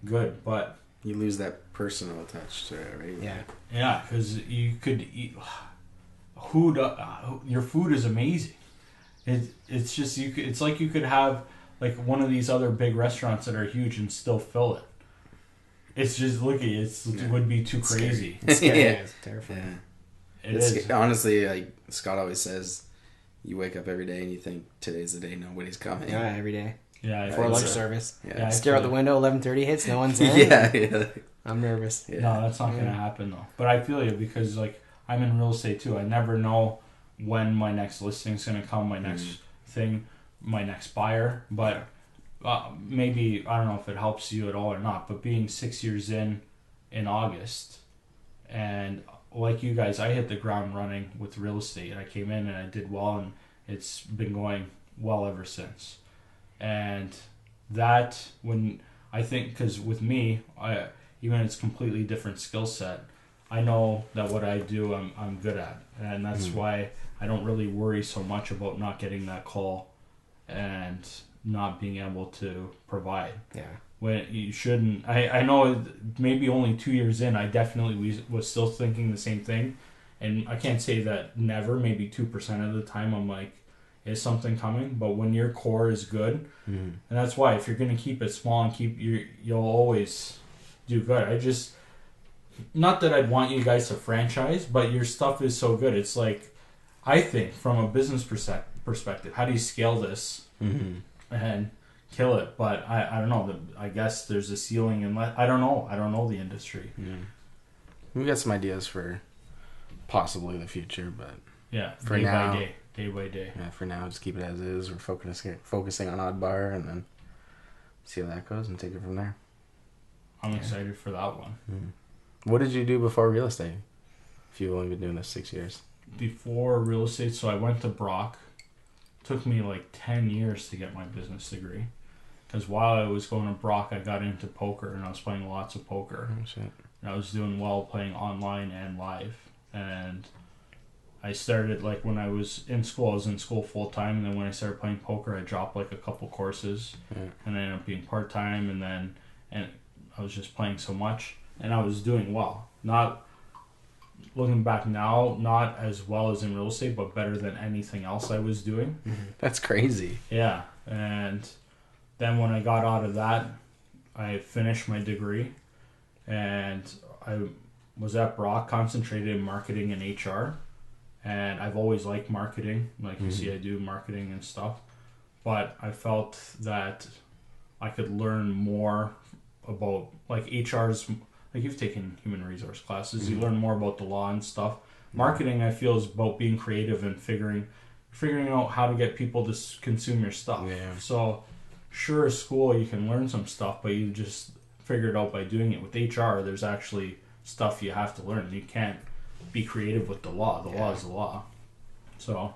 good, but you lose that personal touch to it, right? Yeah, because you could eat your food is amazing. It's just it's like you could have like one of these other big restaurants that are huge and still fill it. It's just it would be too crazy. It's scary. It's terrifying. Yeah. It is. Honestly, like Scott always says, you wake up every day and you think today's the day nobody's coming. Yeah, every day. Yeah, for lunch service. Yeah, stare out the window. 11:30 hits. No one's in. yeah. I'm nervous. Yeah. No, that's not gonna happen though. But I feel you because like I'm in real estate too. I never know when my next listing's gonna come, my next thing, my next buyer. But maybe I don't know if it helps you at all or not. But being 6 years in August, and like you guys, I hit the ground running with real estate. I came in and I did well, and it's been going well ever since. And that when I think, because with me, even it's completely different skill set, I know that what I do, I'm good at, and that's why I don't really worry so much about not getting that call and not being able to provide. Yeah. When you shouldn't. I know maybe only 2 years in, I definitely was still thinking the same thing, and I can't say that never. Maybe 2% of the time, I'm like, is something coming? But when your core is good, and that's why if you're going to keep it small and you'll always do good. Not that I'd want you guys to franchise, but your stuff is so good. It's like, I think from a business perspective, how do you scale this and kill it? But I don't know. I guess there's a ceiling, and I don't know the industry. Yeah. We got some ideas for possibly the future, but for day by day. Yeah, for now, just keep it as is. We're focusing on OddBird, and then see how that goes and take it from there. I'm excited for that one. What did you do before real estate? if you've only been doing this 6 years? Before real estate, so I went to Brock. Took me like 10 years to get my business degree. Because while I was going to Brock, I got into poker, and I was playing lots of poker. Oh, shit. And I was doing well playing online and live. And I started, like, when I was in school, I was in school full-time, and then when I started playing poker, I dropped, like, a couple courses. Yeah. And I ended up being part-time, and I was just playing so much. And I was doing well. Not... Looking back now, not as well as in real estate, but better than anything else I was doing. That's crazy. Yeah. And then when I got out of that, I finished my degree. And I was at Brock, concentrated in marketing and HR. And I've always liked marketing. Like you see, I do marketing and stuff. But I felt that I could learn more about, like, HR's... Like, you've taken human resource classes, you learn more about the law and stuff. Marketing, I feel, is about being creative and figuring out how to get people to consume your stuff. Yeah. So, sure, at school you can learn some stuff, but you just figure it out by doing it. With HR, there's actually stuff you have to learn. You can't be creative with the law. The law is the law. So,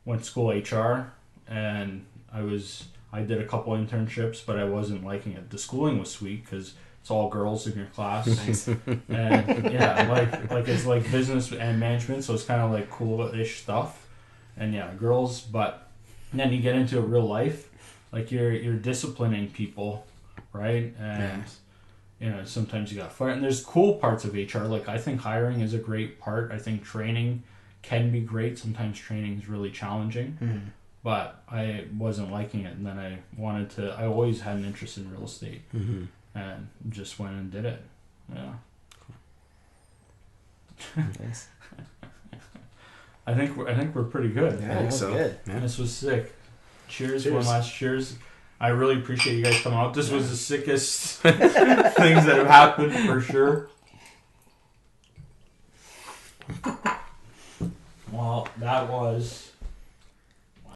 went to school HR, and I did a couple internships, but I wasn't liking it. The schooling was sweet because it's all girls in your class. And yeah, like it's like business and management, so it's kind of like cool-ish stuff. And yeah, girls, but then you get into real life, like you're disciplining people, right? And you know, sometimes you got fired. And there's cool parts of HR. Like, I think hiring is a great part. I think training can be great. Sometimes training is really challenging. But I wasn't liking it, and then I always had an interest in real estate. And just went and did it. Yeah. Nice. I think we're pretty good. Yeah, that was good. Yeah. This was sick. Cheers. One last cheers. I really appreciate you guys coming out. This was the sickest things that have happened for sure. Well, that was